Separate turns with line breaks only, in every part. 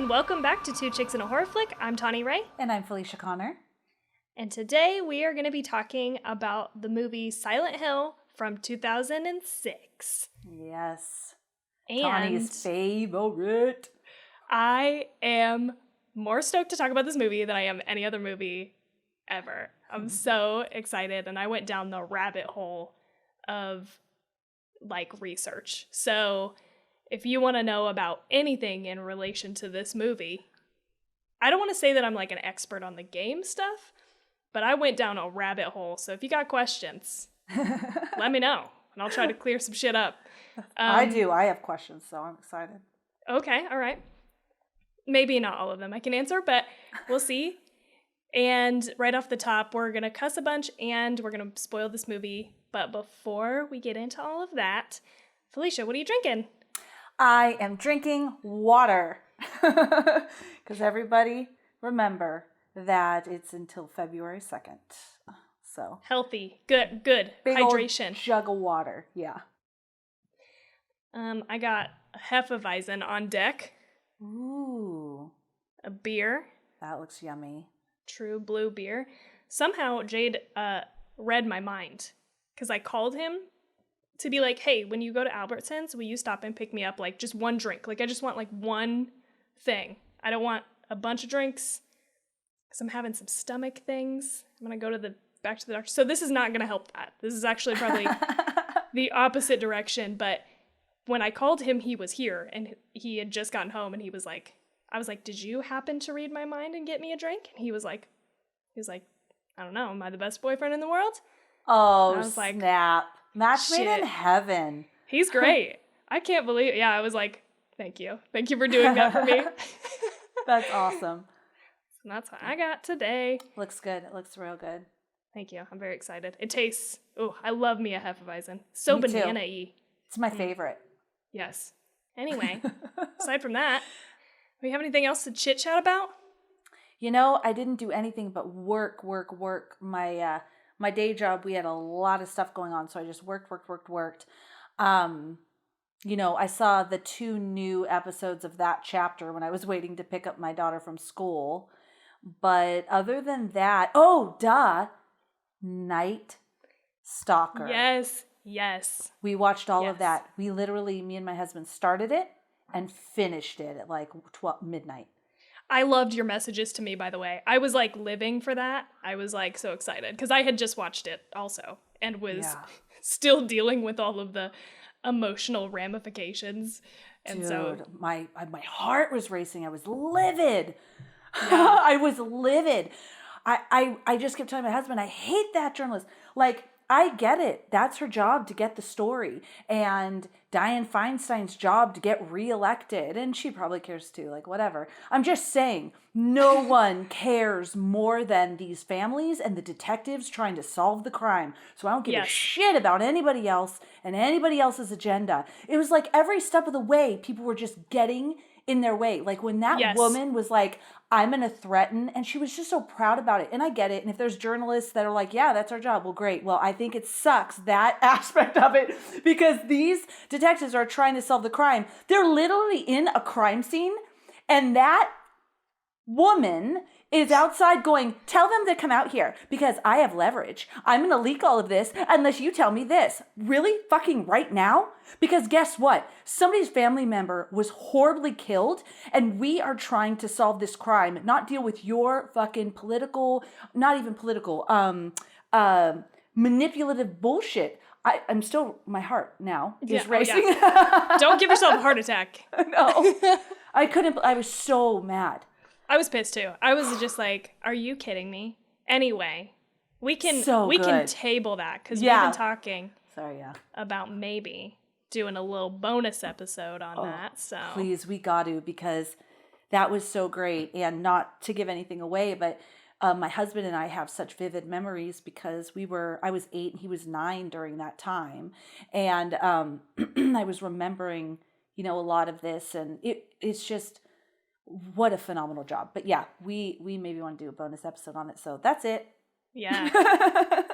and welcome back to Two Chicks and a Horror Flick. I'm Tawny Ray.
And I'm Felicia Connor.
And today we are going to be talking about the movie Silent Hill from 2006.
Yes.
And
Tawny's favorite.
I am more stoked to talk about this movie than I am any other movie ever. I'm so excited, and I went down the rabbit hole of research. So if you want to know about anything in relation to this movie, I don't want to say that I'm like an expert on the game stuff, but I went down a rabbit hole. So if you got questions, let me know, and I'll try to clear some shit up.
I do. I have questions, so I'm excited.
Okay, all right. Maybe not all of them I can answer, but we'll see. And right off the top, we're going to cuss a bunch, and we're going to spoil this movie. But before we get into all of that, Felicia, what are you drinking?
I am drinking water. Because everybody remember that it's until February 2nd. So
Healthy. Good.
big
Hydration.
Old jug of water. Yeah.
I got a Hefeweizen on deck.
Ooh.
A beer.
That looks yummy.
True blue beer. Somehow Jade read my mind. Because I called him to be like, hey, when you go to Albertsons, will you stop and pick me up just one drink? I just want one thing. I don't want a bunch of drinks because I'm having some stomach things. I'm going to go back to the doctor. So this is not going to help that. This is actually probably the opposite direction. But when I called him, he was here and he had just gotten home and he was like, I was like, did you happen to read my mind and get me a drink? And he was like, I don't know. Am I the best boyfriend in the world?
Oh,
I was
snap. Match made in heaven.
He's great. I can't believe it. Yeah, I was like, thank you. Thank you for doing that for me.
That's awesome.
And that's what I got today.
Looks good. It looks real good.
Thank you. I'm very excited. It tastes, I love me a Hefeweizen. So
Me too.
banana-y.
It's my favorite.
Yes. Anyway, aside from that, do we have anything else to chit-chat about?
You know, I didn't do anything but work. My day job, we had a lot of stuff going on, so I just worked. I saw the 2 new episodes of that chapter when I was waiting to pick up my daughter from school. But other than that, Night Stalker.
Yes.
We watched all of that. We literally, me and my husband started it and finished it at midnight.
I loved your messages to me, by the way. I was living for that. I was so excited because I had just watched it also and was still dealing with all of the emotional ramifications. And
Dude, my heart was racing. I was livid. Yeah. I was livid. I just kept telling my husband, I hate that journalist. I get it. That's her job to get the story. And Dianne Feinstein's job to get reelected. And she probably cares too, whatever. I'm just saying, no one cares more than these families and the detectives trying to solve the crime. So I don't give a shit about anybody else and anybody else's agenda. It was every step of the way, people were just getting in their way. When that woman was I'm going to threaten, and she was just so proud about it. And I get it. And if there's journalists that are yeah, that's our job. Well, great. Well, I think it sucks, that aspect of it, because these detectives are trying to solve the crime. They're literally in a crime scene, and that woman is outside going, tell them to come out here because I have leverage. I'm going to leak all of this unless you tell me this. Really? Fucking right now? Because guess what? Somebody's family member was horribly killed, and we are trying to solve this crime, not deal with your fucking manipulative bullshit. I'm still, my heart now is racing.
Oh, yeah. Don't give yourself a heart attack.
No. I was so mad.
I was pissed too. I was just are you kidding me? Anyway, we can table that because we've been talking about maybe doing a little bonus episode on that. So
please, we got to, because that was so great. And not to give anything away, but my husband and I have such vivid memories because I was 8 and he was 9 during that time. And I was remembering, a lot of this, and it's just, what a phenomenal job. But yeah, we maybe want to do a bonus episode on it. So that's it.
Yeah. I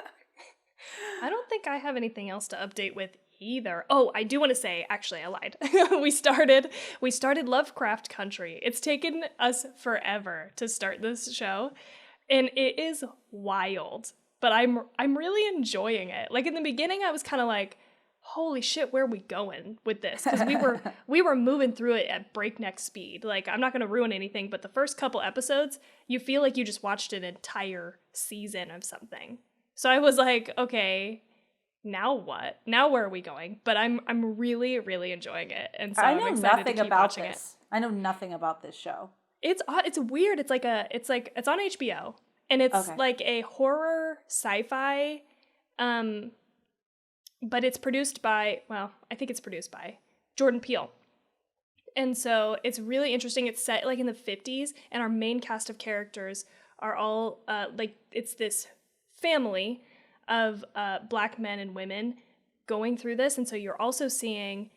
don't think I have anything else to update with either. Oh, I do want to say, actually, I lied. we started Lovecraft Country. It's taken us forever to start this show, and it is wild. But I'm really enjoying it. Like in the beginning, I was kind of like, holy shit, where are we going with this? Because we were moving through it at breakneck speed. Like, I'm not going to ruin anything, but the first couple episodes, you feel like you just watched an entire season of something. So I was like, okay, now what? Now where are we going? But I'm really, really enjoying it, and so I'm excited to keep watching it.
I know nothing about this show.
It's weird. It's on HBO, and it's like a horror sci-fi. But it's produced by, I think it's produced by Jordan Peele. And so it's really interesting. It's set like in the 50s, and our main cast of characters are all it's this family of Black men and women going through this. And so you're also seeing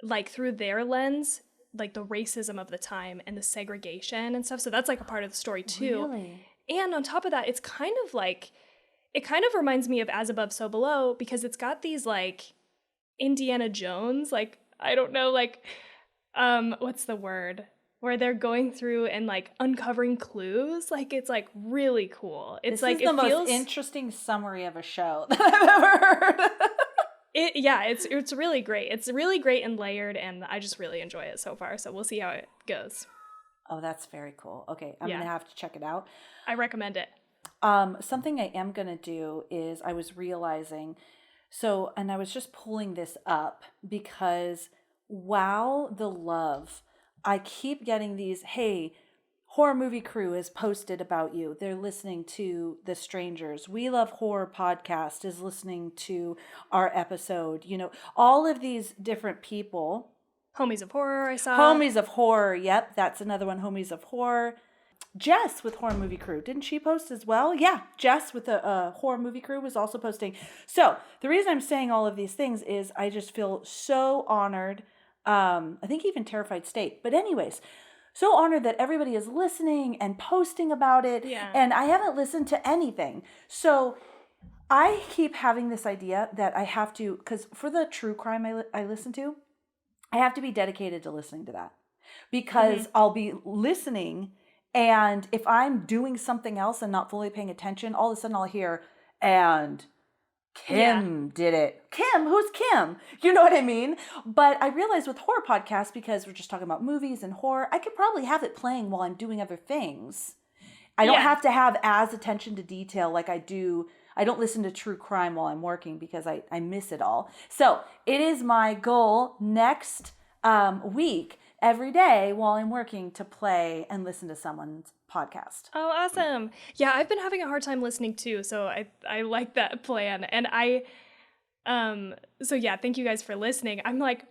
like through their lens, like the racism of the time and the segregation and stuff. So that's like a part of the story too.
Really?
And on top of that, it kind of reminds me of As Above, So Below, because it's got these like Indiana Jones, like, I don't know, like, what's the word? Where they're going through and like uncovering clues. Like, it's like really cool. It's
this
like,
is the most interesting summary of a show that I've ever heard.
It's really great. It's really great and layered, and I just really enjoy it so far. So we'll see how it goes.
Oh, that's very cool. Okay, I'm gonna have to check it out.
I recommend it.
Something I am going to do is I was realizing, and I was just pulling this up because, wow, the love. I keep getting these, hey, Horror Movie Crew has posted about you. They're listening to The Strangers. We Love Horror Podcast is listening to our episode. You know, all of these different people.
Homies of Horror, I saw.
Homies of Horror. Yep, that's another one, Homies of Horror. Jess with Horror Movie Crew. Didn't she post as well? Yeah, Jess with the Horror Movie Crew was also posting. So the reason I'm saying all of these things is I just feel so honored. I think even Terrified State. But anyways, so honored that everybody is listening and posting about it.
Yeah.
And I haven't listened to anything. So I keep having this idea that I have to, because for the true crime I listen to, I have to be dedicated to listening to that. Because I'll be listening, and if I'm doing something else and not fully paying attention, all of a sudden I'll hear, and Kim did it. Kim? Who's Kim? You know what I mean? But I realized with horror podcasts, because we're just talking about movies and horror, I could probably have it playing while I'm doing other things. I don't have to have as attention to detail like I do. I don't listen to true crime while I'm working because I miss it all. So it is my goal next week, every day while I'm working, to play and listen to someone's podcast.
Oh, awesome. Yeah, I've been having a hard time listening too, so I like that plan. And so yeah, thank you guys for listening. I'm like,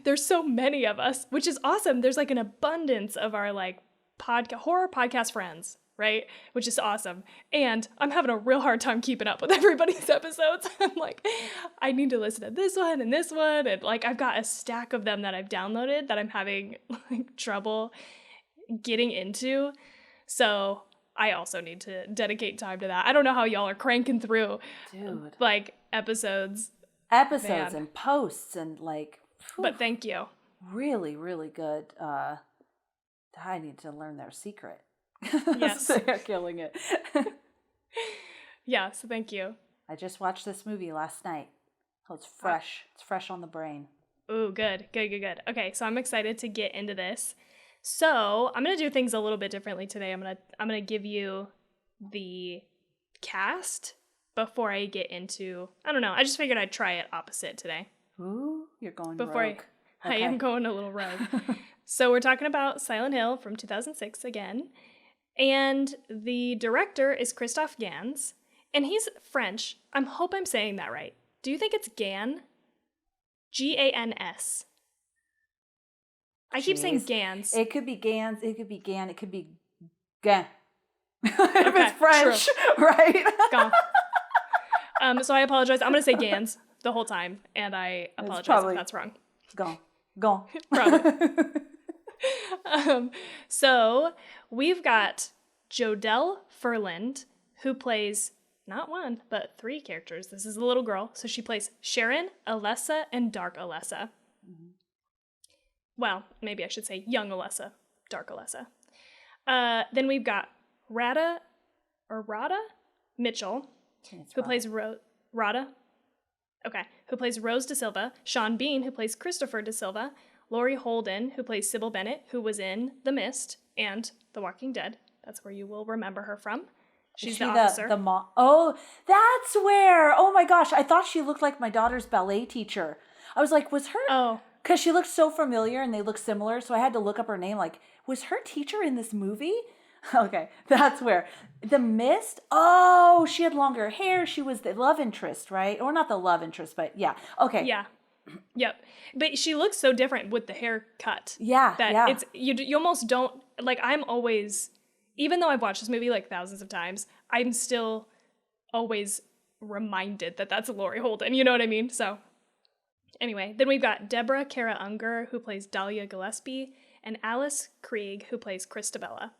there's so many of us, which is awesome. There's like an abundance of our like horror podcast friends, right? Which is awesome. And I'm having a real hard time keeping up with everybody's episodes. I'm like, I need to listen to this one and this one. And like, I've got a stack of them that I've downloaded that I'm having like trouble getting into. So I also need to dedicate time to that. I don't know how y'all are cranking through like episodes
and posts and like, whew,
but thank you.
Really, really good. I need to learn their secret.
Yes.
They're killing it.
Yeah, so thank you.
I just watched this movie last night. So it's fresh. It's fresh on the brain.
Ooh, good. Okay, so I'm excited to get into this. So I'm gonna do things a little bit differently today. I'm gonna give you the cast before I get into, I don't know, I just figured I'd try it opposite today.
Ooh, you're going
rogue. I
Okay.
am going a little rogue. So we're talking about Silent Hill from 2006 again. And the director is Christophe Gans. And he's French. I hope I'm saying that right. Do you think it's Gan? Gans. I keep saying Gans.
It could be Gans. It could be Gan. It could be Gan. If it's French, true. Right?
Gan. So I apologize. I'm going to say Gans the whole time. And I apologize if that's wrong.
Go.
Probably. So we've got Jodelle Ferland, who plays not one, but 3 characters. This is a little girl. So she plays Sharon, Alessa, and Dark Alessa. Mm-hmm. Well, maybe I should say young Alessa, Dark Alessa. Then we've got Rada Mitchell, who plays Rada. Okay, who plays Rose De Silva, Sean Bean, who plays Christopher De Silva, Laurie Holden, who plays Sybil Bennett, who was in The Mist and The Walking Dead. That's where you will remember her from. She's the officer.
The mom. Oh, that's where. Oh my gosh, I thought she looked like my daughter's ballet teacher. I was like, was her?
Oh.
Because she looked so familiar and they look similar, so I had to look up her name. Like, was her teacher in this movie? Okay, that's where. The Mist? Oh, she had longer hair. She was the love interest, right? Or not the love interest, but yeah. Okay.
Yeah. Yep. But she looks so different with the haircut.
Yeah,
that it's you almost don't, like, I'm always, even though I've watched this movie like thousands of times, I'm still always reminded that that's Laurie Holden. You know what I mean? So anyway, then we've got Deborah Kara Unger, who plays Dahlia Gillespie, and Alice Krieg, who plays Christabella.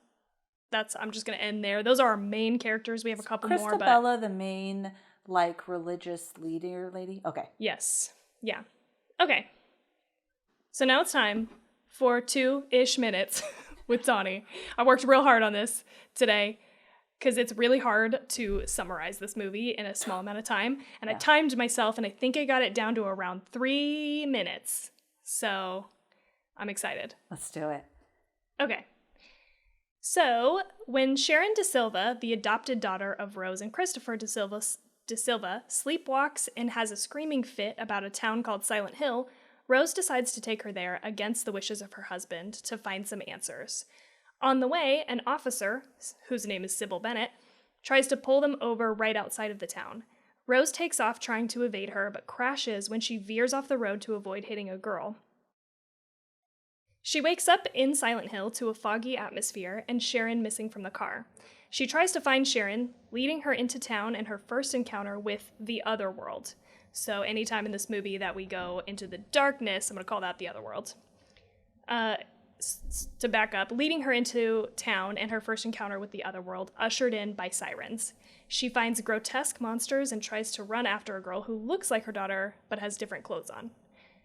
I'm just going to end there. Those are our main characters. We have a couple more, but...
Christabella, the main, like, religious leader lady? Okay.
Yes. Yeah. Okay. So now it's time for 2-ish minutes with Tawny. I worked real hard on this today because it's really hard to summarize this movie in a small amount of time. And I timed myself, and I think I got it down to around 3 minutes. So I'm excited.
Let's do it.
Okay. So, when Sharon De Silva, the adopted daughter of Rose and Christopher De Silva, sleepwalks and has a screaming fit about a town called Silent Hill, Rose decides to take her there against the wishes of her husband to find some answers. On the way, an officer, whose name is Sybil Bennett, tries to pull them over right outside of the town. Rose takes off trying to evade her, but crashes when she veers off the road to avoid hitting a girl. She wakes up in Silent Hill to a foggy atmosphere and Sharon missing from the car. She tries to find Sharon, leading her into town and her first encounter with the other world. So anytime in this movie that we go into the darkness, I'm going to call that the other world. To back up, leading her into town and her first encounter with the other world, ushered in by sirens. She finds grotesque monsters and tries to run after a girl who looks like her daughter but has different clothes on.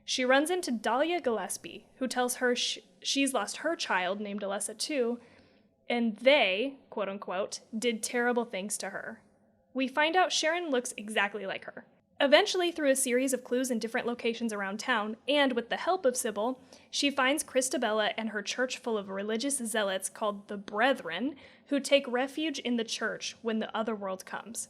She runs into Dahlia Gillespie, who tells her she's lost her child, named Alessa too, and they, quote unquote, did terrible things to her. We find out Sharon looks exactly like her. Eventually, through a series of clues in different locations around town, and with the help of Sybil, she finds Christabella and her church full of religious zealots called the Brethren, who take refuge in the church when the other world comes.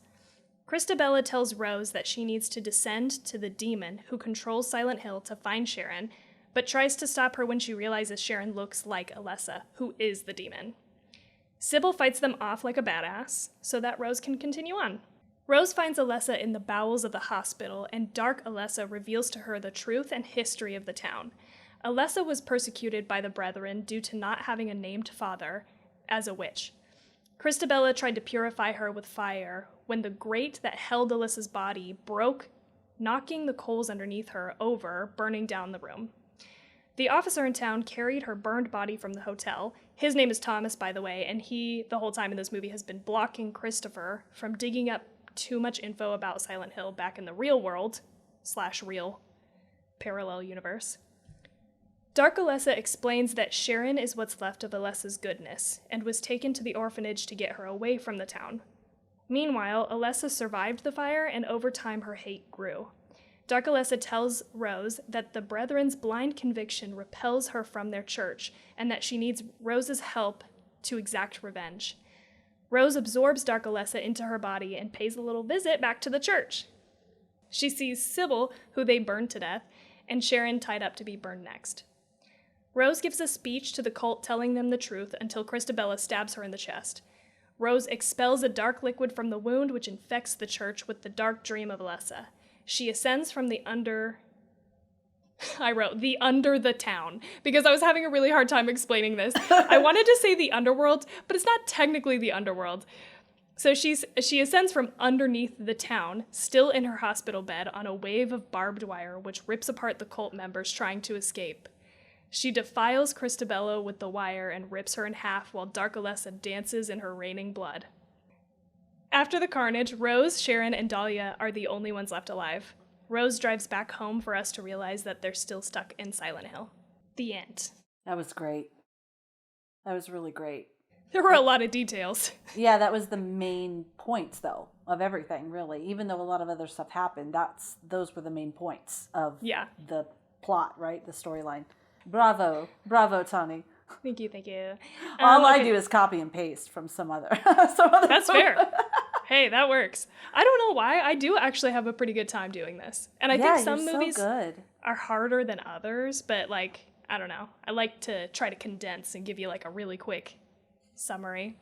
Christabella tells Rose that she needs to descend to the demon who controls Silent Hill to find Sharon, but tries to stop her when she realizes Sharon looks like Alessa, who is the demon. Sybil fights them off like a badass, so that Rose can continue on. Rose finds Alessa in the bowels of the hospital, and Dark Alessa reveals to her the truth and history of the town. Alessa was persecuted by the Brethren due to not having a named father as a witch. Christabella tried to purify her with fire when the grate that held Alessa's body broke, knocking the coals underneath her over, burning down the room. The officer in town carried her burned body from the hotel. His name is Thomas, by the way, and he, the whole time in this movie, has been blocking Christopher from digging up too much info about Silent Hill back in the real world / real parallel universe. Dark Alessa explains that Sharon is what's left of Alessa's goodness, and was taken to the orphanage to get her away from the town. Meanwhile, Alessa survived the fire, and over time her hate grew. Dark Alessa tells Rose that the Brethren's blind conviction repels her from their church, and that she needs Rose's help to exact revenge. Rose absorbs Dark Alessa into her body and pays a little visit back to the church. She sees Sybil, who they burned to death, and Sharon tied up to be burned next. Rose gives a speech to the cult telling them the truth until Christabella stabs her in the chest. Rose expels a dark liquid from the wound, which infects the church with the dark dream of Alessa. She ascends from the under the town, because I was having a really hard time explaining this. I wanted to say the underworld, but it's not technically the underworld. So she ascends from underneath the town, still in her hospital bed, on a wave of barbed wire, which rips apart the cult members trying to escape. She defiles Christabella with the wire and rips her in half while Dark Alessa dances in her raining blood. After the carnage, Rose, Sharon, and Dahlia are the only ones left alive. Rose drives back home for us to realize that they're still stuck in Silent Hill. The end.
That was great. That was really great.
There were a lot of details.
Yeah, that was the main points, though, of everything, really. Even though a lot of other stuff happened, those were the main points of the plot, right? The storyline. Bravo. Bravo, Tawny.
Thank you.
All I do is copy and paste from some other
That's fair. Hey, that works. I don't know why. I do actually have a pretty good time doing this. And I think some movies are harder than others, but like, I don't know. I like to try to condense and give you like a really quick summary.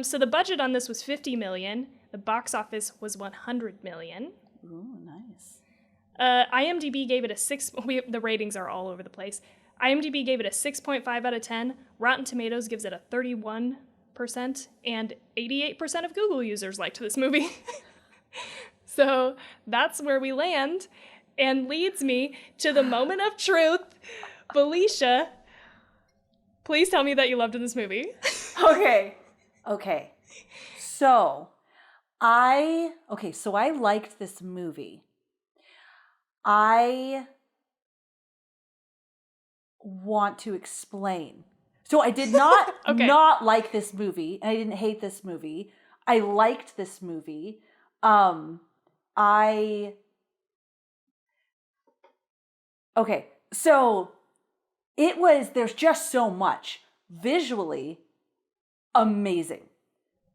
So the budget on this was $50 million. The box office was $100 million.
Ooh, nice.
IMDb gave it a 6. The ratings are all over the place. IMDb gave it a 6.5 out of 10. Rotten Tomatoes gives it a 31%, and 88% of Google users liked this movie. So that's where we land, and leads me to the moment of truth. Felicia, please tell me that you loved this movie.
Okay. So I liked this movie. I want to explain. So I did not not like this movie, and I didn't hate this movie. I liked this movie. So there's just so much. Visually amazing.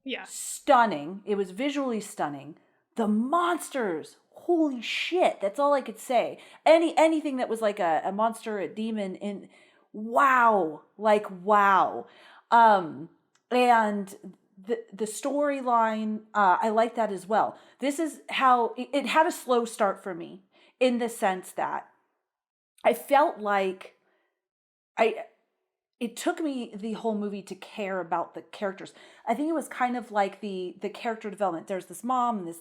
Yeah.
Stunning. It was visually stunning. The monsters, holy shit, that's all I could say. Anything that was like a monster, a demon, wow. And the storyline, I like that as well. This is how it had a slow start for me, in the sense that I felt like it took me the whole movie to care about the characters. I think it was kind of like the character development. There's this mom, and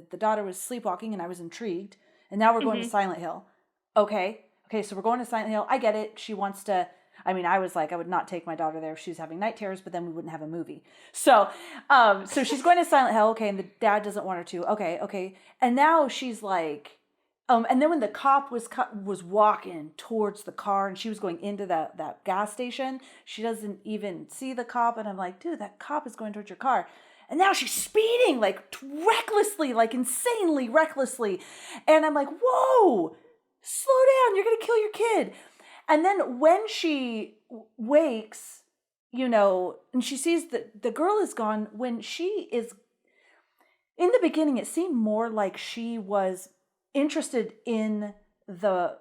the daughter was sleepwalking, and I was intrigued. And now we're going to Silent Hill. Okay, so we're going to Silent Hill. I get it. She wants to. I mean, I was like, I would not take my daughter there if she was having night terrors, but then we wouldn't have a movie. So she's going to Silent Hill. Okay, and the dad doesn't want her to. Okay, and now she's like. And then when the cop was walking towards the car, and she was going into that gas station, she doesn't even see the cop, and I'm like, dude, that cop is going towards your car. And now she's speeding, like recklessly, like insanely recklessly. And I'm like, whoa, slow down, you're going to kill your kid. And then when she wakes, and she sees that the girl is gone, when she is, in the beginning, it seemed more like she was interested in the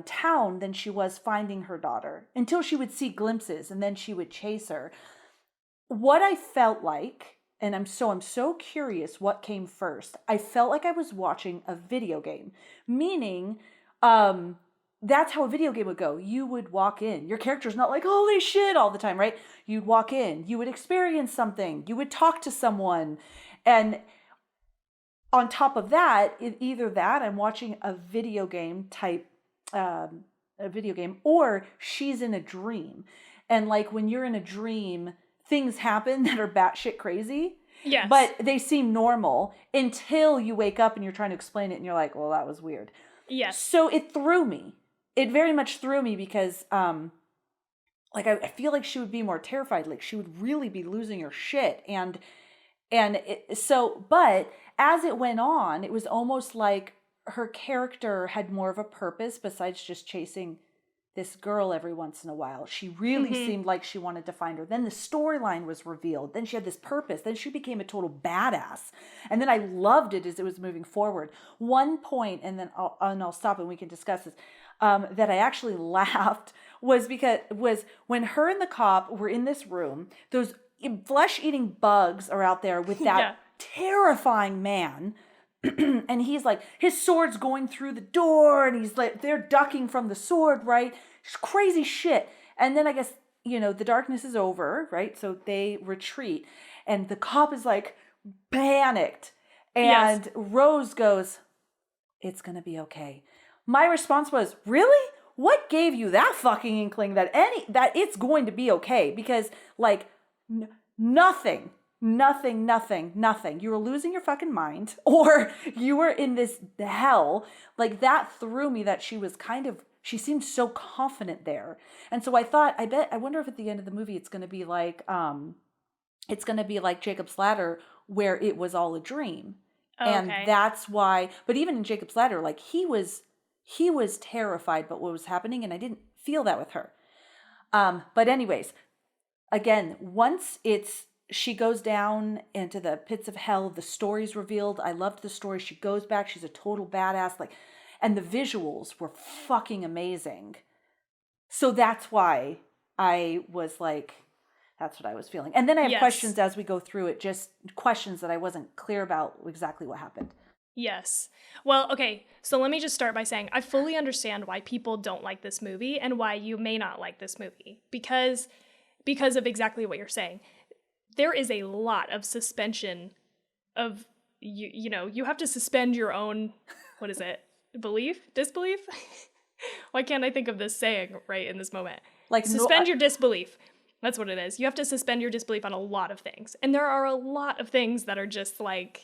town than she was finding her daughter, until she would see glimpses, and then she would chase her. What I felt like, and I'm so curious what came first, I felt like I was watching a video game, meaning that's how a video game would go. You would walk in, your character's not like holy shit all the time, right? You'd walk in, you would experience something, you would talk to someone, and on top of that, either that I'm watching a video game type, or she's in a dream. And like when you're in a dream, things happen that are batshit crazy.
Yes.
But they seem normal until you wake up and you're trying to explain it and you're like, well, that was weird.
Yes.
So it threw me. It very much threw me because I feel like she would be more terrified. Like she would really be losing her shit. But as it went on, it was almost like her character had more of a purpose besides just chasing this girl every once in a while. She really seemed like she wanted to find her. Then the storyline was revealed. Then she had this purpose. Then she became a total badass. And then I loved it as it was moving forward. One point, and then I'll stop and we can discuss this, that I actually laughed was when her and the cop were in this room, those flesh-eating bugs are out there with that terrifying man. And he's like, his sword's going through the door, and he's like, they're ducking from the sword, right? It's crazy shit. And then I guess, the darkness is over, right? So they retreat, and the cop is like panicked. And Rose goes, it's going to be okay. My response was, really? What gave you that fucking inkling that it's going to be okay? Because like nothing Nothing. You were losing your fucking mind or you were in this hell. Like that threw me that she seemed so confident there. And so I thought, I wonder if at the end of the movie it's going to be like Jacob's Ladder where it was all a dream.
Oh,
and
okay.
that's why, but even in Jacob's Ladder, like he was terrified about what was happening and I didn't feel that with her. But anyways, again, once she goes down into the pits of hell, the story's revealed. I loved the story. She goes back. She's a total badass. Like, and the visuals were fucking amazing. So that's why I was like, that's what I was feeling. And then I have questions as we go through it, just questions that I wasn't clear about exactly what happened.
Yes. Well, okay, so let me just start by saying I fully understand why people don't like this movie and why you may not like this movie because of exactly what you're saying. There is a lot of suspension of, you have to suspend your own, what is it, disbelief? Why can't I think of this saying right in this moment? Like suspend your disbelief. That's what it is. You have to suspend your disbelief on a lot of things. And there are a lot of things that are just like,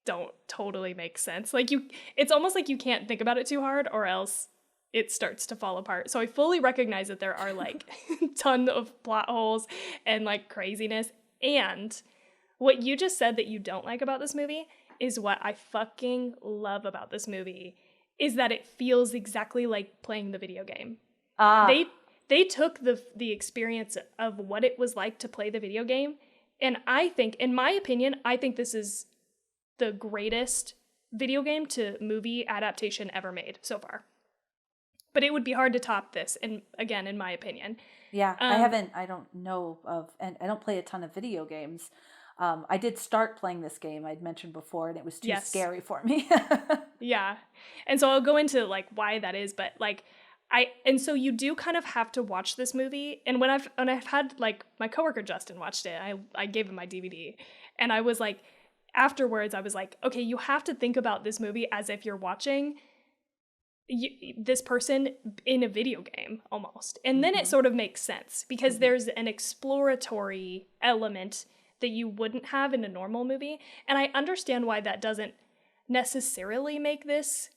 don't totally make sense. Like it's almost like you can't think about it too hard or else it starts to fall apart. So I fully recognize that there are like ton of plot holes and like craziness. And what you just said that you don't like about this movie is what I fucking love about this movie is that it feels exactly like playing the video game. They took the experience of what it was like to play the video game. And I think, in my opinion, I think this is the greatest video game to movie adaptation ever made so far. But it would be hard to top this, and again, in my opinion.
Yeah, I don't know of, and I don't play a ton of video games. I did start playing this game I'd mentioned before, and it was too scary for me.
Yeah. And so I'll go into like why that is, but like and so you do kind of have to watch this movie. And when I've had like my coworker Justin watched it, I gave him my DVD, and I was like, afterwards I was like, okay, you have to think about this movie as if you're watching this person in a video game almost. And then it sort of makes sense because there's an exploratory element that you wouldn't have in a normal movie. And I understand why that doesn't necessarily make this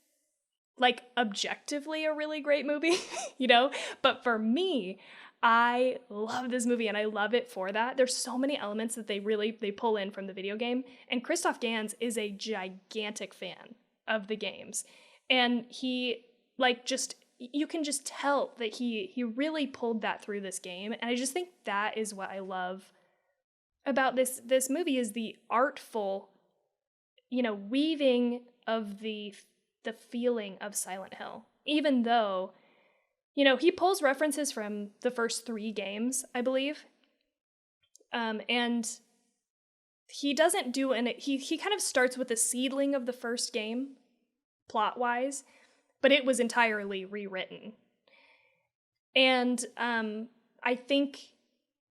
like objectively a really great movie, But for me, I love this movie and I love it for that. There's so many elements that they pull in from the video game. And Christophe Gans is a gigantic fan of the games. And he you can just tell that he really pulled that through this game. And I just think that is what I love about this movie is the artful, weaving of the feeling of Silent Hill. Even though, he pulls references from the first 3 games, I believe. And he doesn't do he kind of starts with the seedling of the first game, plot-wise, but it was entirely rewritten. And I think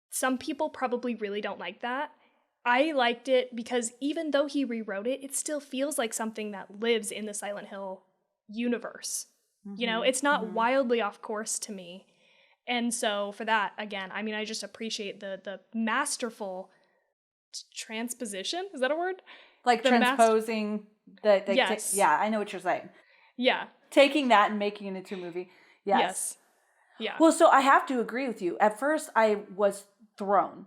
some people probably really don't like that. I liked it because even though he rewrote it, it still feels like something that lives in the Silent Hill universe. It's not wildly off course to me. And so for that, again, I mean, I just appreciate the masterful transposition. Is that a word?
Like the transposing
yes.
Yeah, I know what you're saying.
Yeah.
Taking that and making it into a movie. Yes.
Yeah.
Well, so I have to agree with you. At first, I was thrown.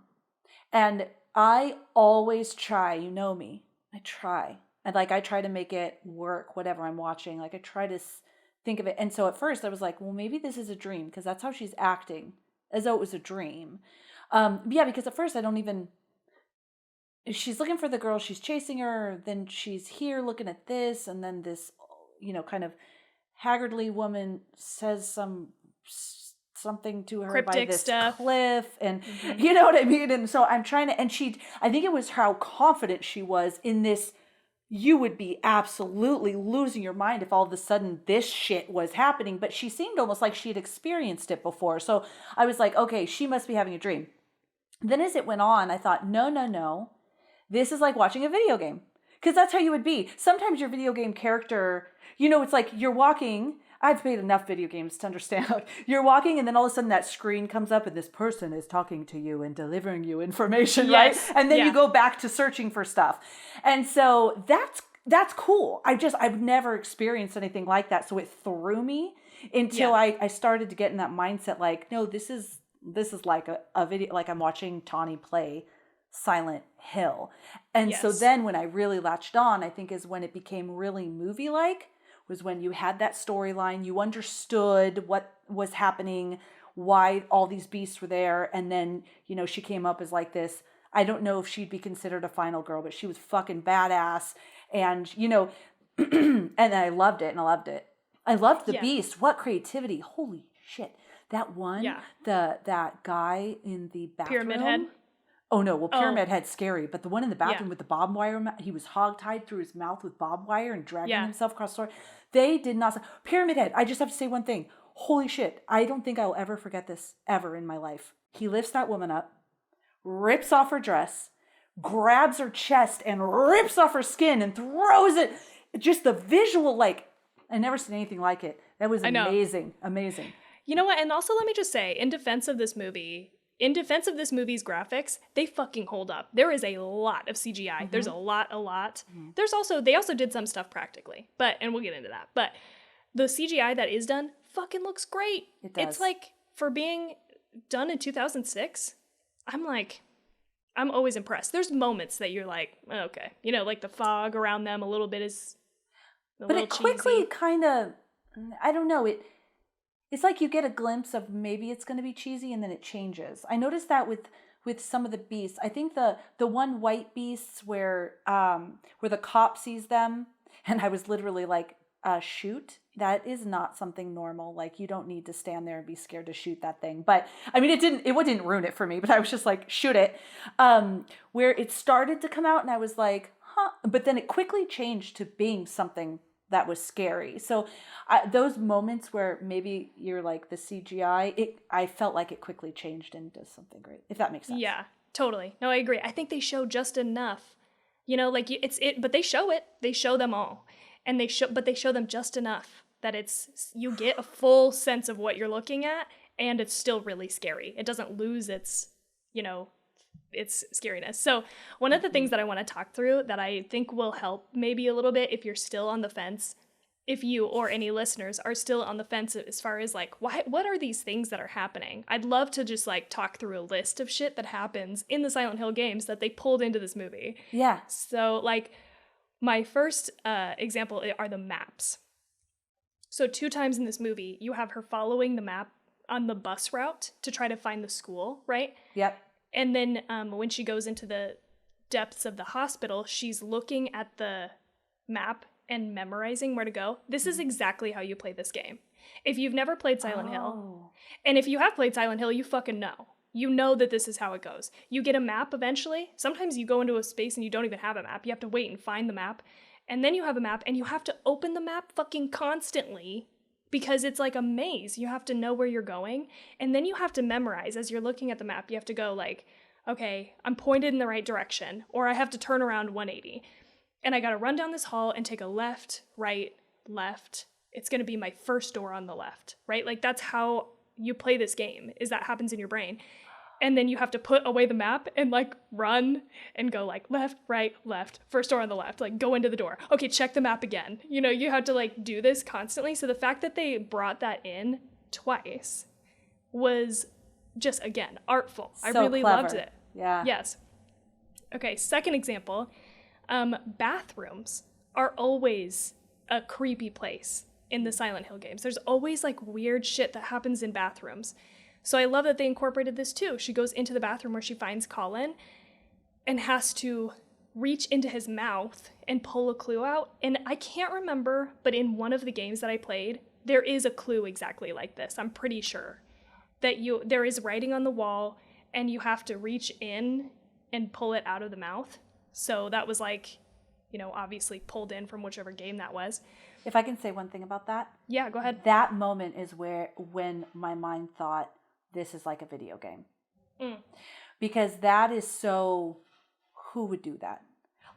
And I always try, you know me. I try. And I try to make it work, whatever I'm watching. Like I try to think of it. And so at first I was like, well, maybe this is a dream because that's how she's acting, as though it was a dream. Yeah, because at first I don't even... She's looking for the girl, she's chasing her, then she's here looking at this, and then this, kind of haggardly woman says something to her
cryptic
by this
stuff.
Cliff, and you know what I mean? And so I'm trying to, and I think it was how confident she was in this. You would be absolutely losing your mind if all of a sudden this shit was happening, but she seemed almost like she had experienced it before. So I was like, okay, she must be having a dream. Then as it went on, I thought, no. This is like watching a video game. Because that's how you would be. Sometimes your video game character, it's like you're walking I've played enough video games to understand. You're walking and then all of a sudden that screen comes up and this person is talking to you and delivering you information, right? And then you go back to searching for stuff. And so that's cool. I've never experienced anything like that. So it threw me until I started to get in that mindset like, no, this is like a video, like I'm watching Tawny play Silent Hill. And so then when I really latched on, I think is when it became really movie-like, was when you had that storyline, you understood what was happening, why all these beasts were there, and then, you know, she came up as like this, I don't know if she'd be considered a final girl, but she was fucking badass, and, you know, and I loved it, I loved the beast. What creativity. Holy shit. That one, that guy in the bathroom.
Pyramid Head?
Oh, no. Well, Pyramid Head's scary. But the one in the bathroom with the barbed wire, he was hog-tied through his mouth with barbed wire and dragging himself across the floor. They did not... Pyramid Head, I just have to say one thing. Holy shit. I don't think I'll ever forget this ever in my life. He lifts that woman up, rips off her dress, grabs her chest and rips off her skin and throws it. Just the visual, like, I never seen anything like it. That was amazing. Amazing.
You know what? And also, let me just say, in defense of this movie's graphics, they fucking hold up. There is a lot of CGI. Mm-hmm. There's a lot. Mm-hmm. They also did some stuff practically, and we'll get into that. But the CGI that is done fucking looks great.
It does.
It's like, for being done in 2006, I'm always impressed. There's moments that you're like, okay. You know, like the fog around them a little bit is
but it quickly kind of, I don't know, it's like you get a glimpse of maybe it's going to be cheesy and then it changes. I noticed that with some of the beasts. I think the one white beasts where the cop sees them and I was literally like, shoot. That is not something normal. Like, you don't need to stand there and be scared to shoot that thing. But I mean, it didn't ruin it for me, but I was just like, shoot it. Where it started to come out and I was like, huh. But then it quickly changed to being something that was scary. So those moments where maybe you're like the CGI, I felt like it quickly changed into something great, if that makes sense.
Yeah, totally. No, I agree. I think they show just enough, you know, like but they show them all, and they show them just enough that you get a full sense of what you're looking at, and it's still really scary. It doesn't lose its, you know, its scariness. So one of the things that I want to talk through that I think will help maybe a little bit if you're still on the fence, if you or any listeners are still on the fence as far as like, what are these things that are happening? I'd love to just like talk through a list of shit that happens in the Silent Hill games that they pulled into this movie.
Yeah.
So like my first example are the maps. So 2 times in this movie, you have her following the map on the bus route to try to find the school, right?
Yep.
And then when she goes into the depths of the hospital, she's looking at the map and memorizing where to go. This is exactly how you play this game. If you've never played Silent Hill, and if you have played Silent Hill, you fucking know. You know that this is how it goes. You get a map eventually. Sometimes you go into a space and you don't even have a map. You have to wait and find the map. And then you have a map and you have to open the map fucking constantly because it's like a maze. You have to know where you're going. And then you have to memorize as you're looking at the map. You have to go like, okay, I'm pointed in the right direction, or I have to turn around 180. And I got to run down this hall and take a left, right, left. It's going to be my first door on the left, right? Like that's how you play this game, is that happens in your brain. And then you have to put away the map and like run and go like left, right, left, first door on the left, like go into the door. Okay, check the map again. You know, you have to like do this constantly. So the fact that they brought that in twice was just, again, artful.
So
I really
clever.
loved it.
Yeah.
Yes. Okay, second example, bathrooms are always a creepy place in the Silent Hill games. There's always like weird shit that happens in bathrooms. So I love that they incorporated this too. She goes into the bathroom where she finds Colin and has to reach into his mouth and pull a clue out. And I can't remember, but in one of the games that I played, there is a clue exactly like this. I'm pretty sure that there is writing on the wall and you have to reach in and pull it out of the mouth. So that was like, you know, obviously pulled in from whichever game that was.
If I can say one thing about that.
Yeah, go ahead.
That moment is when my mind thought, this is like a video game. Because that is so, who would do that?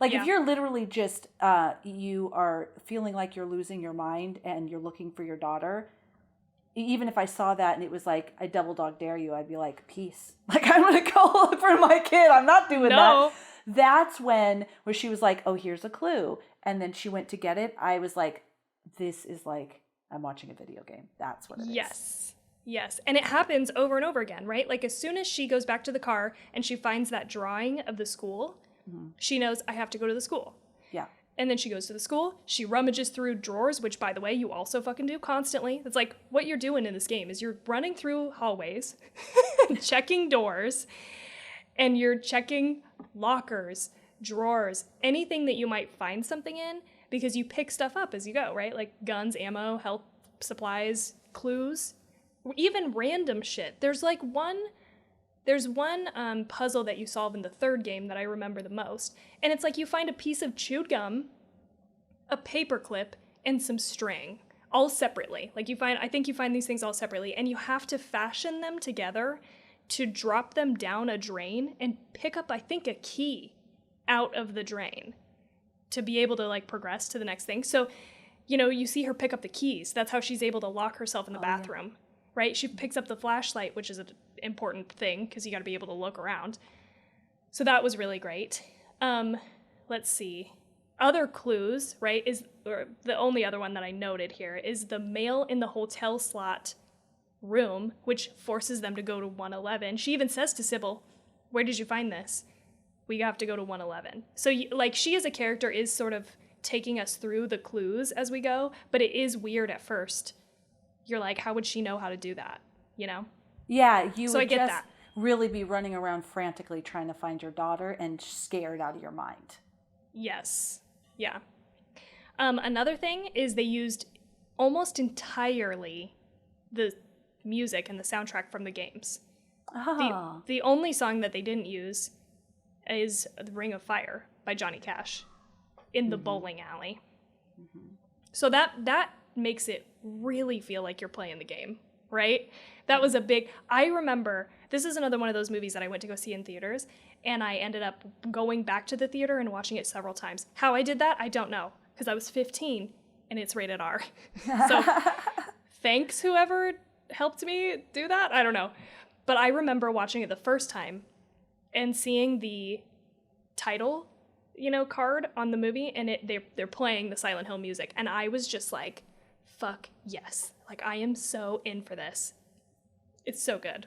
Like
Yeah.
if you're literally just you are feeling like you're losing your mind and you're looking for your daughter, even if I saw that and it was like I double dog dare you, I'd be like, peace. Like I'm gonna go look for my kid. I'm not doing that.
No.
That's when where she was like, oh, here's a clue, and then she went to get it. I was like, this is like I'm watching a video game. That's what it is.
Yes. Yes. And it happens over and over again, right? Like as soon as she goes back to the car and she finds that drawing of the school, she knows I have to go to the school.
Yeah.
And then she goes to the school. She rummages through drawers, which, by the way, you also fucking do constantly. It's like what you're doing in this game is you're running through hallways, checking doors, and you're checking lockers, drawers, anything that you might find something in, because you pick stuff up as you go, right? Like guns, ammo, health supplies, clues, even random shit. There's one puzzle that you solve in the third game that I remember the most. And it's like you find a piece of chewed gum, a paper clip, and some string, all separately. Like I think you find these things all separately, and you have to fashion them together to drop them down a drain and pick up, I think, a key out of the drain to be able to like progress to the next thing. So, you see her pick up the keys. That's how she's able to lock herself in the bathroom. Yeah. Right? She picks up the flashlight, which is an important thing because you got to be able to look around. So that was really great. Let's see. Other clues, right, or the only other one that I noted here is the mail in the hotel slot room, which forces them to go to 111. She even says to Sybil, where did you find this? We have to go to 111. So, she as a character is sort of taking us through the clues as we go, but it is weird at first. You're like, how would she know how to do that?
Yeah, you
so
would
I get
just
that.
really be running around frantically trying to find your daughter and scared out of your mind.
Yes. Yeah. Another thing is they used almost entirely the music and the soundtrack from the games.
Oh.
The only song that they didn't use is The Ring of Fire by Johnny Cash in the bowling alley. So that makes it really feel like you're playing the game, right? That was I remember, this is another one of those movies that I went to go see in theaters, and I ended up going back to the theater and watching it several times. How I did that, I don't know, because I was 15, and it's rated R. So thanks whoever helped me do that, I don't know. But I remember watching it the first time and seeing the title, card on the movie, and they're playing the Silent Hill music, and I was just like, fuck yes. Like, I am so in for this. It's so good.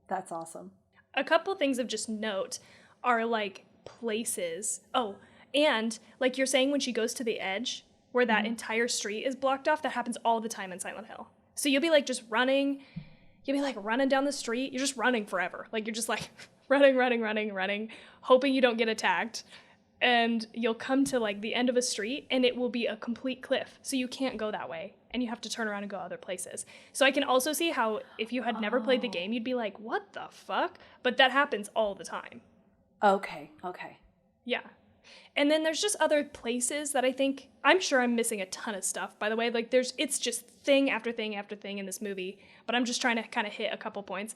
That's awesome.
A couple things of just note are, like, places. Oh, and, like you're saying, when she goes to the edge, where that entire street is blocked off, that happens all the time in Silent Hill. So you'll be, like, just running. You'll be, like, running down the street. You're just running forever. Like, you're just, like, running, hoping you don't get attacked. And you'll come to like the end of a street and it will be a complete cliff. So you can't go that way and you have to turn around and go other places. So I can also see how if you had never played the game, you'd be like, what the fuck? But that happens all the time.
Okay.
Yeah. And then there's just other places that I'm sure I'm missing a ton of stuff, by the way. Like it's just thing after thing after thing in this movie, but I'm just trying to kind of hit a couple points.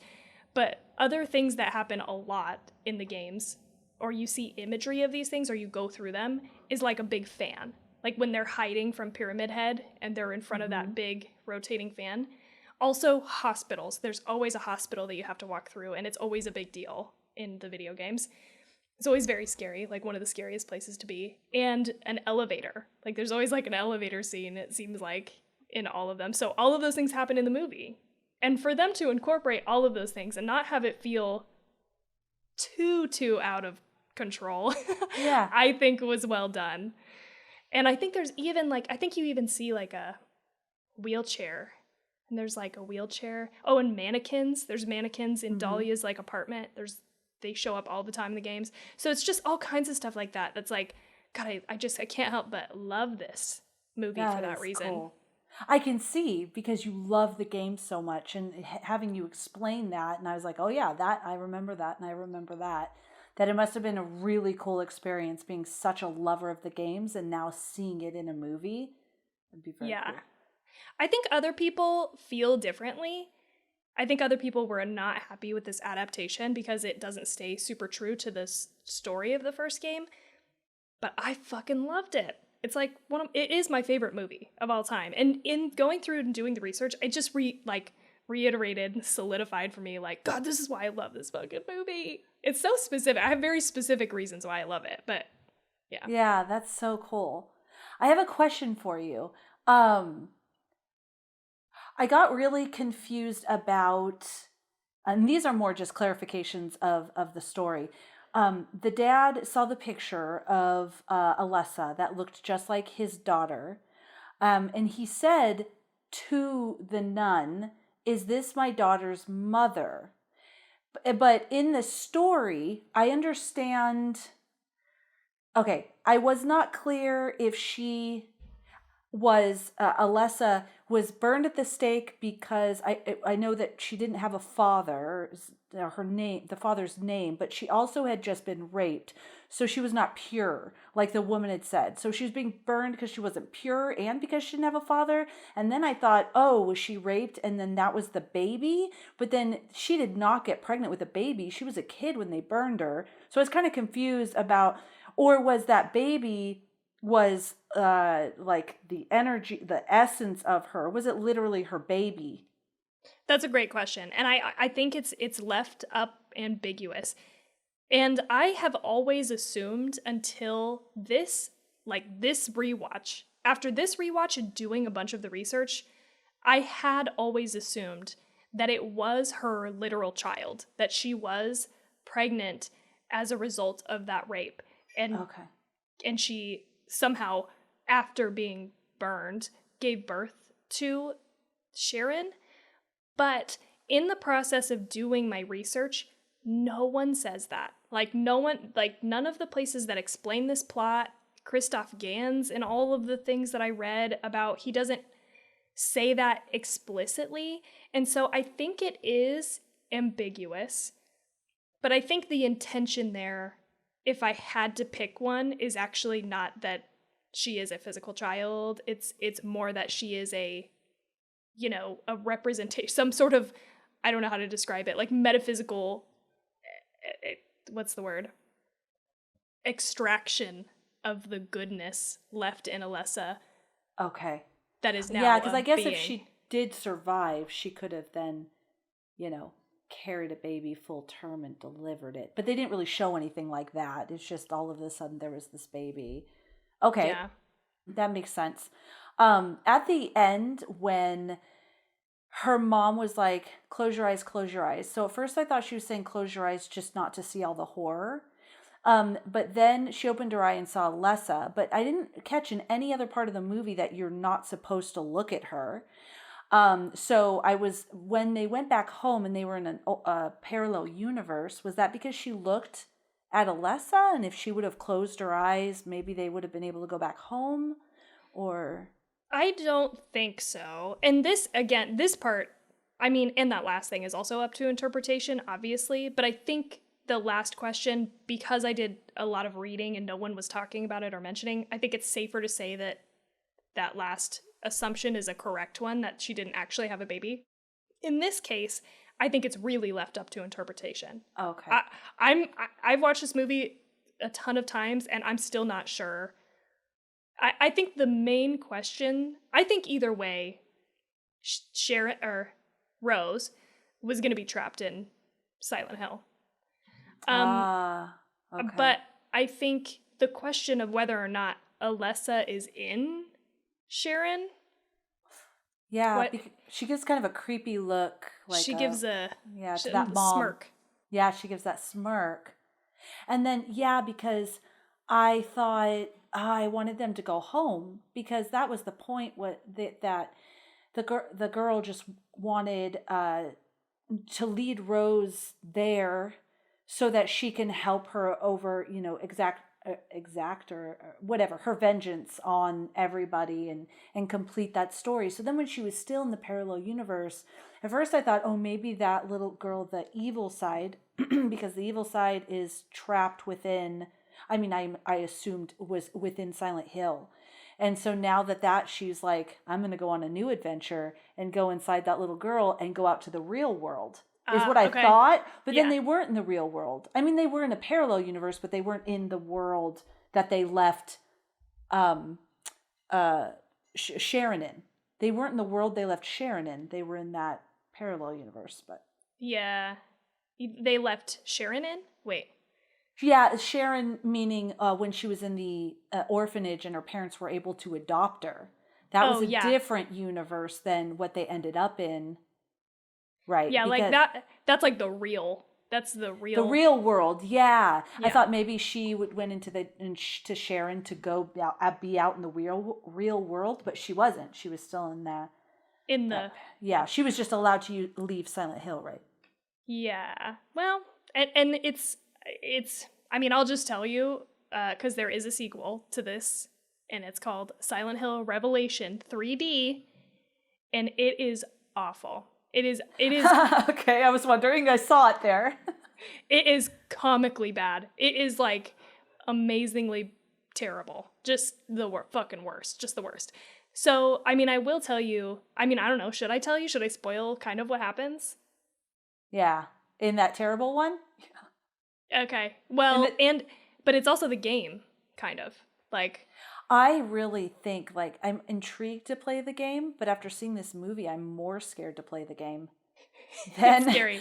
But other things that happen a lot in the games, or you see imagery of these things, or you go through them, is like a big fan. Like when they're hiding from Pyramid Head and they're in front of that big rotating fan. Also, hospitals. There's always a hospital that you have to walk through, and it's always a big deal in the video games. It's always very scary, like one of the scariest places to be. And an elevator. Like there's always like an elevator scene, it seems like, in all of them. So all of those things happen in the movie. And for them to incorporate all of those things and not have it feel too out of control,
yeah,
I think was well done. And I think there's even I think you even see like a wheelchair, and there's like a wheelchair. Oh, and mannequins. There's mannequins in Dahlia's like apartment. They show up all the time in the games. So it's just all kinds of stuff like that. That's like, God, I can't help but love this movie for that reason.
Cool. I can see because you love the game so much, and having you explain that, and I was like, oh yeah, that I remember that, and I remember that it must have been a really cool experience being such a lover of the games and now seeing it in a movie. It'd be very cool.
I think other people feel differently. I think other people were not happy with this adaptation because it doesn't stay super true to the story of the first game. but I fucking loved it. It's like it is my favorite movie of all time. And in going through and doing the research, it just reiterated and solidified for me, like, God, this is why I love this fucking movie. It's so specific. I have very specific reasons why I love it, but yeah.
Yeah, that's so cool. I have a question for you. I got really confused about, and these are more just clarifications of the story. The dad saw the picture of Alessa that looked just like his daughter. And he said to the nun, "Is this my daughter's mother?" But in the story, I understand. Okay, I was not clear if she was Alessa was burned at the stake because I know that she didn't have a father, her name, the father's name, but she also had just been raped, so she was not pure, like the woman had said. So she was being burned because she wasn't pure and because she didn't have a father. And then I thought, oh, was she raped and then that was the baby? But then she did not get pregnant with a baby. She was a kid when they burned her. So I was kind of confused about, or was that baby was like the energy, the essence of her? Was it literally her baby?
That's a great question. And I think it's left up ambiguous. And I have always assumed until this rewatch, after this rewatch and doing a bunch of the research, I had always assumed that it was her literal child, that she was pregnant as a result of that rape. And she somehow, after being burned, gave birth to Sharon. But in the process of doing my research, no one says that. None of the places that explain this plot, Christophe Gans and all of the things that I read about, he doesn't say that explicitly. And so I think it is ambiguous, but I think the intention there, if I had to pick one, is actually not that she is a physical child. It's more that she is a representation, some sort of, I don't know how to describe it, like metaphysical, what's the word? Extraction of the goodness left in Alessa.
Okay.
That is now.
Yeah, because I guess
being.
If she did survive, she could have then, carried a baby full term and delivered it. But they didn't really show anything like that. It's just all of a sudden there was this baby. Okay. Yeah. That makes sense. At the end, when her mom was like, close your eyes, close your eyes. So at first I thought she was saying close your eyes just not to see all the horror. But then she opened her eye and saw Alessa. But I didn't catch in any other part of the movie that you're not supposed to look at her. So when they went back home and they were in a parallel universe, was that because she looked at Alessa? And if she would have closed her eyes, maybe they would have been able to go back home? Or...
I don't think so. And this part, and that last thing is also up to interpretation, obviously. But I think the last question, because I did a lot of reading and no one was talking about it or mentioning, I think it's safer to say that last assumption is a correct one, that she didn't actually have a baby. In this case, I think it's really left up to interpretation.
Okay.
I've watched this movie a ton of times and I'm still not sure. I think the main question, I think either way, Sharon or Rose was going to be trapped in Silent Hill.
Okay.
But I think the question of whether or not Alessa is in Sharon.
Yeah, she gives kind of a creepy look.
She gives
to that mom.
Smirk.
Yeah, she gives that smirk. And then, because I thought I wanted them to go home because that was the point that the girl just wanted to lead Rose there so that she can help her over, exact or whatever, her vengeance on everybody and complete that story. So then when she was still in the parallel universe, at first I thought, oh, maybe that little girl, the evil side, because the evil side is trapped within, I assumed was within Silent Hill. And so now that she's like, I'm going to go on a new adventure and go inside that little girl and go out to the real world. is what I
Okay.
thought. But then
Yeah.
they weren't in the real world. I mean, they were in a parallel universe, but they weren't in the world that they left um, Sharon in. They weren't in the world they left Sharon in. They were in that parallel universe. But
Yeah. They left Sharon in? Wait.
yeah, Sharon meaning when she was in the orphanage and her parents were able to adopt her. That was
Oh,
a
yeah.
different universe than what they ended up in. Right.
Yeah, like
Because
that's like that's the
the
real.
real world, yeah. I
Yeah.
thought maybe she went into to Sharon to go be out in the real world, but she wasn't. She was still in that.
In the
Yeah, she was just allowed to leave Silent Hill, right?
Yeah. Well, and it's I mean, I'll just tell you cuz there is a sequel to this and it's called Silent Hill Revelation 3D and it is awful. It is
Okay, I was wondering. I saw it there.
it is comically bad. It is like amazingly terrible. Just the fucking worst. Just the worst. So, I mean, I will tell you. I mean, I don't know. Should I tell you? Should I spoil kind of what happens?
Yeah, in that terrible one.
Okay. Well,
And
but it's also the game, kind of. Like,
I really think like I'm intrigued to play the game, but after seeing this movie, I'm more scared to play the game. Then
it's scary.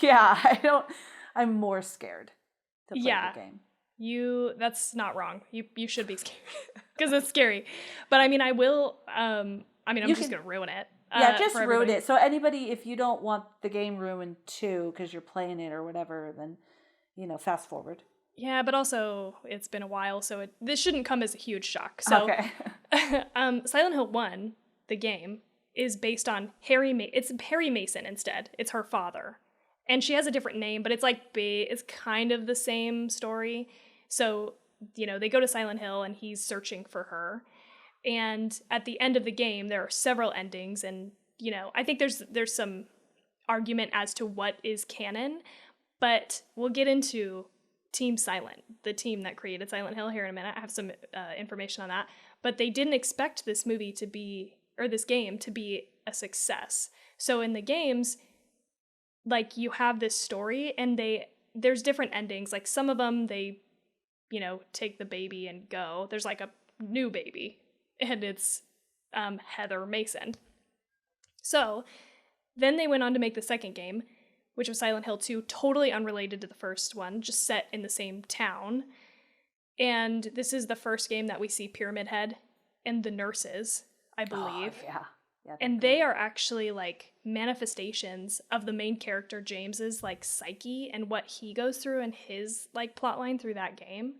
yeah, I'm more scared to play
Yeah.
the game.
That's not wrong. You should be scared because it's scary. But I mean, I will I mean, I'm just going to ruin it.
Yeah, just
for
ruin
everybody.
it. So anybody, if you don't want the game ruined too, because you're playing it or whatever, then fast forward.
Yeah, but also it's been a while, so this shouldn't come as a huge shock. So,
Okay.
Silent Hill 1, the game, is based on it's Harry Mason instead. It's her father. And she has a different name, but it's like it's kind of the same story. So, they go to Silent Hill and he's searching for her. And at the end of the game, there are several endings and, I think there's some argument as to what is canon, but we'll get into Team Silent, the team that created Silent Hill here in a minute. I have some information on that. But they didn't expect this game to be a success. So in the games, like you have this story and there's different endings. Like some of them, they, take the baby and go. There's like a new baby and it's Heather Mason. So then they went on to make the second game, which was Silent Hill 2, totally unrelated to the first one, just set in the same town. And this is the first game that we see Pyramid Head and the nurses, I believe.
Oh, yeah.
And they are actually like manifestations of the main character James's like psyche and what he goes through and his like plotline through that game.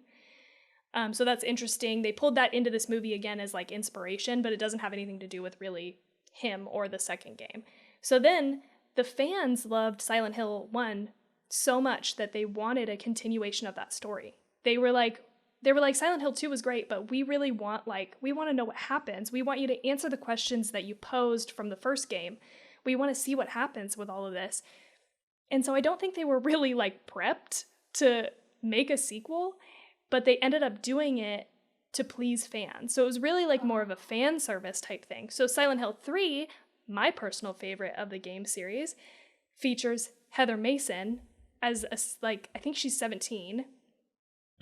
So that's interesting. They pulled that into this movie again as like inspiration, but it doesn't have anything to do with really him or the second game. So then the fans loved Silent Hill 1 so much that they wanted a continuation of that story. They were like, Silent Hill 2 was great, but we really want we want to know what happens. We want you to answer the questions that you posed from the first game. We want to see what happens with all of this. And so I don't think they were really prepped to make a sequel, but they ended up doing it to please fans. So it was really more of a fan service type thing. So Silent Hill 3, my personal favorite of the game series, features Heather Mason as I think she's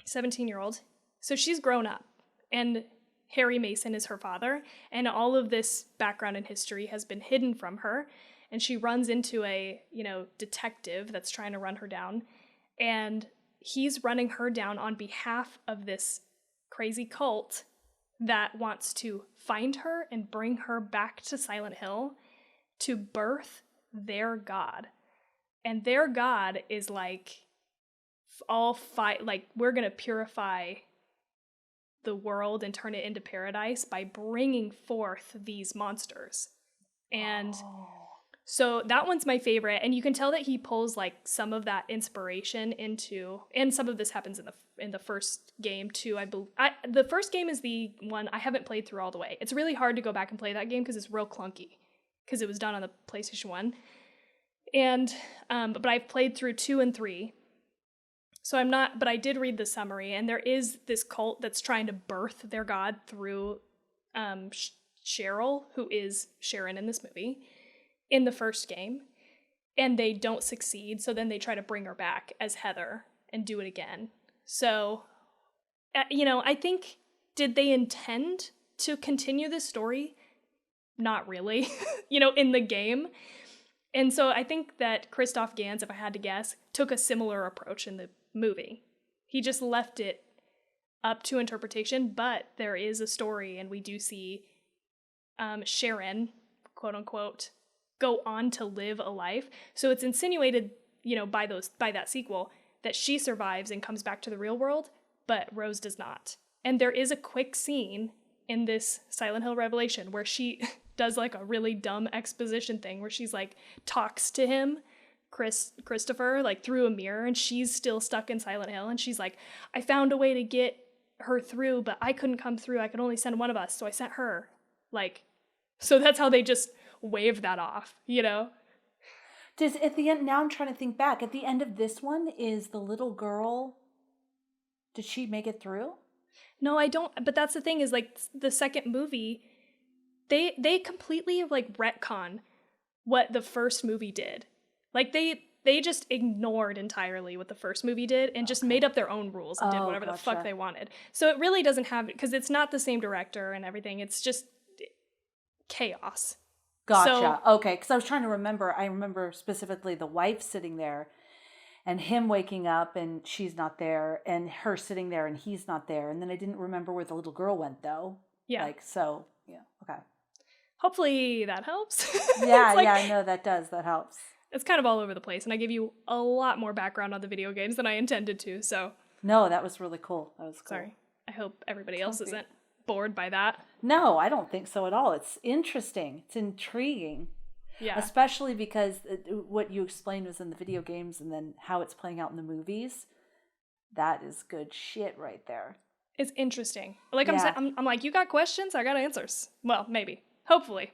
17-year-old. So she's grown up and Harry Mason is her father and all of this background and history has been hidden from her and she runs into a, detective that's trying to run her down and he's running her down on behalf of this crazy cult that wants to find her and bring her back to Silent Hill to birth their god. And their god is we're going to purify the world and turn it into paradise by bringing forth these monsters. And so that one's my favorite. And you can tell that he pulls some of that inspiration into, and some of this happens in the first game too. The first game is the one I haven't played through all the way. It's really hard to go back and play that game because it's real clunky because it was done on the PlayStation 1. And, but I've played through 2 and 3. So but I did read the summary and there is this cult that's trying to birth their god through Cheryl, who is Sharon in this movie, in the first game. and they don't succeed. So then they try to bring her back as Heather and do it again. So, I think, did they intend to continue this story? Not really, in the game. And so I think that Christophe Gans, if I had to guess, took a similar approach in the movie. He just left it up to interpretation, but there is a story, and we do see Sharon, quote unquote, go on to live a life. So it's insinuated, by that sequel, that she survives and comes back to the real world, but Rose does not. And there is a quick scene in this Silent Hill Revelation where she does like a really dumb exposition thing where she's like talks to him, Christopher, like through a mirror, and she's still stuck in Silent Hill, and she's like, I found a way to get her through, but I couldn't come through. I could only send one of us, so I sent her. Like, so that's how they just wave that off,
Does at the end, now I'm trying to think back, at the end of this one, is the little girl, did she make it through?
No, I don't, but that's the thing is like the second movie, they completely like retcon what the first movie did. Like they just ignored entirely what the first movie did and just made up their own rules and did whatever the fuck they wanted. So it really doesn't have, because it's not the same director and everything. It's just chaos.
Gotcha. Okay, because I was trying to remember. I remember specifically the wife sitting there and him waking up and she's not there, and her sitting there and he's not there. And then I didn't remember where the little girl went, though. Yeah. Yeah. Okay.
Hopefully that helps.
Yeah, I know that does. That helps.
It's kind of all over the place, and I give you a lot more background on the video games than I intended to, so.
No, that was really cool. That was cool.
Sorry. I hope everybody else isn't bored by that.
No, I don't think so at all. It's interesting. It's intriguing. Yeah. Especially because what you explained was in the video games and then how it's playing out in the movies. That is good shit right there.
It's interesting. Like I'm like, you got questions? I got answers. Well, maybe. Hopefully.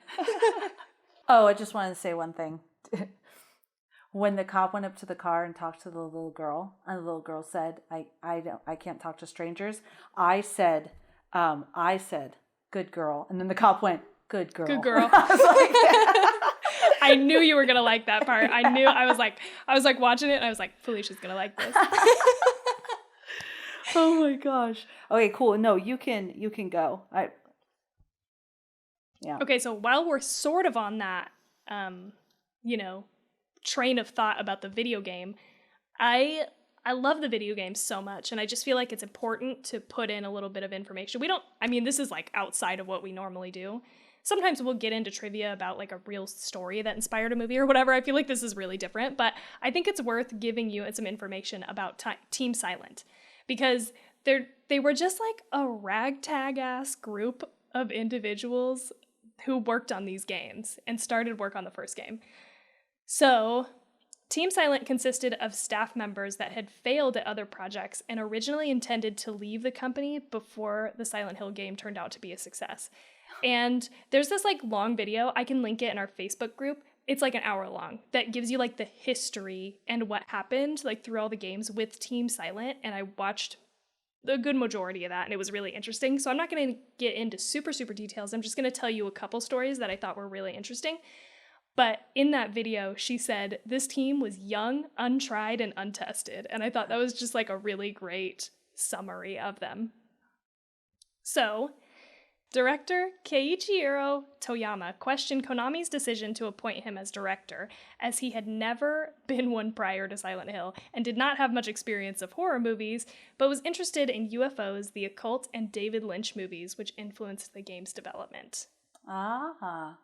Oh, I just wanted to say one thing. When the cop went up to the car and talked to the little girl, and the little girl said, I can't talk to strangers. I said, good girl. And then the cop went, good girl.
Good girl. I knew you were going to like that part. I was like watching it and I was like, Felicia's going to like this.
Oh my gosh. Okay, cool. No, you can go. Yeah.
Okay, so while we're sort of on that, train of thought about the video game, I love the video game so much, and I just feel like it's important to put in a little bit of information. This is like outside of what we normally do. Sometimes we'll get into trivia about like a real story that inspired a movie or whatever. I feel like this is really different, but I think it's worth giving you some information about Team Silent, because they were just like a ragtag ass group of individuals who worked on these games and started work on the first game. So Team Silent consisted of staff members that had failed at other projects and originally intended to leave the company before the Silent Hill game turned out to be a success. And there's this like long video, I can link it in our Facebook group. It's like an hour long that gives you like the history and what happened like through all the games with Team Silent. And I watched a good majority of that and it was really interesting. So I'm not going to get into super, super details. I'm just going to tell you a couple stories that I thought were really interesting. But in that video, she said this team was young, untried, and untested. And I thought that was just like a really great summary of them. So, director Keiichiro Toyama questioned Konami's decision to appoint him as director, as he had never been one prior to Silent Hill and did not have much experience of horror movies, but was interested in UFOs, the occult, and David Lynch movies, which influenced the game's development.
Ah.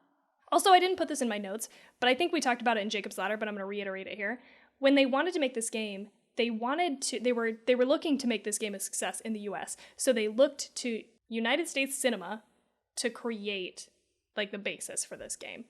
Also, I didn't put this in my notes, but I think we talked about it in Jacob's Ladder, but I'm going to reiterate it here. When they wanted to make this game, they were looking to make this game a success in the US. So they looked to United States cinema to create like the basis for this game.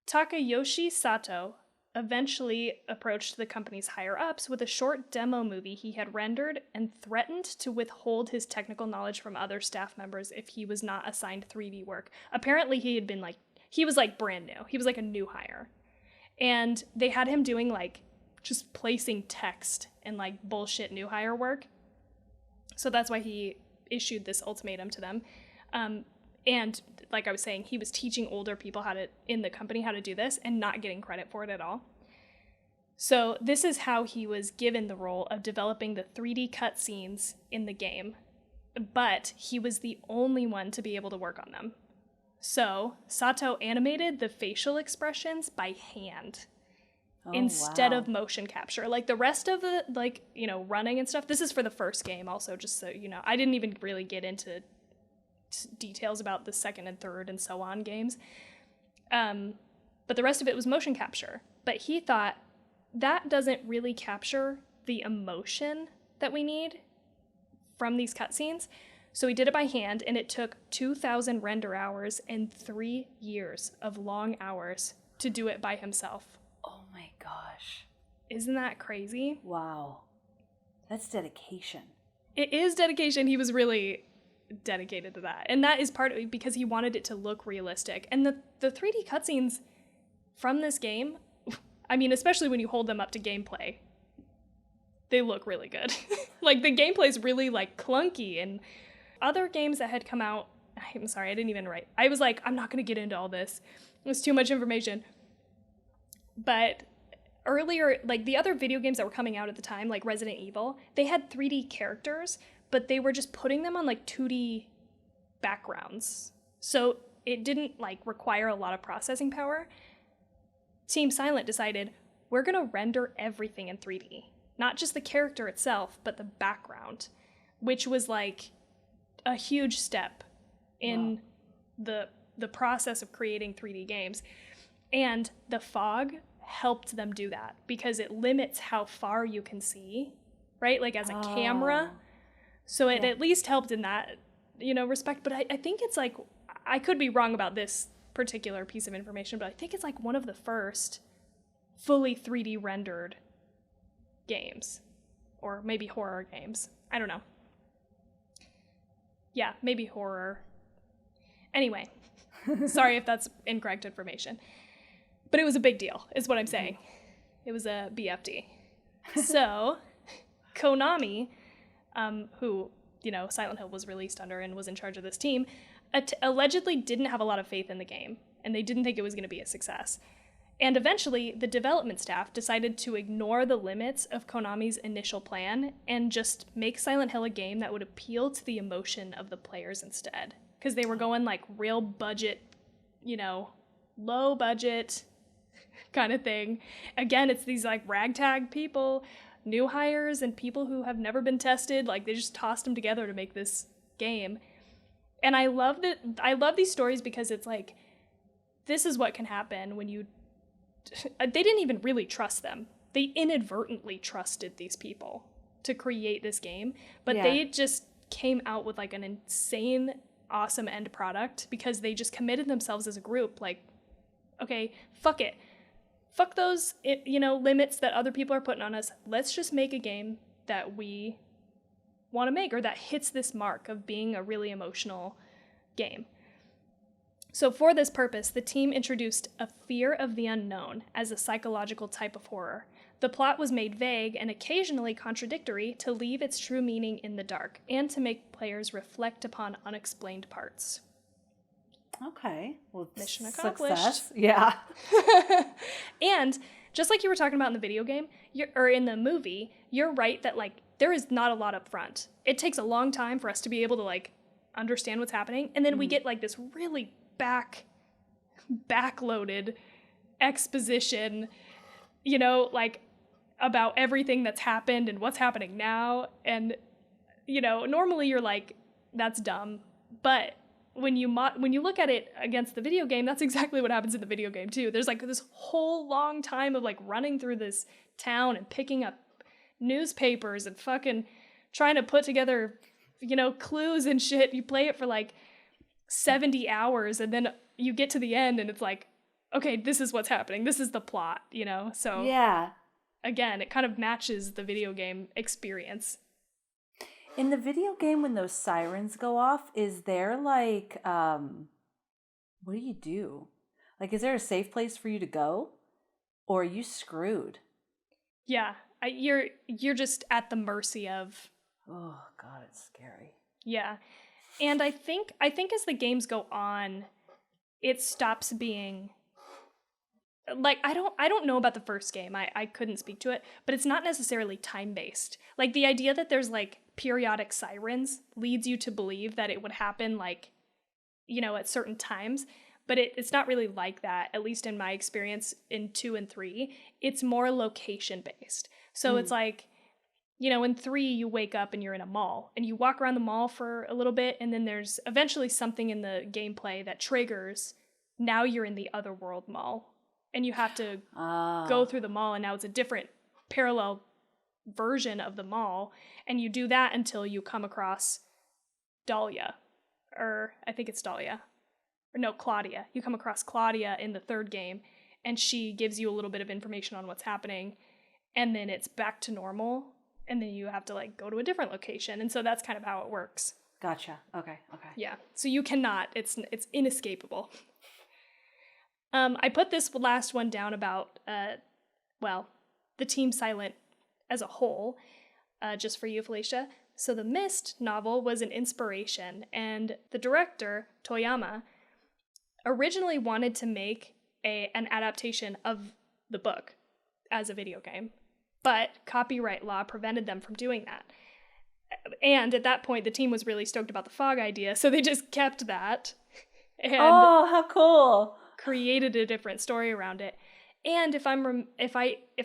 Takayoshi Sato eventually approached the company's higher ups with a short demo movie he had rendered and threatened to withhold his technical knowledge from other staff members if he was not assigned 3D work. Apparently he was like brand new. He was like a new hire. And they had him doing like just placing text and like bullshit new hire work. So that's why he issued this ultimatum to them. And like I was saying, he was teaching older people in the company how to do this and not getting credit for it at all. So this is how he was given the role of developing the 3D cutscenes in the game, but he was the only one to be able to work on them. So Sato animated the facial expressions by hand instead of motion capture. Like the rest of the, like, you know, running and stuff. This is for the first game also, just so you know. I didn't even really get into details about the second and third and so on games. But the rest of it was motion capture. But he thought that doesn't really capture the emotion that we need from these cutscenes. So he did it by hand, and it took 2,000 render hours and 3 years of long hours to do it by himself.
Oh my gosh.
Isn't that crazy?
Wow. That's dedication.
It is dedication. He was really dedicated to that. And that is partly because he wanted it to look realistic. And the 3D cutscenes from this game, I mean, especially when you hold them up to gameplay, they look really good. Like, the gameplay's really, like, clunky. And other games that had come out, I'm sorry, I didn't even write. I was like, I'm not going to get into all this. It was too much information. But earlier, like, the other video games that were coming out at the time, like Resident Evil, they had 3D characters, but they were just putting them on, like, 2D backgrounds. So it didn't, like, require a lot of processing power. Team Silent decided, we're going to render everything in 3D. Not just the character itself, but the background, which was, like, a huge step in the process of creating 3D games. And the fog helped them do that because it limits how far you can see, right? Like, as a camera. So it at least helped in that, you know, respect. But I think it's like, I could be wrong about this particular piece of information, but I think it's like one of the first fully 3D rendered games, or maybe horror games. I don't know. Yeah, maybe horror. Anyway, sorry if that's incorrect information. But it was a big deal, is what I'm saying. It was a BFD. So, Konami, who, you know, Silent Hill was released under and was in charge of this team, allegedly didn't have a lot of faith in the game, and they didn't think it was going to be a success. And eventually, the development staff decided to ignore the limits of Konami's initial plan and just make Silent Hill a game that would appeal to the emotion of the players instead. Because they were going, like, real budget, you know, low budget kind of thing. Again, it's these, like, ragtag people, new hires, and people who have never been tested. Like, they just tossed them together to make this game. And I love these stories because it's like, this is what can happen when you... They didn't even really trust them. They inadvertently trusted these people to create this game, but they just came out with, like, an insane, awesome end product because they just committed themselves as a group. Like, okay, fuck it. Fuck those, you know, limits that other people are putting on us. Let's just make a game that we want to make, or that hits this mark of being a really emotional game. So for this purpose, the team introduced a fear of the unknown as a psychological type of horror. The plot was made vague and occasionally contradictory to leave its true meaning in the dark and to make players reflect upon unexplained parts.
Okay. Well,
mission accomplished.
Success. Yeah.
And just like you were talking about in the video game, or in the movie, you're right that, like, there is not a lot up front. It takes a long time for us to be able to, like, understand what's happening, and then we get, like, this really backloaded exposition, you know, like, about everything that's happened and what's happening now. And, you know, normally you're like, that's dumb, but when you look at it against the video game, that's exactly what happens in the video game too. There's, like, this whole long time of, like, running through this town and picking up newspapers and fucking trying to put together, you know, clues and shit. You play it for, like, 70 hours, and then you get to the end and it's like, okay, this is what's happening. This is the plot, you know? So
yeah.
Again, it kind of matches the video game experience.
In the video game, when those sirens go off, is there, like, what do? Like, is there a safe place for you to go? Or are you screwed?
Yeah, you're just at the mercy of...
Oh, God, it's scary.
Yeah. And I think as the games go on, it stops being like I don't know about the first game. I couldn't speak to it, but it's not necessarily time based. Like the idea that there's like periodic sirens leads you to believe that it would happen like, you know, at certain times, but it's not really like that, at least in my experience in 2 and 3. It's more location based. So it's like, you know, in 3 you wake up and you're in a mall and you walk around the mall for a little bit, and then there's eventually something in the gameplay that triggers, now you're in the Otherworld mall and you have to go through the mall, and now it's a different parallel version of the mall, and you do that until you come across Dahlia, or I think it's Dahlia, or no, Claudia. You come across Claudia in the 3rd game, and she gives you a little bit of information on what's happening, and then it's back to normal, and then you have to like go to a different location, and so that's kind of how it works.
Gotcha. Okay.
Yeah, so you cannot, it's inescapable. I put this last one down about, the Team Silent as a whole, just for you, Felicia. So the Mist novel was an inspiration, and the director, Toyama, originally wanted to make an adaptation of the book as a video game, but copyright law prevented them from doing that. And at that point, the team was really stoked about the fog idea, so they just kept that and
how cool!
created a different story around it. And if I'm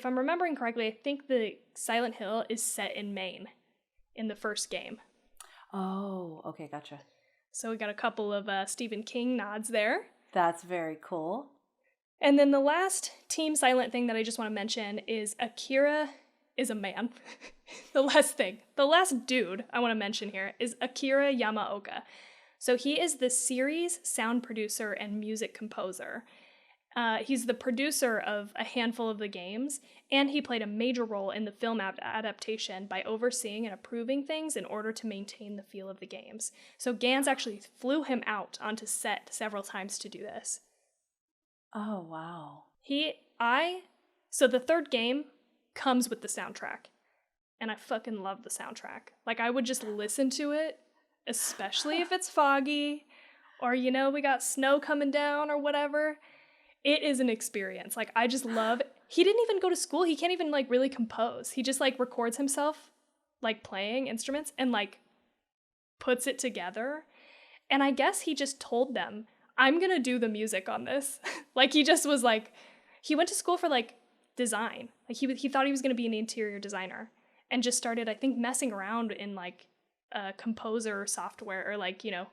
remembering correctly, I think the Silent Hill is set in Maine in the first game.
Oh, okay, gotcha.
So we got a couple of Stephen King nods there. That's
very cool.
And then the last Team Silent thing that I just want to mention is Akira is a man. The last dude I want to mention here is Akira Yamaoka. So he is the series sound producer and music composer. He's the producer of a handful of the games, and he played a major role in the film adaptation by overseeing and approving things in order to maintain the feel of the games. So Gans actually flew him out onto set several times to do this.
Oh, wow.
So the 3rd game comes with the soundtrack, and I fucking love the soundtrack. Like, I would just listen to it, especially if it's foggy, or, you know, we got snow coming down or whatever. It is an experience. Like, I just love it. He didn't even go to school. He can't even, like, really compose. He just, like, records himself, like, playing instruments and, like, puts it together. And I guess he just told them, I'm gonna do the music on this. Like, he just was, like, he went to school for, like, design. Like, he thought he was gonna be an interior designer and just started, I think, messing around in, like, composer software, or, like, you know,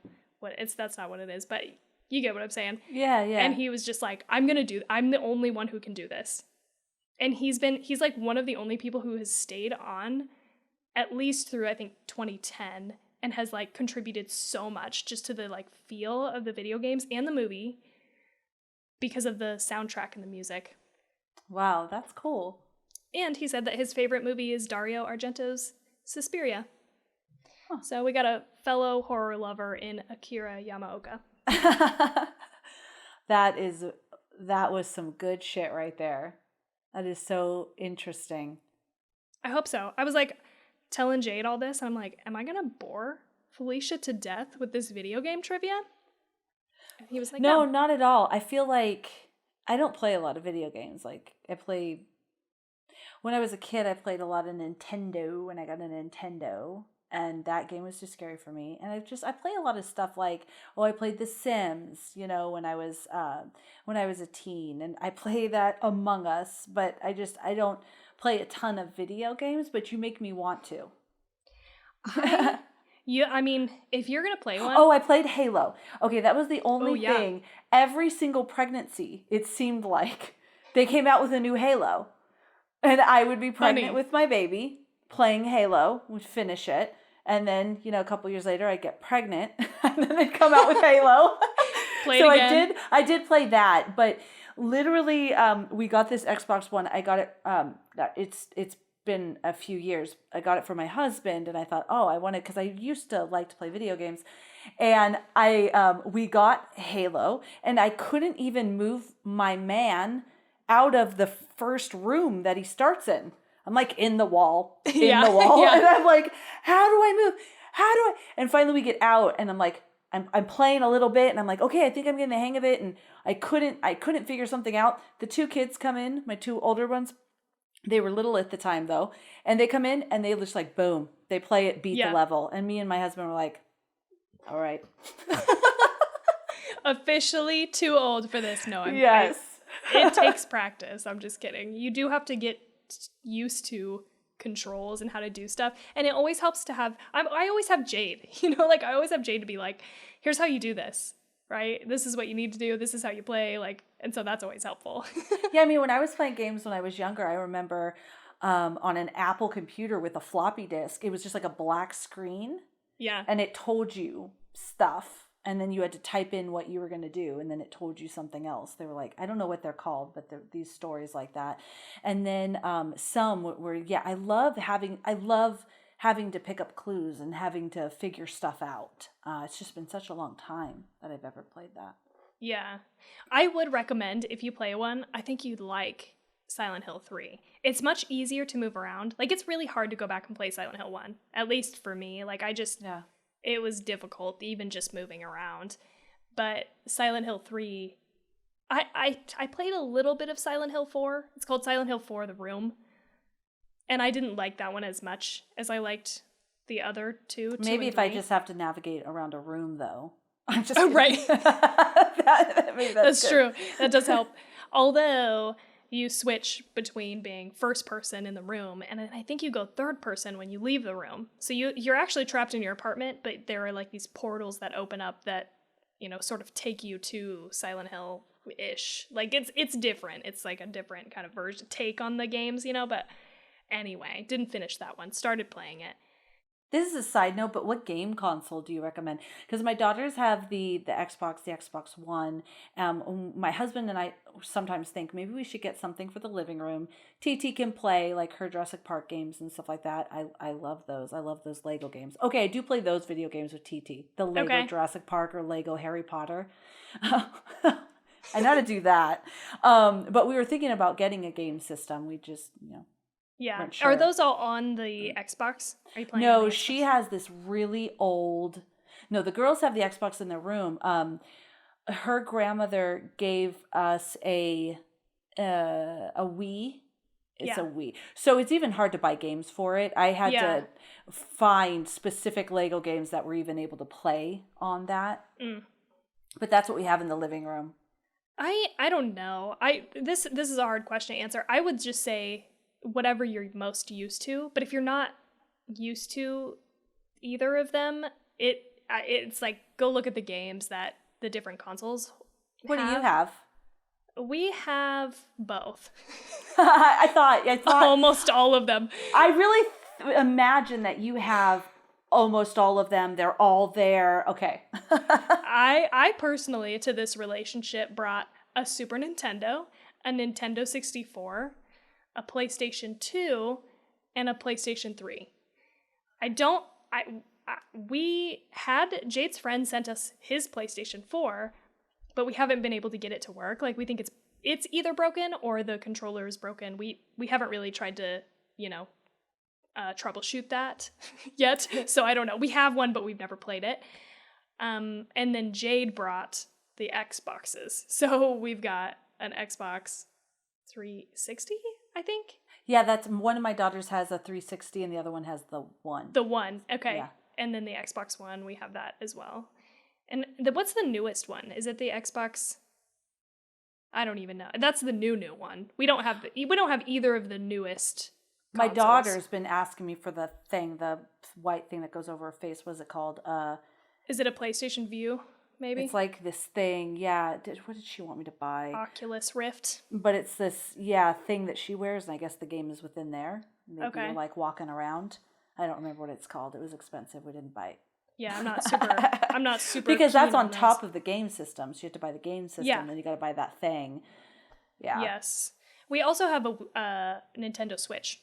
that's not what it is, but you get what I'm saying.
Yeah.
And he was just like, I'm the only one who can do this. And he's like one of the only people who has stayed on at least through, I think, 2010, and has like contributed so much just to the like feel of the video games and the movie because of the soundtrack and the music.
Wow, that's cool.
And he said that his favorite movie is Dario Argento's Suspiria. Huh. So we got a fellow horror lover in Akira Yamaoka.
That was some good shit right there. That is so interesting.
I hope so. I was like telling Jade all this, and I'm like, am I gonna bore Felicia to death with this video game trivia? And he was like,
no, not at all. I feel like I don't play a lot of video games. Like, when I was a kid, I played a lot of Nintendo when I got a Nintendo. And that game was too scary for me. And I play a lot of stuff like, I played The Sims, you know, when I was a teen. And I play that Among Us, but I don't play a ton of video games, but you make me want to.
I mean, if you're going to play one.
Oh, I played Halo. Okay, that was the only thing. Every single pregnancy, it seemed like, they came out with a new Halo. And I would be pregnant with my baby, playing Halo, would finish it, and then, you know, a couple years later I'd get pregnant, and then they'd come out with Halo. So I did play that, but literally we got this Xbox One. I got it, it's been a few years. I got it for my husband, and I thought, I want it, because I used to like to play video games, and we got Halo, and I couldn't even move my man out of the first room that he starts in. I'm like in the wall, and I'm like, how do I move? And finally we get out, and I'm like, I'm playing a little bit and I'm like, okay, I think I'm getting the hang of it. And I couldn't figure something out. The two kids come in, my two older ones. They were little at the time though. And they come in and they just like, boom, they play it, beat the level. And me and my husband were like, all right.
Officially too old for this. No,
Yes.
It takes practice. I'm just kidding. You do have to get used to controls and how to do stuff. And it always helps to have, I always have Jade, like I always have Jade to be like, here's how you do this, right? This is what you need to do. This is how you play. Like, and so that's always helpful.
Yeah. I mean, when I was playing games when I was younger, I remember on an Apple computer with a floppy disk, it was just like a black screen.
Yeah.
And it told you stuff. And then you had to type in what you were going to do. And then it told you something else. They were like, I don't know what they're called, but these stories like that. And then some were, I love having to pick up clues and having to figure stuff out. It's just been such a long time that I've ever played that.
Yeah. I would recommend, if you play one, I think you'd like Silent Hill 3. It's much easier to move around. Like, it's really hard to go back and play Silent Hill 1, at least for me. Like, it was difficult, even just moving around. But Silent Hill 3, I played a little bit of Silent Hill 4. It's called Silent Hill 4: The Room. And I didn't like that one as much as I liked the other two.
Maybe if I just have to navigate around a room, though. I'm just
right. That's
good.
true. That does help. Although you switch between being first person in the room, and I think you go third person when you leave the room. So you're actually trapped in your apartment, but there are like these portals that open up that, sort of take you to Silent Hill-ish. Like it's different. It's like a different kind of take on the games, but anyway, didn't finish that one. Started playing it.
This is a side note, but what game console do you recommend? Because my daughters have the Xbox One. My husband and I sometimes think maybe we should get something for the living room. TT can play like her Jurassic Park games and stuff like that. I love those. I love those Lego games. Okay, I do play those video games with TT. The Lego Jurassic Park or Lego Harry Potter. I know how to do that. But we were thinking about getting a game system. We just,
Yeah.
Sure.
Are those all on the Xbox? Are you playing?
No, she has this really old. No, the girls have the Xbox in their room. Her grandmother gave us a Wii. It's a Wii, so it's even hard to buy games for it. I had to find specific Lego games that were even able to play on that. But that's what we have in the living room.
I don't know. This is a hard question to answer. I would just say whatever you're most used to, but if you're not used to either of them, it's like go look at the games that the different consoles
What do you have?
We have both.
I thought
almost all of them.
I really imagine that you have almost all of them. They're all there. Okay.
I personally to this relationship brought a Super Nintendo, a Nintendo 64, a PlayStation 2, and a PlayStation 3. We had Jade's friend sent us his PlayStation 4, but we haven't been able to get it to work. Like, we think it's either broken or the controller is broken. We haven't really tried to, troubleshoot that yet. So I don't know. We have one, but we've never played it. And then Jade brought the Xboxes. So we've got an Xbox 360, I think.
Yeah, that's one of my daughters has a 360 and the other one has the one.
The one, okay.
Yeah.
And then the Xbox One, we have that as well. And what's the newest one? Is it the Xbox? I don't even know. That's the new one. We don't have either of the newest consoles.
My daughter's been asking me for the white thing that goes over her face. What is it called?
Is it a PlayStation View? Maybe
it's like this thing. Yeah. What did she want me to buy?
Oculus Rift.
But it's this thing that she wears, and I guess the game is within there. Maybe you're like walking around. I don't remember what it's called. It was expensive. We didn't buy it.
Yeah, I'm not super
because that's on
this.
top of the game system. So you have to buy the game system, then you got to buy that thing. Yeah.
Yes. We also have a Nintendo Switch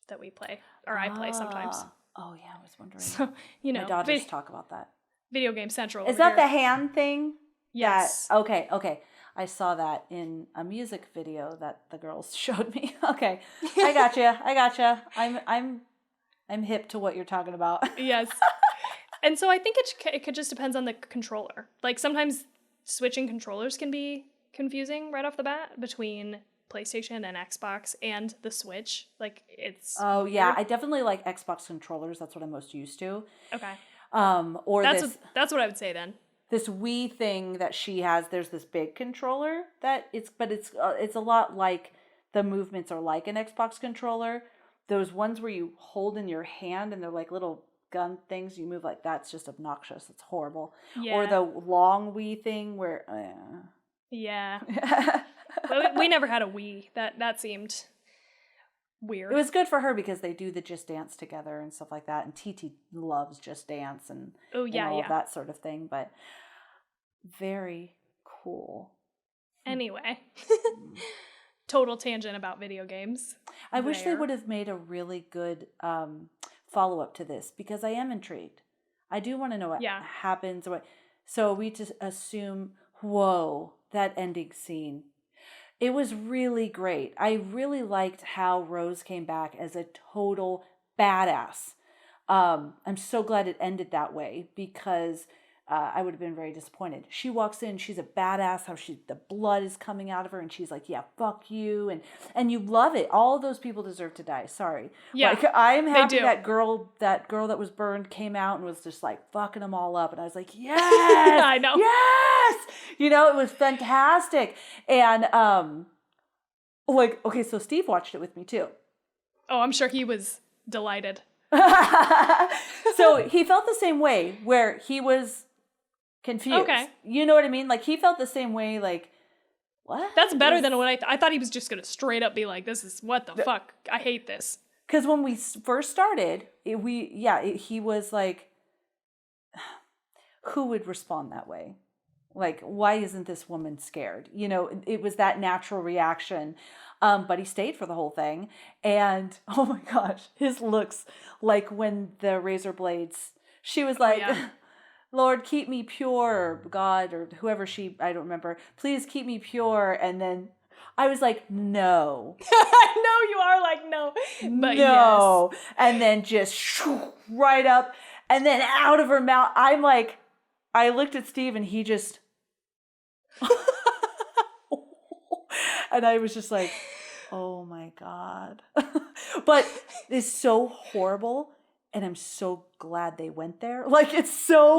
that we play, or I play sometimes.
Oh yeah, I was wondering.
So,
my daughters talk about that.
Video Game Central.
Is that the hand thing?
Yes.
Okay. I saw that in a music video that the girls showed me. Okay. I gotcha. I'm hip to what you're talking about.
Yes. And so I think it could just depends on the controller. Like sometimes switching controllers can be confusing right off the bat between PlayStation and Xbox and the Switch. Like it's
Oh yeah,
weird.
I definitely like Xbox controllers. That's what I'm most used to.
Okay.
Or
That's what I would say then.
this Wii thing that she has. There's this big controller that it's a lot like the movements are like an Xbox controller. Those ones where you hold in your hand and they're like little gun things you move like that's just obnoxious. It's horrible.
Yeah.
Or the long Wii thing where
Yeah. we never had a Wii. That seemed weird.
It was good for her because they do the Just Dance together and stuff like that. And TT loves Just Dance and all of that sort of thing. But very cool.
Anyway, total tangent about video games.
I wish they would have made a really good follow-up to this because I am intrigued. I do want to know what happens. So we just assume, whoa, that ending scene. It was really great. I really liked how Rose came back as a total badass. I'm so glad it ended that way because I would have been very disappointed. She walks in, she's a badass, how the blood is coming out of her, and she's like, yeah, fuck you. And you love it. All of those people deserve to die. Sorry.
Yeah,
like, I'm happy that girl that was burned came out and was just like fucking them all up. And I was like, yes!
I know.
Yes! It was fantastic. And okay, so Steve watched it with me too.
Oh, I'm sure he was delighted.
So he felt the same way where he was confused.
Okay.
You know what I mean? Like he felt the same way, like, what?
That's better than what I thought he was just going to straight up be like, this is what the fuck? I hate this.
Because when we first started, he was like, who would respond that way? Like, why isn't this woman scared? It was that natural reaction. But he stayed for the whole thing. And, oh my gosh, his looks, like when the razor blades, she was like, Lord, keep me pure, or God, or whoever I don't remember, please keep me pure. And then I was like, no.
I know you are like, no. But
no. Yes. And then just right up. And then out of her mouth, I'm like, I looked at Steve and he just... And I was just like, oh my God. But it's so horrible. And I'm so glad they went there. Like, it's so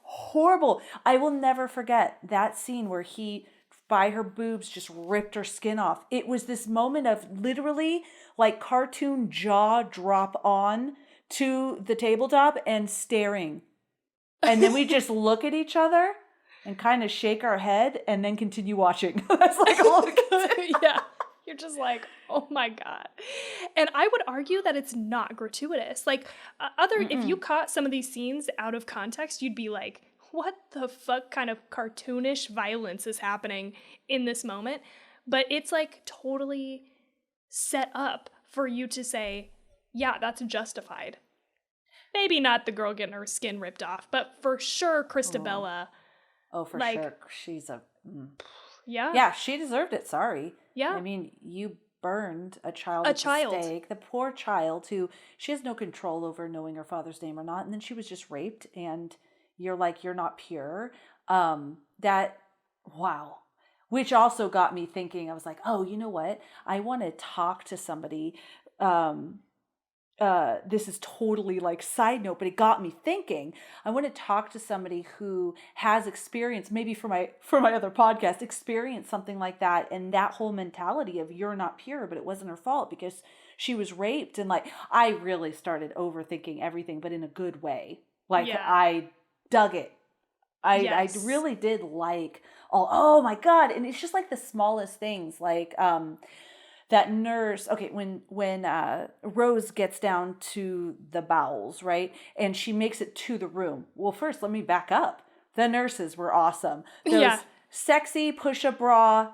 horrible. I will never forget that scene where he, by her boobs, just ripped her skin off. It was this moment of literally like cartoon jaw drop on to the tabletop and staring. And then we just look at each other and kind of shake our head and then continue watching. That's like all
yeah. You're just like, oh my God. And I would argue that it's not gratuitous. Like if you caught some of these scenes out of context, you'd be like, what the fuck kind of cartoonish violence is happening in this moment? But it's like totally set up for you to say, yeah, that's justified. Maybe not the girl getting her skin ripped off, but for sure, Christabella.
Oh, for sure. She's a...
Yeah.
Yeah, she deserved it. Sorry.
Yeah.
I mean, you burned a child at the stake. The poor child who she has no control over knowing her father's name or not. And then she was just raped and you're like, you're not pure. Wow. Which also got me thinking, I was like, oh, you know what? I want to talk to somebody. This is totally like side note, but it got me thinking. I want to talk to somebody who has experience, maybe for my other podcast, experienced something like that, and that whole mentality of you're not pure, but it wasn't her fault because she was raped, and like I really started overthinking everything, but in a good way. Like I dug it. I really did like oh my God, and it's just like the smallest things, like that nurse, okay, when Rose gets down to the bowels, right? And she makes it to the room. Well, first, let me back up. The nurses were awesome. Those sexy push-up bra,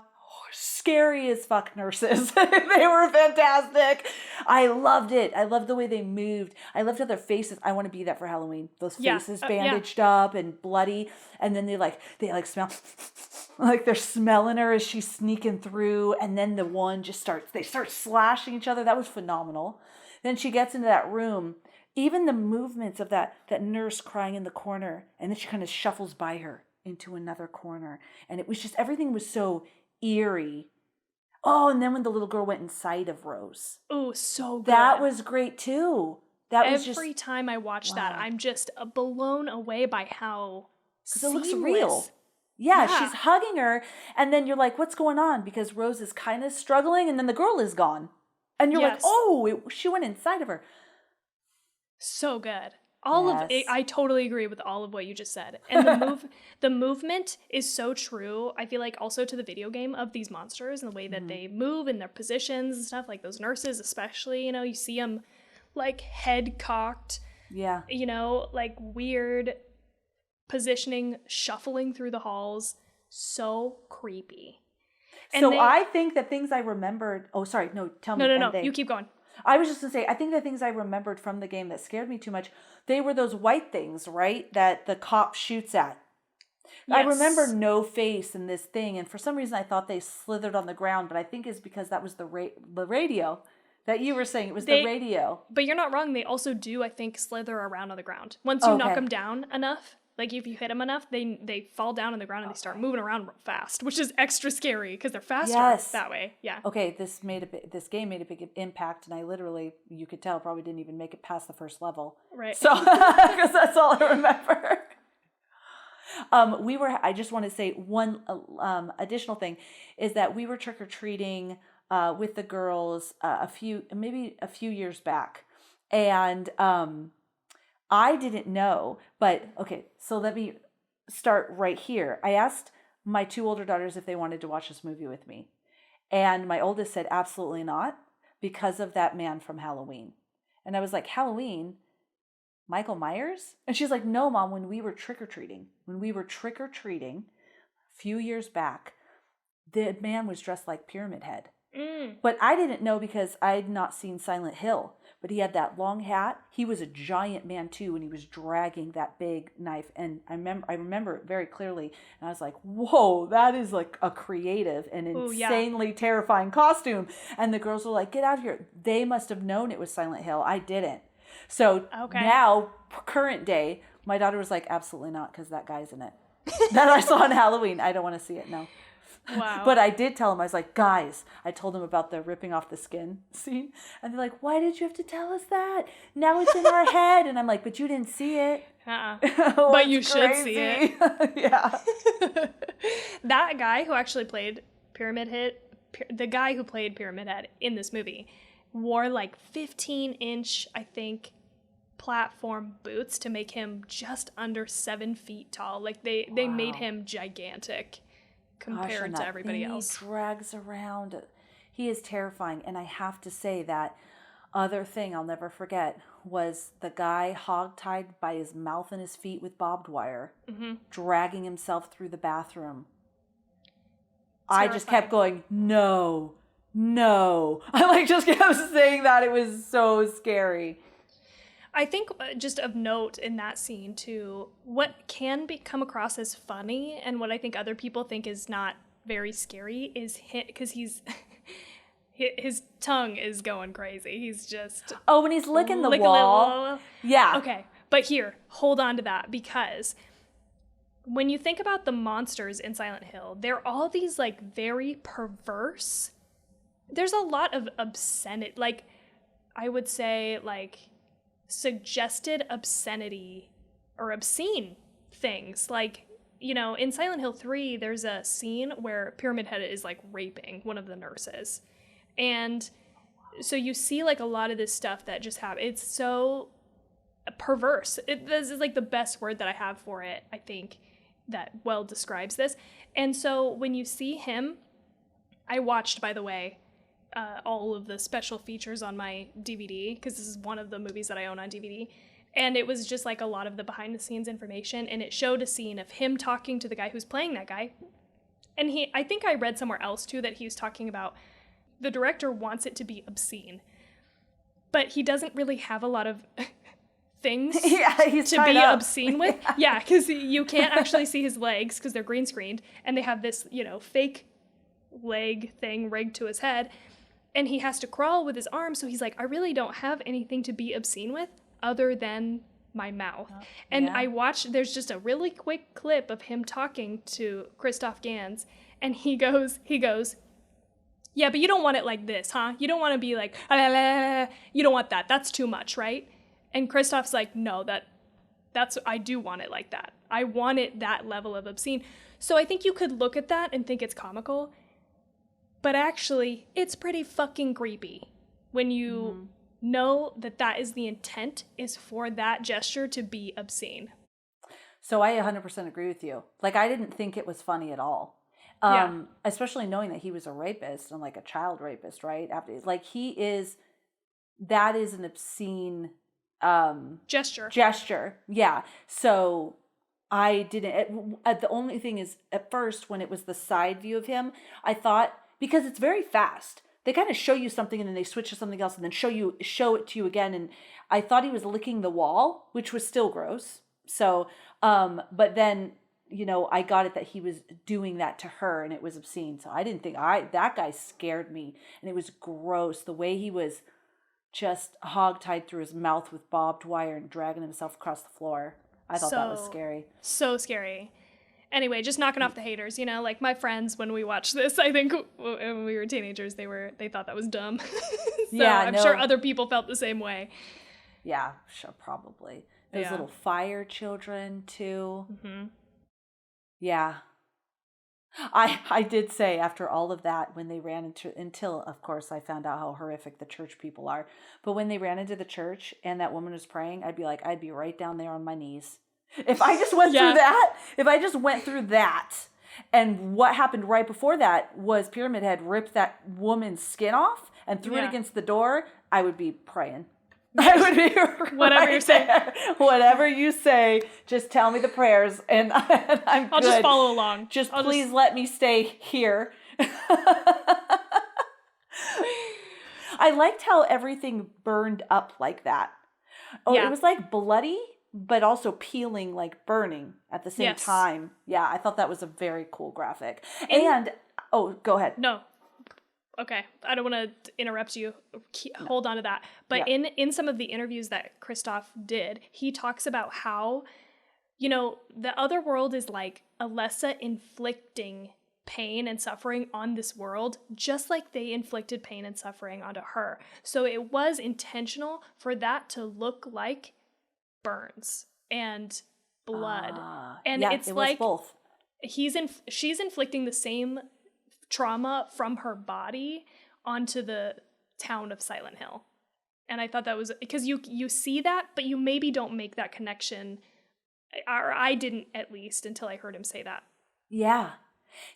scary as fuck nurses. They were fantastic. I loved it. I loved the way they moved. I loved how their faces, I want to be that for Halloween. Those faces bandaged up and bloody. And then they smell like they're smelling her as she's sneaking through. And then they start slashing each other. That was phenomenal. Then she gets into that room even the movements of that nurse crying in the corner, and then she kind of shuffles by her into another corner, and it was just, everything was so eerie. Oh, and then when the little girl went inside of Rose.
Oh, so good.
That was great too. That was just,
every time I watch that, I'm just blown away by how seamless.
It looks real. Yeah, she's hugging her, and then you're like, what's going on? Because Rose is kind of struggling, and then the girl is gone. And you're like, oh, she went inside of her.
So good. All of it, I totally agree with all of what you just said. And the movement is so true. I feel like also to the video game of these monsters and the way that they move and their positions and stuff, like those nurses especially, you know, you see them like head cocked.
Yeah.
You know, like weird positioning, shuffling through the halls. So creepy. And
so I think the things I remembered, oh, sorry, no, tell me.
No, you keep going.
I was just going to say, I think the things I remembered from the game that scared me too much, they were those white things, right? That the cop shoots at. Yes. I remember no face in this thing, and for some reason I thought they slithered on the ground, but I think it's because that was the radio that you were saying. It was the radio.
But you're not wrong. They also do, I think, slither around on the ground. Once you knock them down enough, like if you hit them enough, they fall down on the ground and they start moving around fast, which is extra scary because they're faster that way. Yeah.
Okay, this game made a big impact, and I literally, you could tell, probably didn't even make it past the first level.
Right.
So because that's all I remember. I just want to say one additional thing is that we were trick-or-treating with the girls a few years back, and I didn't know, but okay, so let me start right here. I asked my two older daughters if they wanted to watch this movie with me, and my oldest said absolutely not because of that man from Halloween. And I was like, Halloween? Michael Myers? And she's like, no, Mom, when we were trick-or-treating a few years back, the man was dressed like Pyramid Head. But I didn't know because I had not seen Silent Hill. But he had that long hat. He was a giant man too, and he was dragging that big knife. And I remember it very clearly. And I was like, whoa, that is like a creative and insanely terrifying costume. And the girls were like, get out of here. They must have known it was Silent Hill. I didn't. So now, current day, my daughter was like, absolutely not, because that guy's in it. That I saw on Halloween. I don't want to see it, no.
Wow.
But I did tell them, I was like, guys, I told them about the ripping off the skin scene. And they're like, why did you have to tell us that? Now it's in our head. And I'm like, but you didn't see it.
But you should see it.
Yeah.
That guy who actually played Pyramid Head, the guy who played Pyramid Head in this movie, wore like 15-inch, I think, platform boots to make him just under 7 feet tall. Like they made him gigantic compared to everybody else.
He drags around. He is terrifying. And I have to say that other thing I'll never forget was the guy hogtied by his mouth and his feet with barbed wire, dragging himself through the bathroom. Terrifying. I just kept going, no. I just kept saying that. It was so scary.
I think just of note in that scene too, what can come across as funny and what I think other people think is not very scary is because his tongue is going crazy. He's just
when he's licking the wall. Yeah.
Okay, but here, hold on to that, because when you think about the monsters in Silent Hill, they're all these like very perverse. There's a lot of obscenity, like I would say like suggested obscenity or obscene things. Like, you know, in Silent Hill 3, there's a scene where Pyramid Head is like raping one of the nurses. And so you see like a lot of this stuff that just happens. It's so perverse. This is like the best word that I have for it, I think, that well describes this. And so when you see him, I watched, by the way, all of the special features on my DVD, because this is one of the movies that I own on DVD. And it was just like a lot of the behind the scenes information. And it showed a scene of him talking to the guy who's playing that guy. And I think I read somewhere else too that he was talking about the director wants it to be obscene, but he doesn't really have a lot of things to be obscene with. Yeah, because you can't actually see his legs because they're green screened. And they have this, you know, fake leg thing rigged to his head. And he has to crawl with his arms, so he's like, I really don't have anything to be obscene with. other than my mouth. And
Yeah.
I watched, there's just a really quick clip of him talking to Christophe Gans, and he goes, yeah, but you don't want it like this, huh? You don't want to be like, "Ah, la, la, la, la." You don't want that. That's too much, right? And Christophe's like, no, that's, I do want it like that. I want it that level of obscene. So I think you could look at that and think it's comical, but actually it's pretty fucking creepy when you know that that is the intent, is for that gesture to be obscene.
So I 100% agree with you. Like, I didn't think it was funny at all.
Yeah.
Especially knowing that he was a rapist and like a child rapist, right? After, like, that is an obscene gesture. Yeah. So I didn't, the only thing is, at first, when it was the side view of him, I thought, because it's very fast, they kind of show you something and then they switch to something else and then show it to you again. And I thought he was licking the wall, which was still gross. So, but then, I got it that he was doing that to her and it was obscene. So I didn't think that guy scared me, and it was gross. The way he was just hogtied through his mouth with barbed wire and dragging himself across the floor. I thought that was scary.
So scary. Anyway, just knocking off the haters, like my friends, when we watched this, I think when we were teenagers, they thought that was dumb. So I'm sure other people felt the same way.
Yeah, sure, probably. Those little fire children too. Mm-hmm. Yeah. I did say, after all of that, when they ran until of course I found out how horrific the church people are, but when they ran into the church and that woman was praying, I'd be right down there on my knees. If I just went through that, and what happened right before that was Pyramid Head ripped that woman's skin off and threw it against the door, I would be praying. I would be
whatever you're saying.
Whatever you say, just tell me the prayers and I'm good.
I'll just follow along.
Please let me stay here. I liked how everything burned up like that. Oh, it was like bloody, but also peeling, like burning at the same time. Yeah, I thought that was a very cool graphic. And go ahead.
No. Okay, I don't want to interrupt you. Hold on to that. But in some of the interviews that Christophe did, he talks about how, the other world is like Alessa inflicting pain and suffering on this world, just like they inflicted pain and suffering onto her. So it was intentional for that to look like burns and blood. And it's
it
like
was both.
She's inflicting the same trauma from her body onto the town of Silent Hill. And I thought that was, because you see that, but you maybe don't make that connection, or I didn't, at least, until I heard him say that.
Yeah,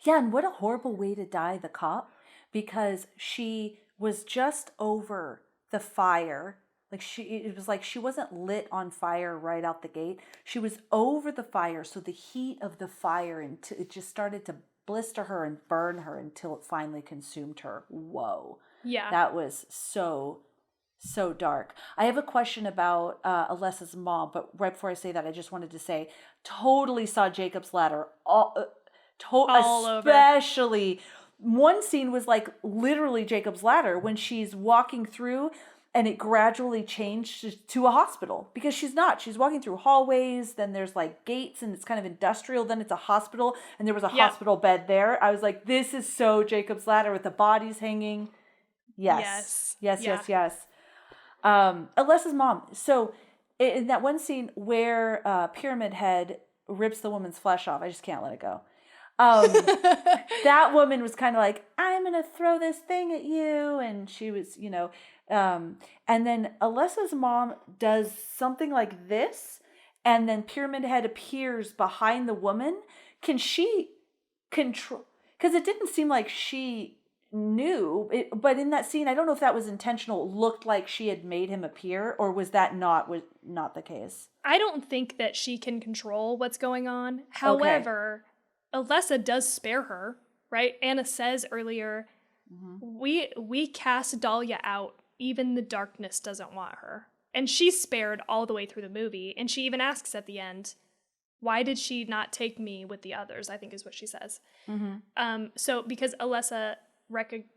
and what a horrible way to die, the cop, because she was just over the fire. It was like she wasn't lit on fire right out the gate. She was over the fire, so the heat of the fire, and it just started to blister her and burn her until it finally consumed her. Whoa.
Yeah.
That was so dark. I have a question about Alessa's mom, but right before I say that, I just wanted to say, totally saw Jacob's Ladder. All especially over. One scene was like literally Jacob's Ladder when she's walking through and it gradually changed to a hospital, because she's walking through hallways, then there's like gates and it's kind of industrial, then it's a hospital, and there was a hospital bed there. I was like, this is so Jacob's Ladder with the bodies hanging. Yes. Alessa's mom. So in that one scene where Pyramid Head rips the woman's flesh off, I just can't let it go. That woman was kind of like, I'm going to throw this thing at you. And she was, and then Alessa's mom does something like this, and then Pyramid Head appears behind the woman. Can she control? Because it didn't seem like she knew it, but in that scene, I don't know if that was intentional. It looked like she had made him appear, or was that not the case?
I don't think that she can control what's going on. However, Alessa does spare her, right? Anna says earlier, we cast Dahlia out. Even the darkness doesn't want her. And she's spared all the way through the movie. And she even asks at the end, why did she not take me with the others? I think is what she says. So because Alessa,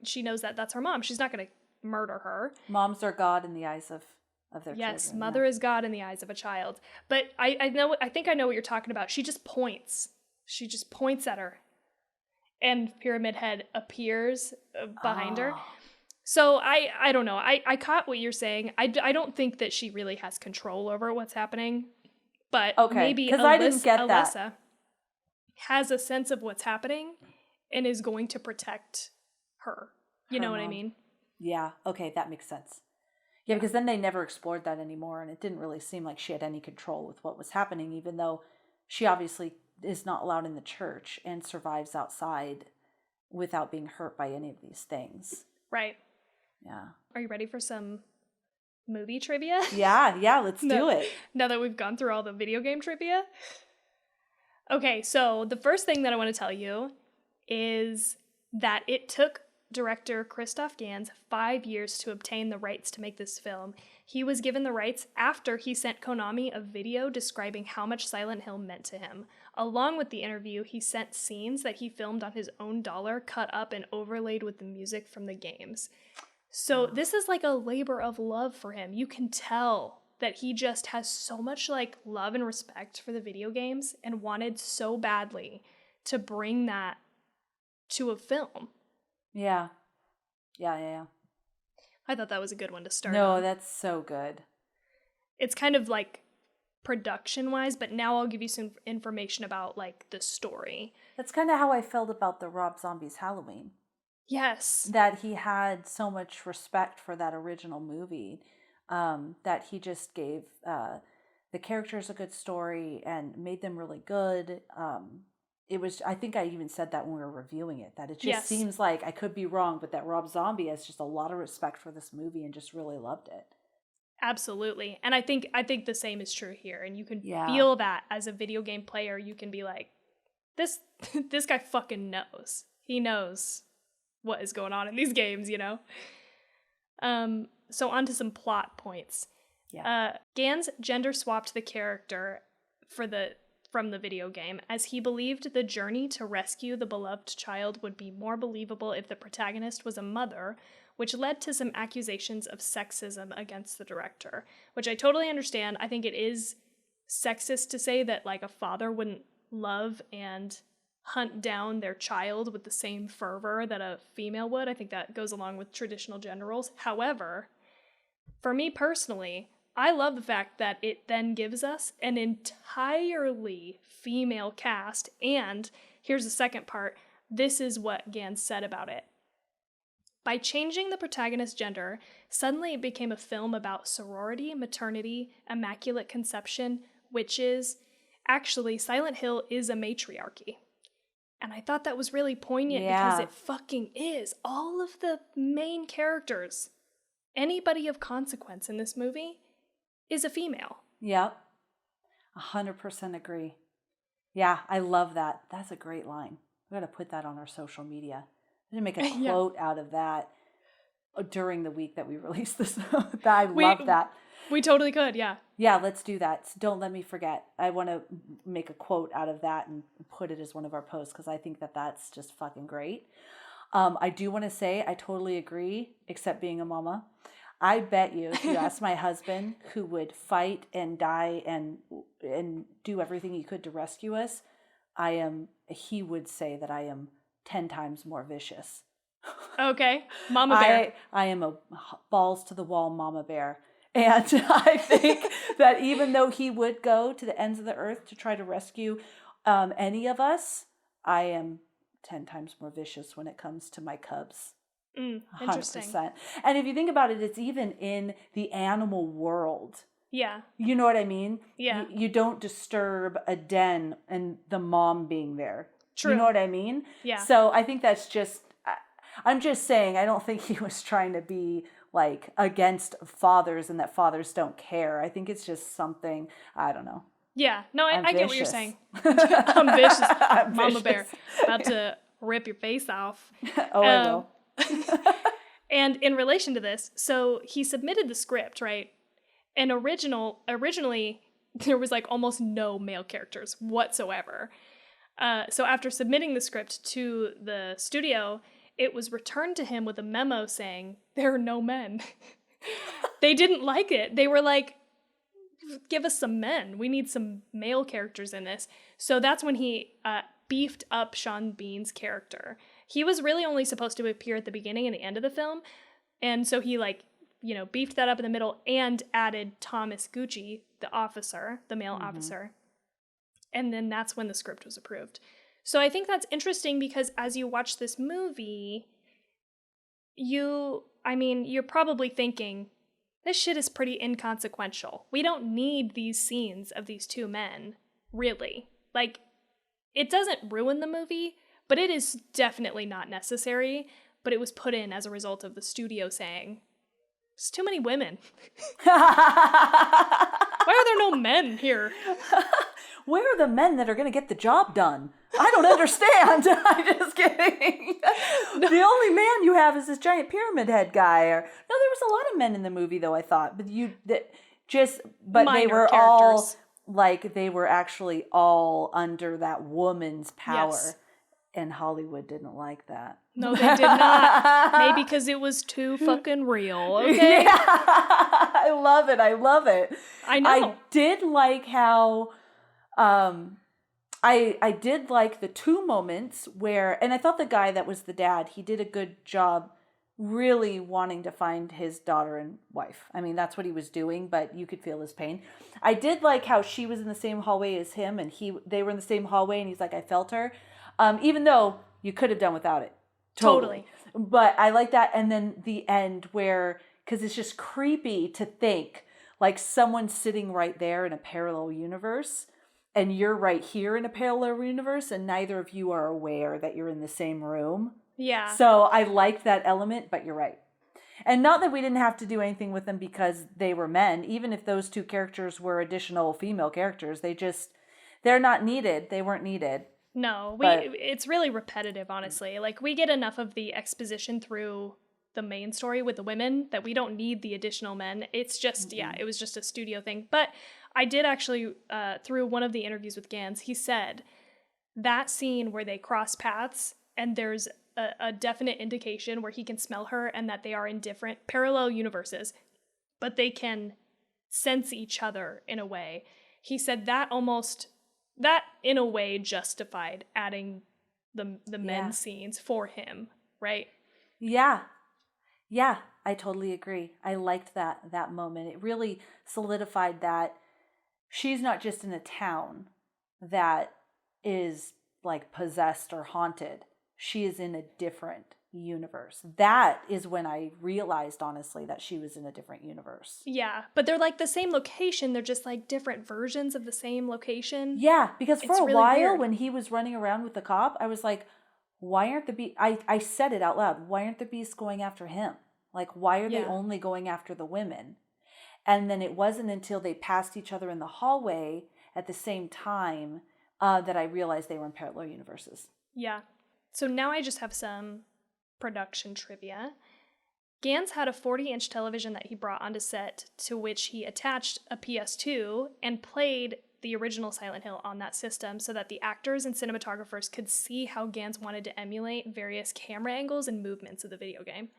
she knows that that's her mom. She's not going to murder her.
Moms are God in the eyes of of their
Yes,
children.
mother is God in the eyes of a child. But I think I know what you're talking about. She just points. She just points at her. And Pyramid Head appears behind her. So I don't know. I caught what you're saying. I don't think that she really has control over what's happening. But maybe
I didn't get that.
Alyssa has a sense of what's happening and is going to protect her. You know what I mean?
Yeah. Okay, that makes sense. Yeah, because then they never explored that anymore, and it didn't really seem like she had any control with what was happening, even though she obviously is not allowed in the church and survives outside without being hurt by any of these things.
Right.
Yeah.
Are you ready for some movie trivia?
Yeah, let's do it.
Now that we've gone through all the video game trivia. Okay, so the first thing that I want to tell you is that it took director Christophe Gans 5 years to obtain the rights to make this film. He was given the rights after he sent Konami a video describing how much Silent Hill meant to him. Along with the interview, he sent scenes that he filmed on his own dollar, cut up and overlaid with the music from the games. So this is like a labor of love for him. You can tell that he just has so much like love and respect for the video games and wanted so badly to bring that to a film.
Yeah.
I thought that was a good one to start
No,
on.
that's so good.
It's kind of like production-wise, but now I'll give you some information about like the story.
That's kind of how I felt about the Rob Zombie's Halloween.
Yes.
That he had so much respect for that original movie, that he just gave the characters a good story and made them really good. It was, I think I even said that when we were reviewing it, that it just seems like, I could be wrong, but that Rob Zombie has just a lot of respect for this movie and just really loved it.
Absolutely. And I think the same is true here. And you can feel that as a video game player. You can be like, this guy fucking knows. He knows what is going on in these games, you know? So on to some plot points.
Yeah.
Gans gender swapped the character from the video game, as he believed the journey to rescue the beloved child would be more believable if the protagonist was a mother, which led to some accusations of sexism against the director, which I totally understand. I think it is sexist to say that like a father wouldn't love and hunt down their child with the same fervor that a female would. I think that goes along with traditional gender roles. However, for me personally, I love the fact that it then gives us an entirely female cast, and here's the second part. This is what Gans said about it. By changing the protagonist's gender, suddenly it became a film about sorority, maternity, immaculate conception, witches. Actually, Silent Hill is a matriarchy. And I thought that was really poignant because it fucking is. All of the main characters, anybody of consequence in this movie, is a female.
Yep. 100% agree. Yeah, I love that. That's a great line. We got to put that on our social media. I'm going to make a quote out of that during the week that we release this. I love that.
We totally could, yeah.
Yeah, let's do that. Don't let me forget. I want to make a quote out of that and put it as one of our posts because I think that that's just fucking great. I do want to say I totally agree, except being a mama. I bet you if you ask my husband, who would fight and die and do everything he could to rescue us, he would say that I am 10 times more vicious.
Okay. Mama bear.
I am a balls to the wall mama bear. And I think that even though he would go to the ends of the earth to try to rescue any of us, I am 10 times more vicious when it comes to my cubs.
Interesting.
100%. And if you think about it, it's even in the animal world.
Yeah.
You know what I mean?
Yeah.
You don't disturb a den and the mom being there.
True.
You know what I mean?
Yeah.
So I think that's just, I'm just saying, I don't think he was trying to be like against fathers and that fathers don't care. I think it's just something, I don't know.
Yeah. No, I get what you're saying. I'm vicious. Mama bear. About to rip your face off.
Oh, I will.
And in relation to this, so he submitted the script, right? And originally, there was like almost no male characters whatsoever. So after submitting the script to the studio, it was returned to him with a memo saying, there are no men. They didn't like it. They were like, give us some men. We need some male characters in this. So that's when he beefed up Sean Bean's character. He was really only supposed to appear at the beginning and the end of the film. And so he beefed that up in the middle and added Thomas Gucci, the officer, the male officer. And then that's when the script was approved. So I think that's interesting because as you watch this movie, you're probably thinking, this shit is pretty inconsequential. We don't need these scenes of these two men, really. Like, it doesn't ruin the movie, but it is definitely not necessary. But it was put in as a result of the studio saying, there's too many women. Why are there no men here?
Where are the men that are going to get the job done? I don't understand. I'm just kidding. No. The only man you have is this giant pyramid head guy. No, there was a lot of men in the movie, though, I thought. But
Minor
they were
characters.
all, like, they were actually all under that woman's power.
Yes.
And Hollywood didn't like that.
No, they did not. Maybe because it was too fucking real, okay?
Yeah. I love it.
I know.
I did like how... I did like the two moments where... And I thought the guy that was the dad, he did a good job really wanting to find his daughter and wife. I mean, that's what he was doing, but you could feel his pain. I did like how she was in the same hallway as him, and they were in the same hallway, and he's like, I felt her. Even though you could have done without it. Totally. But I like that. And then the end where, because it's just creepy to think like someone's sitting right there in a parallel universe and you're right here in a parallel universe and neither of you are aware that you're in the same room.
Yeah.
So I liked that element, but you're right. And not that we didn't have to do anything with them because they were men. Even if those two characters were additional female characters, they're not needed. They weren't needed.
No, it's really repetitive, honestly. Like, we get enough of the exposition through the main story with the women that we don't need the additional men. It's just, it was just a studio thing. But I did actually, through one of the interviews with Gans, he said that scene where they cross paths and there's a definite indication where he can smell her and that they are in different parallel universes, but they can sense each other in a way. He said that in a way justified adding the men's scenes for him, right?
Yeah. Yeah, I totally agree. I liked that moment. It really solidified that she's not just in a town that is like possessed or haunted. She is in a different universe. That is when I realized, honestly, that she was in a different universe.
Yeah, but they're like the same location. They're just like different versions of the same location.
Yeah, because for
it's
a
really
while
weird.
when he was running around with the cop, I was like, why aren't the beasts... I said it out loud. Why aren't the beasts going after him? Like, why are they only going after the women? And then it wasn't until they passed each other in the hallway at the same time that I realized they were in parallel universes.
Yeah. So now I just have some production trivia. Gans had a 40-inch television that he brought onto set to which he attached a PS2 and played the original Silent Hill on that system so that the actors and cinematographers could see how Gans wanted to emulate various camera angles and movements of the video game.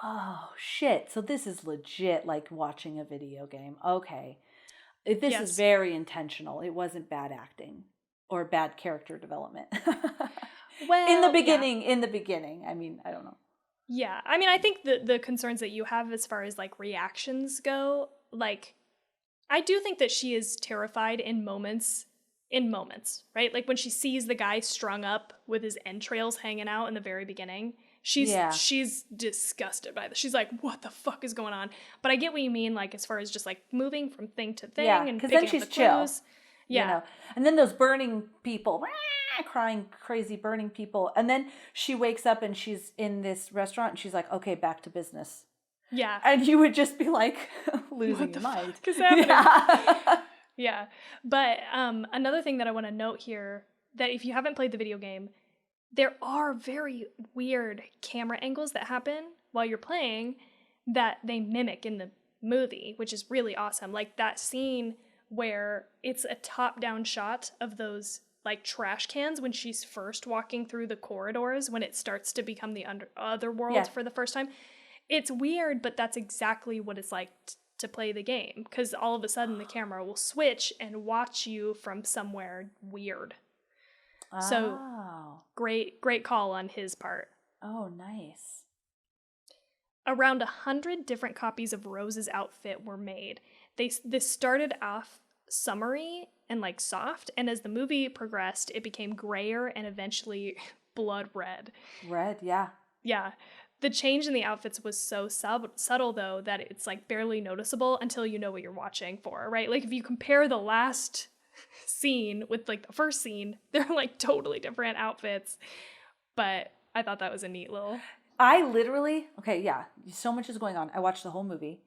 Oh, shit. So this is legit like watching a video game. Okay. This is very intentional. It wasn't bad acting or bad character development.
Well,
in the beginning. I mean, I don't know.
Yeah. I mean, I think the concerns that you have as far as like reactions go, like, I do think that she is terrified in moments, right? Like when she sees the guy strung up with his entrails hanging out in the very beginning, she's disgusted by this. She's like, what the fuck is going on? But I get what you mean, like, as far as just like moving from thing to thing and picking
then she's
up the
chill.
clues. Yeah.
You know? And then those burning people, crying, crazy burning people. And then she wakes up and she's in this restaurant and she's like, okay, back to business.
Yeah.
And you would just be like losing your mind.
What the fuck is happening? Yeah. But another thing that I want to note here, that if you haven't played the video game, there are very weird camera angles that happen while you're playing that they mimic in the movie, which is really awesome. Like that scene where it's a top-down shot of those like trash cans when she's first walking through the corridors when it starts to become the other world for the first time. It's weird, but that's exactly what it's like to play the game, because all of a sudden the camera will switch and watch you from somewhere weird. So great call on his part.
Oh, nice.
Around 100 different copies of Rose's outfit were made. This started off summery and like soft, and as the movie progressed, it became grayer and eventually blood red.
Red, yeah.
Yeah. The change in the outfits was so subtle, though, that it's like barely noticeable until you know what you're watching for, right? Like if you compare the last scene with like the first scene, they're like totally different outfits. But I thought that was a neat little...
I literally, okay, yeah, so much is going on. I watched the whole movie,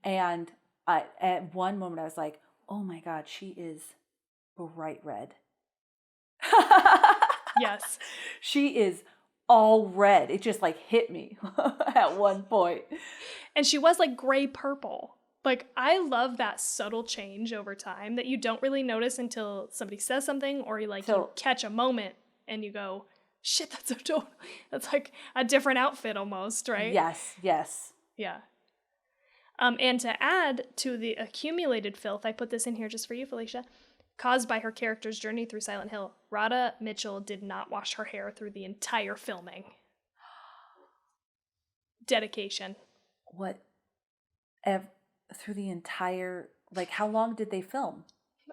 and at one moment I was like, oh my God, she is bright red.
Yes.
She is all red. It just like hit me at one point.
And she was like gray purple. Like, I love that subtle change over time that you don't really notice until somebody says something, or you catch a moment and you go, shit, that's like a different outfit almost, right?
Yes.
Yeah. And to add to the accumulated filth, I put this in here just for you, Felicia, caused by her character's journey through Silent Hill, Radha Mitchell did not wash her hair through the entire filming. Dedication.
What? Through the entire, like, how long did they film?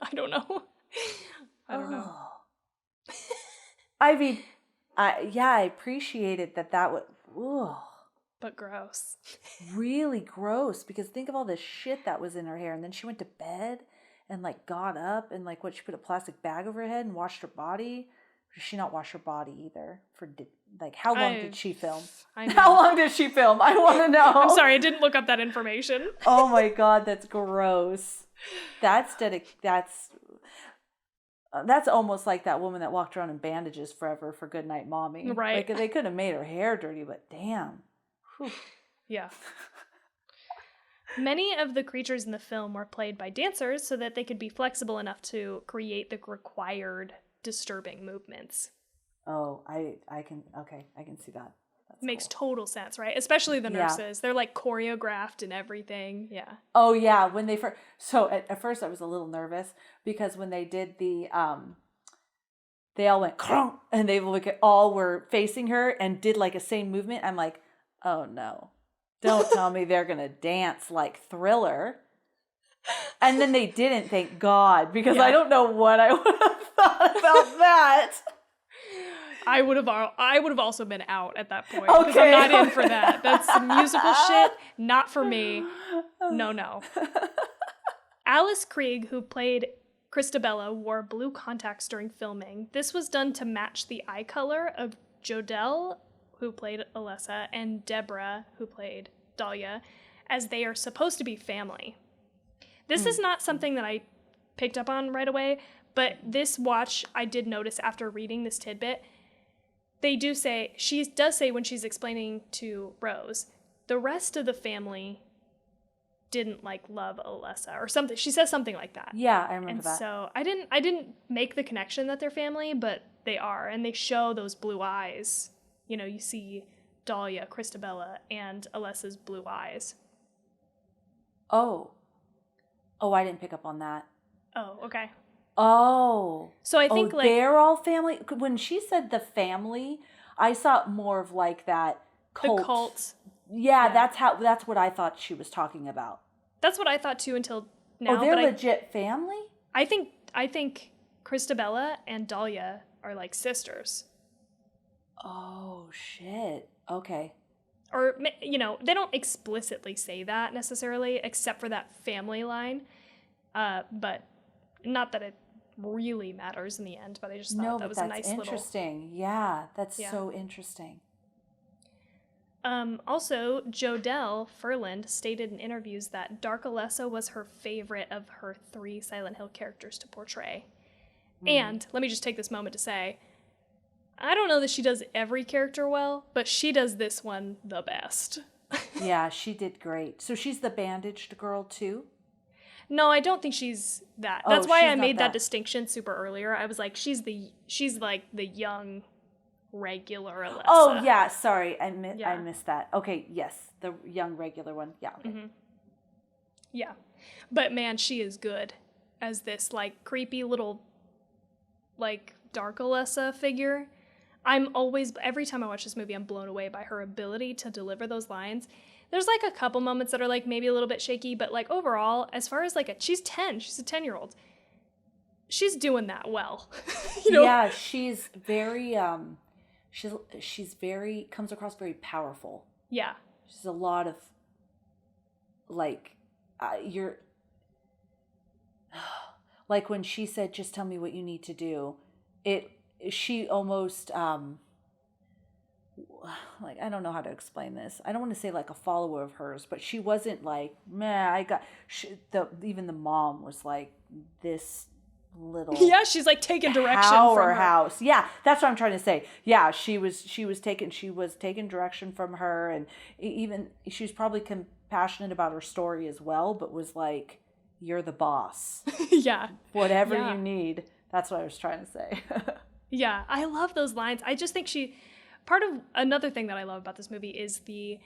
I don't know. I don't know.
I mean, I appreciated that would,
but gross.
Really gross, because think of all the shit that was in her hair, and then she went to bed and like got up and like she put a plastic bag over her head and washed her body. Or did she not wash her body either? How long did she film? How long did she film? I want to know.
I'm sorry, I didn't look up that information.
Oh my God, that's gross. That's almost like that woman that walked around in bandages forever for Goodnight Mommy.
Right.
Like, they could have made her hair dirty, but damn. Whew.
Yeah. Many of the creatures in the film were played by dancers so that they could be flexible enough to create the required disturbing movements.
Oh, I can see that. That's
Makes
cool.
total sense, right? Especially the nurses. Yeah. They're like choreographed and everything. Yeah.
Oh yeah, when they first. So at first I was a little nervous because when they did the they all went and they all were facing her and did like a same movement. I'm like, oh no, don't tell me they're gonna dance like Thriller. And then they didn't, thank God, because I don't know what I would have thought about that.
I would have also been out at that point because I'm not in for that. That's some musical shit, not for me. No. Alice Krieg, who played Christabella, wore blue contacts during filming. This was done to match the eye color of Jodelle, who played Alessa, and Deborah, who played Dahlia, as they are supposed to be family. This is not something that I picked up on right away, but this watch I did notice after reading this tidbit. She does say when she's explaining to Rose, the rest of the family didn't love Alessa or something. She says something like that.
Yeah, I remember that.
And so I didn't make the connection that they're family, but they are, and they show those blue eyes. You know, you see Dahlia, Christabella, and Alessa's blue eyes.
Oh, I didn't pick up on that.
Oh, okay.
Oh.
So I think
they're all family. When she said the family, I saw it more of like that cult.
The cult.
Yeah, that's what I thought she was talking about.
That's what I thought too until now.
Oh, they're legit family?
I think Christabella and Dahlia are like sisters.
Oh, shit. Okay.
Or, you know, they don't explicitly say that necessarily, except for that family line. But not that it really matters in the end, but I just thought that was a nice little...
interesting. Yeah, that's so interesting.
Also, Jodelle Ferland stated in interviews that Dark Alessa was her favorite of her 3 Silent Hill characters to portray. And let me just take this moment to say, I don't know that she does every character well, but she does this one the best.
Yeah, she did great. So she's the bandaged girl too?
No, I don't think she's that. That's why I made that distinction super earlier. I was like, she's like the young regular Alessa.
Oh, yeah. Sorry. I
Yeah.
missed that. Okay. Yes. The young regular one. Yeah. Okay.
Mm-hmm. Yeah. But man, she is good as this like creepy little like dark Alessa figure. I'm always, every time I watch this movie, I'm blown away by her ability to deliver those lines. There's like a couple moments that are like maybe a little bit shaky, but like overall, as far as like she's 10, she's a 10-year-old. She's doing that well. You know?
Yeah, she's very she's very comes across very powerful.
Yeah.
She's a lot of like you're like when she said just tell me what you need to do. She almost like I don't know how to explain this. I don't want to say like a follower of hers, but she wasn't like, man, even the mom was like this little
she's like taking direction
powerhouse from her. Yeah, that's what I'm trying to say. Yeah, she was taking direction from her, and even she was probably compassionate about her story as well, but was like, you're the boss.
Yeah,
whatever you need. That's what I was trying to say.
Yeah, I love those lines. I just think part of another thing that I love about this movie is the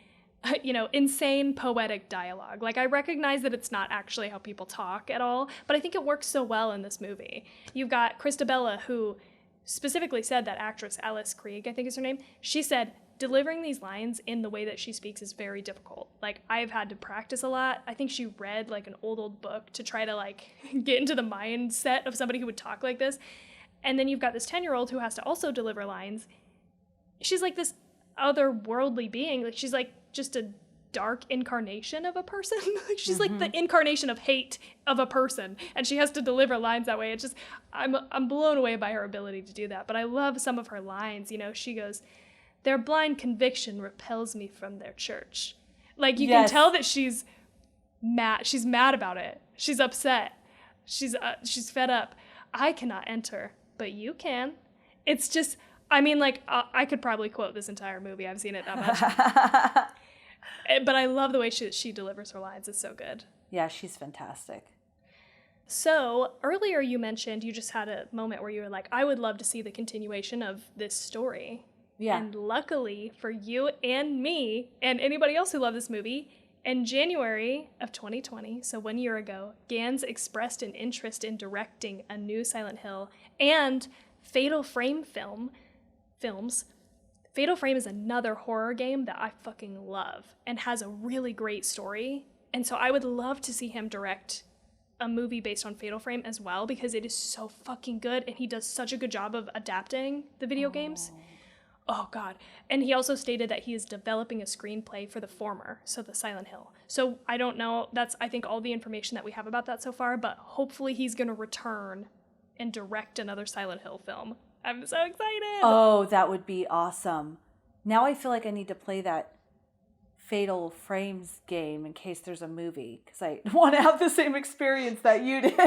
insane poetic dialogue. Like, I recognize that it's not actually how people talk at all, but I think it works so well in this movie. You've got Christabella, who specifically said, that actress, Alice Krieg, I think is her name, she said, delivering these lines in the way that she speaks is very difficult. Like, I've had to practice a lot. I think she read, like, an old book to try to, like, get into the mindset of somebody who would talk like this. And then you've got this 10-year-old who has to also deliver lines. She's like this otherworldly being. Like, she's like just a dark incarnation of a person. She's like the incarnation of hate of a person, and she has to deliver lines that way. It's just, I'm blown away by her ability to do that. But I love some of her lines. You know, she goes, "Their blind conviction repels me from their church." Like, you can tell that she's mad. She's mad about it. She's upset. She's fed up. "I cannot enter, but you can." It's just, I mean, like, I could probably quote this entire movie. I've seen it that much. But I love the way she delivers her lines. It's so good.
Yeah, she's fantastic.
So earlier you mentioned you just had a moment where you were like, I would love to see the continuation of this story.
Yeah.
And luckily for you and me and anybody else who loved this movie, in January of 2020, so 1 year ago, Gans expressed an interest in directing a new Silent Hill and Fatal Frame films. Fatal Frame is another horror game that I fucking love and has a really great story. And so I would love to see him direct a movie based on Fatal Frame as well, because it is so fucking good and he does such a good job of adapting the video games. Oh, God. And he also stated that he is developing a screenplay for the former, so the Silent Hill. So I don't know. That's, I think, all the information that we have about that so far, but hopefully he's going to return and direct another Silent Hill film. I'm so excited.
Oh, that would be awesome. Now I feel like I need to play that Fatal Frames game in case there's a movie, because I want to have the same experience that you did.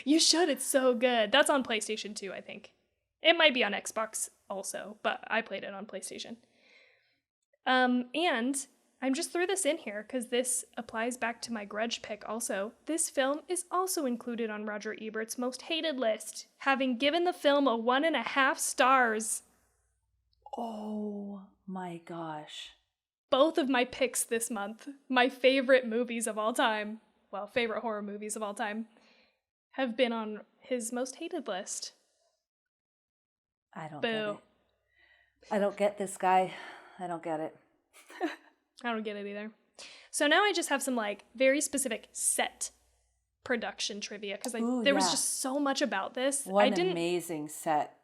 You should. It's so good. That's on PlayStation 2, I think. It might be on Xbox also, but I played it on PlayStation. And I'm just threw this in here because this applies back to my grudge pick also. This film is also included on Roger Ebert's most hated list, having given the film a 1.5 stars.
Oh my gosh.
Both of my picks this month, my favorite movies of all time, well, favorite horror movies of all time, have been on his most hated list.
I don't get it. I don't get this guy. I don't get it.
I don't get it either. So now I just have some like very specific set production trivia because there was just so much about this.
What an amazing set.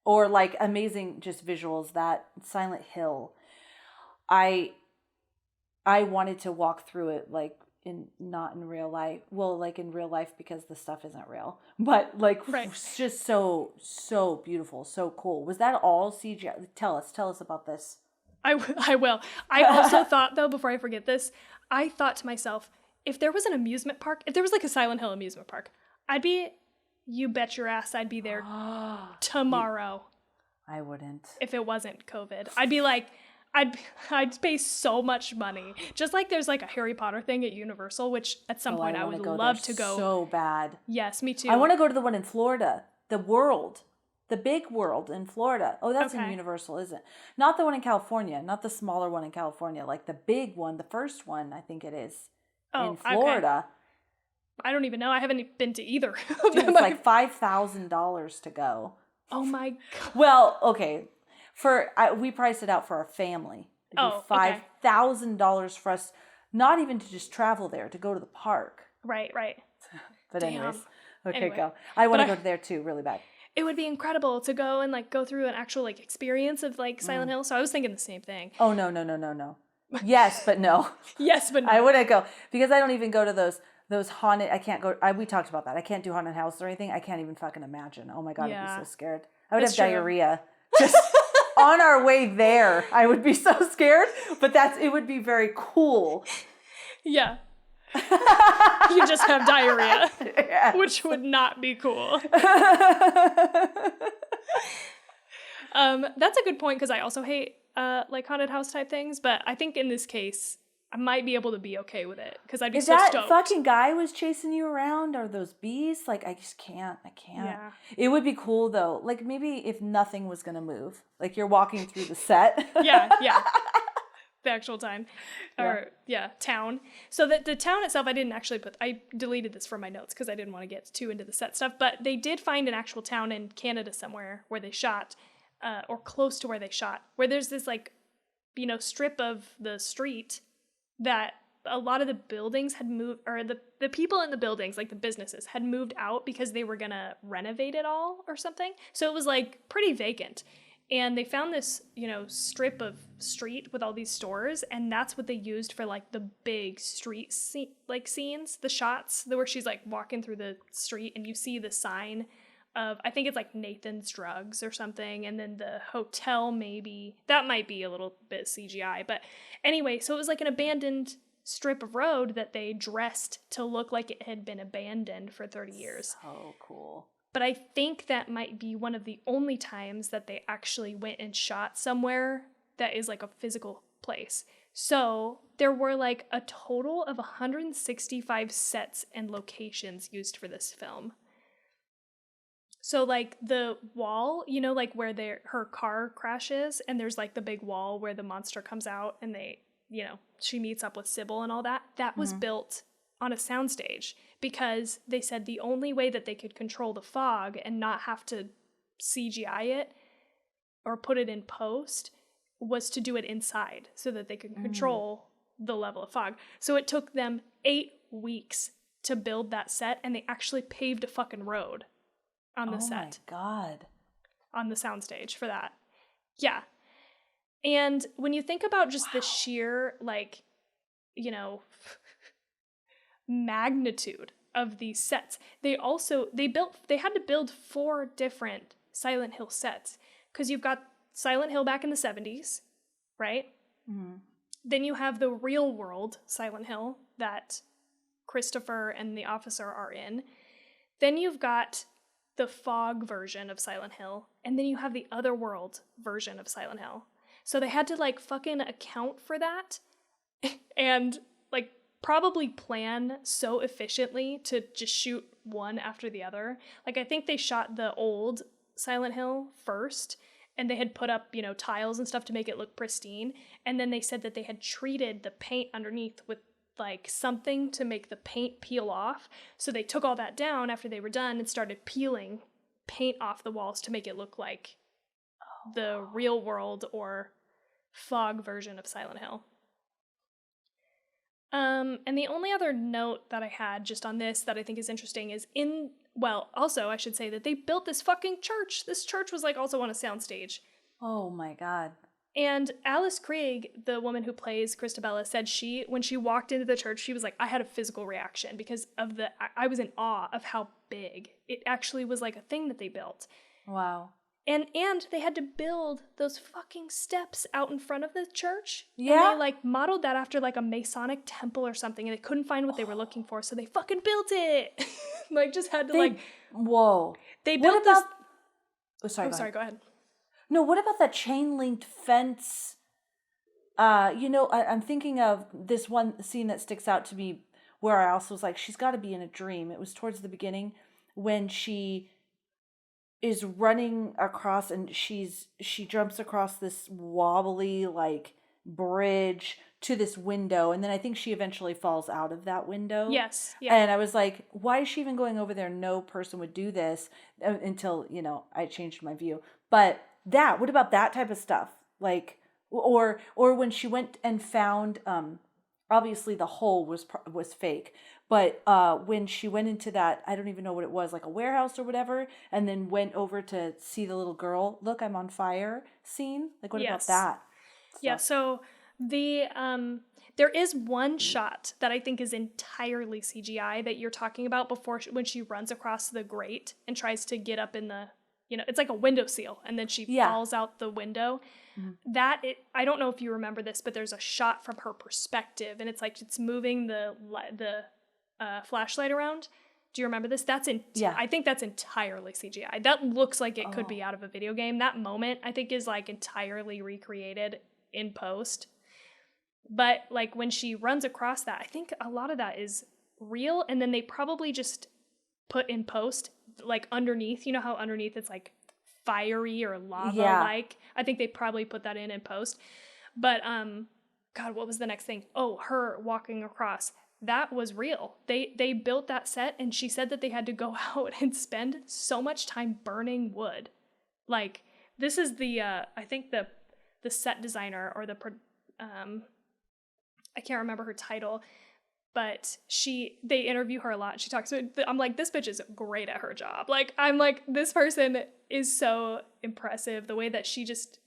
Or like amazing just visuals. That Silent Hill. I wanted to walk through it like not in real life. Well, like in real life because the stuff isn't real. But like just so beautiful, so cool. Was that all CGI? Tell us about this.
I will. I also thought, though, before I forget this, I thought to myself, if there was an amusement park, if there was like a Silent Hill amusement park, you bet your ass I'd be there tomorrow.
I wouldn't.
If it wasn't COVID. I'd be like, I'd pay so much money. Just like there's like a Harry Potter thing at Universal, which at some point I would love to go.
So bad.
Yes, me too.
I want to go to the one in Florida, the World. The big world in Florida. Oh, that's in Universal, isn't it? Not the one in California. Not the smaller one in California. Like the big one, the first one, I think it is in Florida.
Okay. I don't even know. I haven't been to either of
Dude,
them.
it's like $5,000 to go.
Oh my God.
Well, okay. We priced it out for our family. It'd be $5,000 for us, not even to just travel there, to go to the park.
Right.
But
Damn.
anyways, okay,
Anyway.
go. I want to go there too, really bad.
It would be incredible to go and like go through an actual like experience of like Silent Hill. So I was thinking the same thing.
Oh, no. Yes, but no.
Yes, but no.
I wouldn't go because I don't even go to those haunted. I can't go. We talked about that. I can't do haunted house or anything. I can't even fucking imagine. Oh my God, I'd be so scared. I would have diarrhea. Just on our way there, I would be so scared. But it would be very cool.
Yeah. You just have diarrhea, which would not be cool. That's a good point because I also hate like haunted house type things, but I think in this case I might be able to be okay with it because I'd be so stoked. If that
fucking guy was chasing you around or those bees, like I just can't. I can't. Yeah. It would be cool though. Like maybe if nothing was gonna move, like you're walking through the set.
Yeah. The actual town. So the town itself, I deleted this from my notes because I didn't want to get too into the set stuff, but they did find an actual town in Canada somewhere where they shot, or close to where they shot, where there's this like, strip of the street that a lot of the buildings had moved, or the people in the buildings, like the businesses, had moved out because they were gonna renovate it all or something. So it was like pretty vacant. And they found this, strip of street with all these stores, and that's what they used for like the big street scenes, the shots where she's like walking through the street and you see the sign of, I think it's like Nathan's Drugs or something, and then the hotel maybe. That might be a little bit CGI, but anyway, so it was like an abandoned strip of road that they dressed to look like it had been abandoned for 30 years.
So cool.
But I think that might be one of the only times that they actually went and shot somewhere that is like a physical place. So there were like a total of 165 sets and locations used for this film. So like the wall, like where her car crashes and there's like the big wall where the monster comes out and she meets up with Sybil and all that. That was built on a soundstage because they said the only way that they could control the fog and not have to CGI it or put it in post was to do it inside so that they could control the level of fog. So it took them 8 weeks to build that set, and they actually paved a fucking road on the set.
Oh my God.
On the soundstage for that. Yeah. And when you think about just the sheer, like, magnitude of these sets, they had to build 4 different Silent Hill sets because you've got Silent Hill back in the 70s, right? Mm-hmm. Then you have the real world Silent Hill that Christopher and the officer are in. Then you've got the fog version of Silent Hill, and then you have the otherworld version of Silent Hill. So they had to like fucking account for that and like probably plan so efficiently to just shoot one after the other. Like I think they shot the old Silent Hill first, and they had put up, tiles and stuff to make it look pristine. And then they said that they had treated the paint underneath with like something to make the paint peel off. So they took all that down after they were done and started peeling paint off the walls to make it look like the real world or fog version of Silent Hill. And the only other note that I had just on this that I think is interesting is also I should say that they built this fucking church. This church was like also on a soundstage. Oh my God. And Alice Krieg, the woman who plays Christabella, said when she walked into the church, she was like, I had a physical reaction because of I was in awe of how big it actually was, like a thing that they built. Wow. And they had to build those fucking steps out in front of the church. Yeah. And they like modeled that after like a Masonic temple or something, and they couldn't find what they were looking for, so they fucking built it. Like just had to Whoa. They built this.
Oh, sorry.
Sorry. Go ahead.
No, what about that chain-linked fence? I'm thinking of this one scene that sticks out to me where I also was like, she's got to be in a dream. It was towards the beginning when she is running across, and she jumps across this wobbly like bridge to this window, and then I think she eventually falls out of that window.
Yes. Yeah.
And I was like, why is she even going over there? No person would do this, until, I changed my view. But what about that type of stuff? Like, or when she went and found, obviously the hole was fake, but when she went into that, I don't even know what it was, like a warehouse or whatever, and then went over to see the little girl, look, I'm on fire scene. Like, what about
Yes.
that stuff?
Yeah, so there is one shot that I think is entirely CGI that you're talking about when she runs across the grate and tries to get up in the, it's like a window seal, and then she falls out the window. Mm-hmm. I don't know if you remember this, but there's a shot from her perspective, and it's like it's moving the flashlight around. Do you remember this? I think that's entirely CGI. That looks like it could be out of a video game. That moment, I think, is like entirely recreated in post. But like when she runs across that, I think a lot of that is real, and then they probably just put in post, like underneath, you know how underneath it's like fiery or lava like. I think they probably put that in post. But God, what was the next thing? Oh, her walking across. That was real. They built that set, and she said that they had to go out and spend so much time burning wood. Like, this is the I think the set designer, or I can't remember her title, but they interview her a lot. She talks about, I'm like, this bitch is great at her job. Like, I'm like, this person is so impressive. The way that she just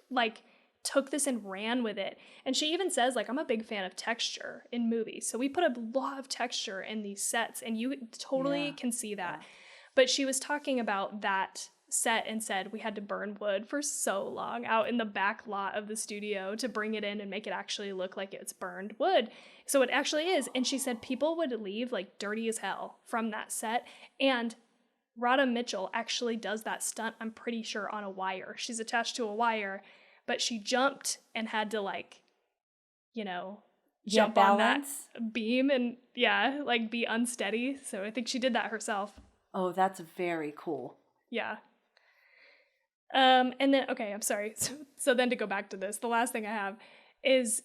like took this and ran with it. And she even says, like, I'm a big fan of texture in movies. So we put a lot of texture in these sets, and you totally can see that. Yeah. But she was talking about that set and said we had to burn wood for so long out in the back lot of the studio to bring it in and make it actually look like it's burned wood. So it actually is. And she said people would leave like dirty as hell from that set. And Radha Mitchell actually does that stunt, I'm pretty sure, on a wire. She's attached to a wire, but she jumped and had to like, jump on that beam and like be unsteady. So I think she did that herself.
Oh, that's very cool.
Yeah. And then, okay, I'm sorry. So then to go back to this, the last thing I have is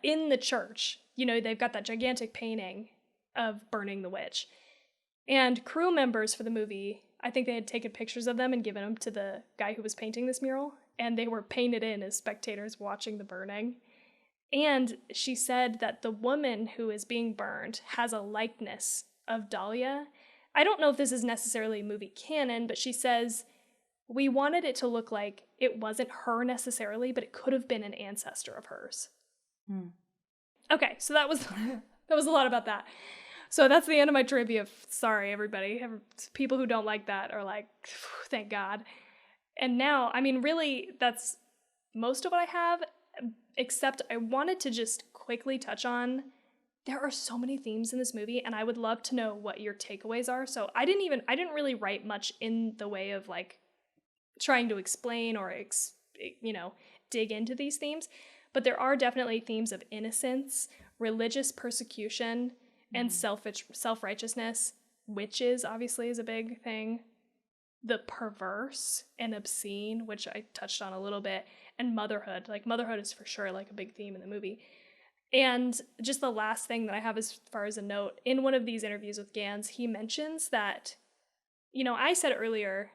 in the church, they've got that gigantic painting of burning the witch. And crew members for the movie, I think they had taken pictures of them and given them to the guy who was painting this mural, and they were painted in as spectators watching the burning. And she said that the woman who is being burned has a likeness of Dahlia. I don't know if this is necessarily movie canon, but she says, we wanted it to look like it wasn't her necessarily, but it could have been an ancestor of hers. Okay, so that was a lot about that. So that's the end of my trivia. Sorry, everybody. People who don't like that are like, thank God. And now, I mean, really, that's most of what I have, except I wanted to just quickly touch on, there are so many themes in this movie, and I would love to know what your takeaways are. So I didn't really write much in the way of like trying to explain or dig into these themes, but there are definitely themes of innocence, religious persecution, and self-righteousness. Witches obviously is a big thing, the perverse and obscene, which I touched on a little bit, and motherhood. Like, motherhood is for sure like a big theme in the movie. And just the last thing that I have as far as a note, in one of these interviews with Gans, he mentions that, I said earlier,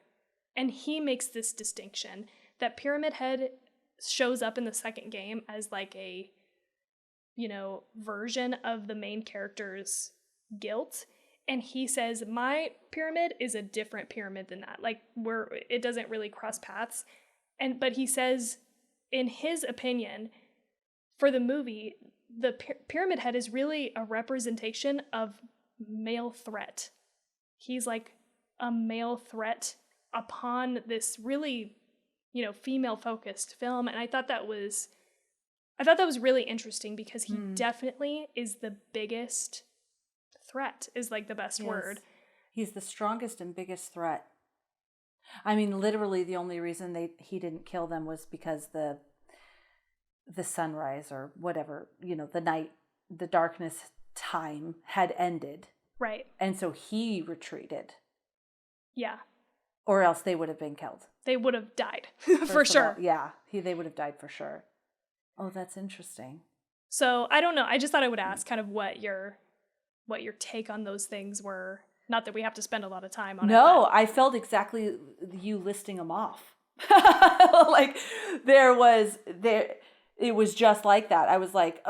and he makes this distinction, that Pyramid Head shows up in the second game as like a, version of the main character's guilt. And he says, my pyramid is a different pyramid than that. Like, it doesn't really cross paths. But he says, in his opinion, for the movie, the Pyramid Head is really a representation of male threat. He's like a male threat upon this really, female-focused film. And I thought that was really interesting, because he definitely is the biggest threat, is like the best word.
He's the strongest and biggest threat. I mean, literally the only reason he didn't kill them was because the sunrise or whatever, the night, the darkness time had ended.
Right.
And so he retreated.
Yeah.
Or else they would have been killed.
They would have died, for
First of all,
sure.
yeah, they would have died for sure. Oh, that's interesting.
So I don't know. I just thought I would ask kind of what your take on those things were. Not that we have to spend a lot of time on it.
No, I felt exactly you listing them off. Like it was just like that. I was like,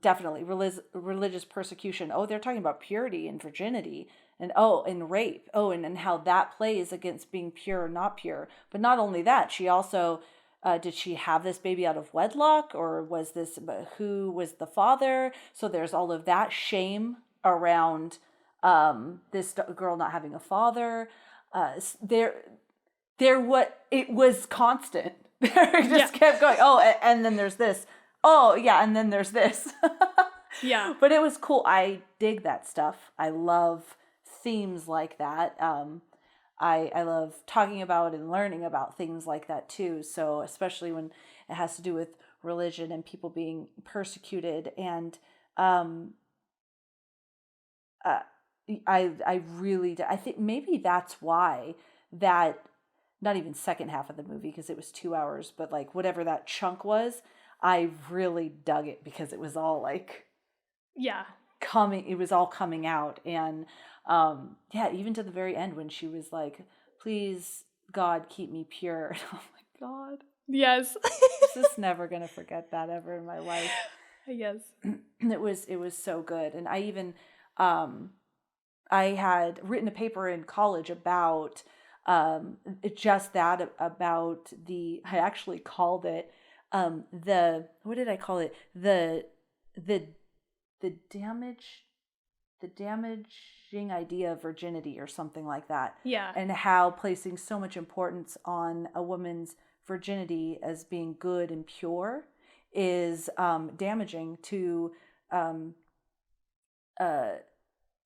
definitely religious persecution. Oh, they're talking about purity and virginity, and rape. Oh, and how that plays against being pure or not pure. But not only that, she also did she have this baby out of wedlock, or who was the father? So there's all of that shame around this girl not having a father. It was constant. It just kept going. Oh, and then there's this. Oh, yeah, and then there's this.
Yeah.
But it was cool. I dig that stuff. I love themes like that. I love talking about and learning about things like that too. So especially when it has to do with religion and people being persecuted. And I think maybe that's why that, not even second half of the movie, because it was 2 hours, but like whatever that chunk was, I really dug it because it was all like,
yeah,
it was all coming out. And even to the very end when she was like, please God keep me pure. Oh my God.
Yes.
Just never gonna forget that ever in my life.
Yes.
It was so good. And I even I had written a paper in college about just that, about I actually called it what did I call it? The damaging idea of virginity, or something like that.
Yeah.
And how placing so much importance on a woman's virginity as being good and pure is damaging to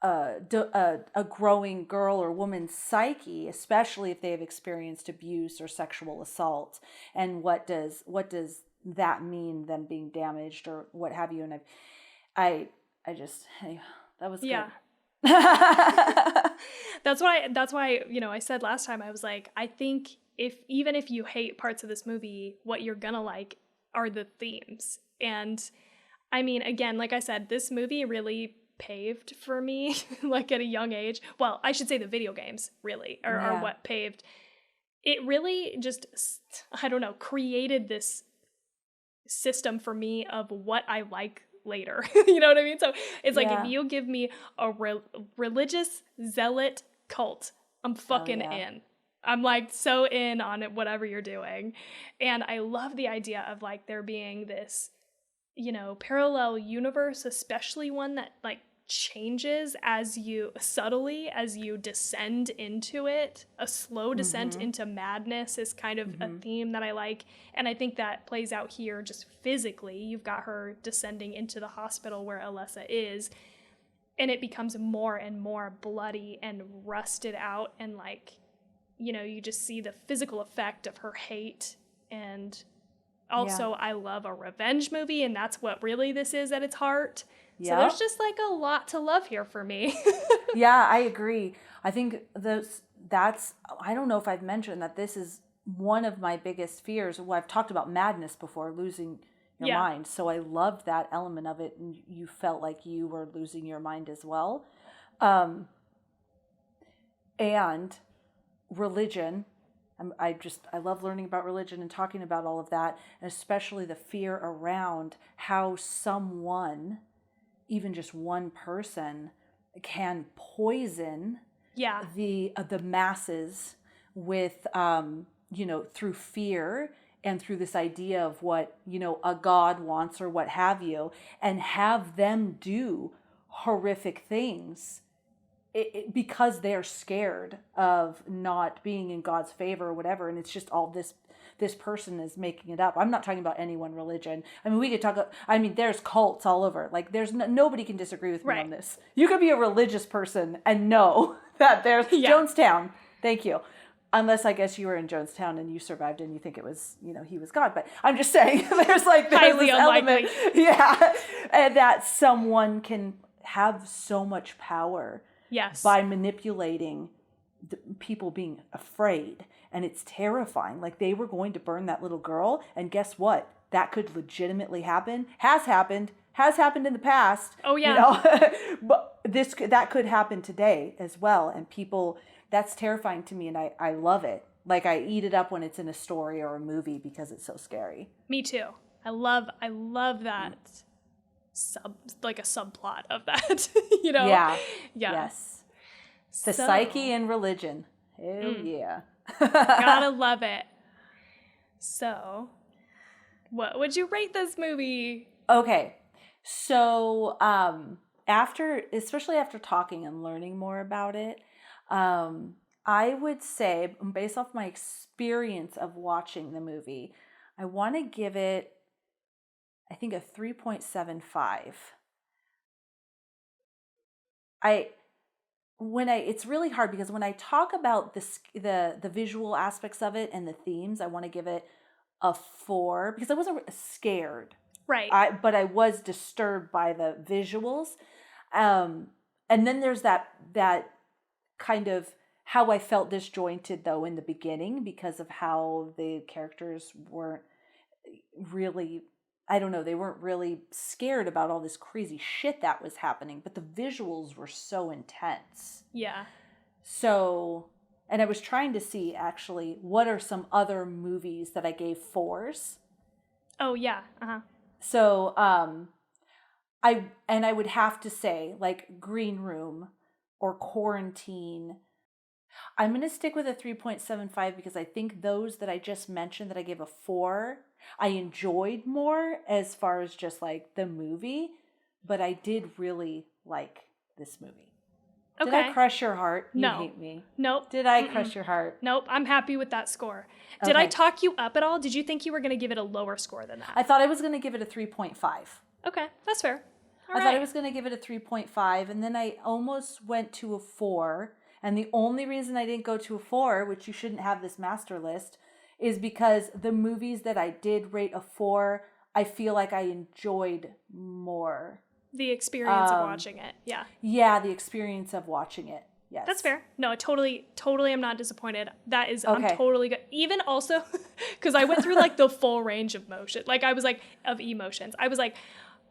a growing girl or woman's psyche, especially if they have experienced abuse or sexual assault. And what does that mean, them being damaged or what have you? And I just, hey, that was good.
That's why, I said last time, I was like, I think even if you hate parts of this movie, what you're gonna like are the themes. And I mean, again, like I said, this movie really paved for me, like at a young age. Well, I should say the video games really are what paved. It really just, I don't know, created this system for me of what I like later. You know what I mean? So it's like, if you give me a religious zealot cult, I'm fucking in. I'm like so in on it, whatever you're doing. And I love the idea of like there being this, parallel universe, especially one that like changes subtly as you descend into it. A slow descent into madness is kind of a theme that I like. And I think that plays out here just physically. You've got her descending into the hospital where Alessa is, and it becomes more and more bloody and rusted out. And like, you just see the physical effect of her hate. And also, I love a revenge movie, and that's what really this is at its heart. So there's just like a lot to love here for me.
Yeah, I agree. I think I don't know if I've mentioned that this is one of my biggest fears. Well, I've talked about madness before, losing your mind. So I loved that element of it, and you felt like you were losing your mind as well. And religion. I love learning about religion and talking about all of that, and especially the fear around how someone, even just one person, can poison the masses with through fear and through this idea of what a god wants or what have you, and have them do horrific things. Because they're scared of not being in God's favor or whatever. And it's just all this person is making it up. I'm not talking about any one religion. I mean, we could talk, there's cults all over. Like there's nobody can disagree with me on this. You could be a religious person and know that there's Jonestown. Thank you. Unless I guess you were in Jonestown and you survived and you think it was, he was God. But I'm just saying there's highly unlikely. And that someone can have so much power.
Yes.
By manipulating people being afraid, and it's terrifying. Like, they were going to burn that little girl, and guess what? That could legitimately happen. Has happened in the past.
Oh, yeah.
You know? But that could happen today as well. And people, that's terrifying to me, and I love it. Like, I eat it up when it's in a story or a movie because it's so scary.
Me too. I love that like a subplot of that, you know?
Yeah.
Yeah.
Yes. The psyche and religion. Hell yeah.
Gotta love it. So, what would you rate this movie?
Okay. So, especially after talking and learning more about it, I would say, based off my experience of watching the movie, I want to give it, I think, a 3.75. It's really hard because when I talk about the visual aspects of it and the themes, I want to give it a 4 because I wasn't scared.
Right.
But I was disturbed by the visuals. And then there's that kind of how I felt disjointed, though, in the beginning because of how the characters weren't really, I don't know, they weren't really scared about all this crazy shit that was happening, but the visuals were so intense.
Yeah.
So, and I was trying to see, actually, what are some other movies that I gave 4s?
Oh, yeah. Uh-huh.
So, I would have to say, like, Green Room or Quarantine. I'm going to stick with a 3.75 because I think those that I just mentioned that I gave a 4, I enjoyed more as far as just like the movie, but I did really like this movie. Okay. Did I crush your heart? You hate me.
Nope.
Did I crush your heart?
Nope. I'm happy with that score. Did I talk you up at all? Did you think you were going to give it a lower score than that?
I thought I was going to give it a 3.5.
Okay. That's fair.
I thought I was going to give it a 3.5, and then I almost went to a 4. And the only reason I didn't go to a 4, which you shouldn't have this master list, is because the movies that I did rate a 4, I feel like I enjoyed more.
The experience of watching it. Yeah.
Yeah, the experience of watching it. Yes.
That's fair. No, totally I'm not disappointed. That is,
okay.
I'm totally good. Even also, because I went through like the full range of motion. Like I was like, of emotions. I was like,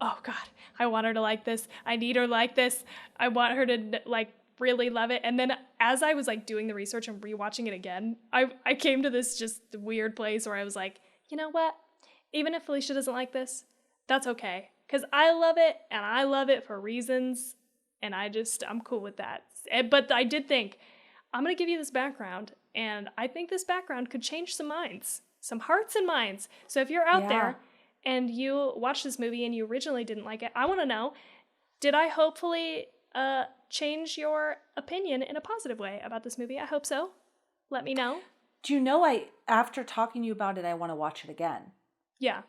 oh God, I want her to like this. I need her to like this. I want her to like really love it. And then as I was like doing the research and rewatching it again, I came to this just weird place where I was like, you know what? Even if Felicia doesn't like this, that's okay. Because I love it, and I love it for reasons, and I'm cool with that. But I did think, I'm going to give you this background, and I think this background could change some minds, some hearts and minds. So if you're out there and you watched this movie and you originally didn't like it, I want to know, did I hopefully change your opinion in a positive way about this movie? I hope so. Let me know.
Do you know, after talking to you about it, I want to watch it again.
Yeah.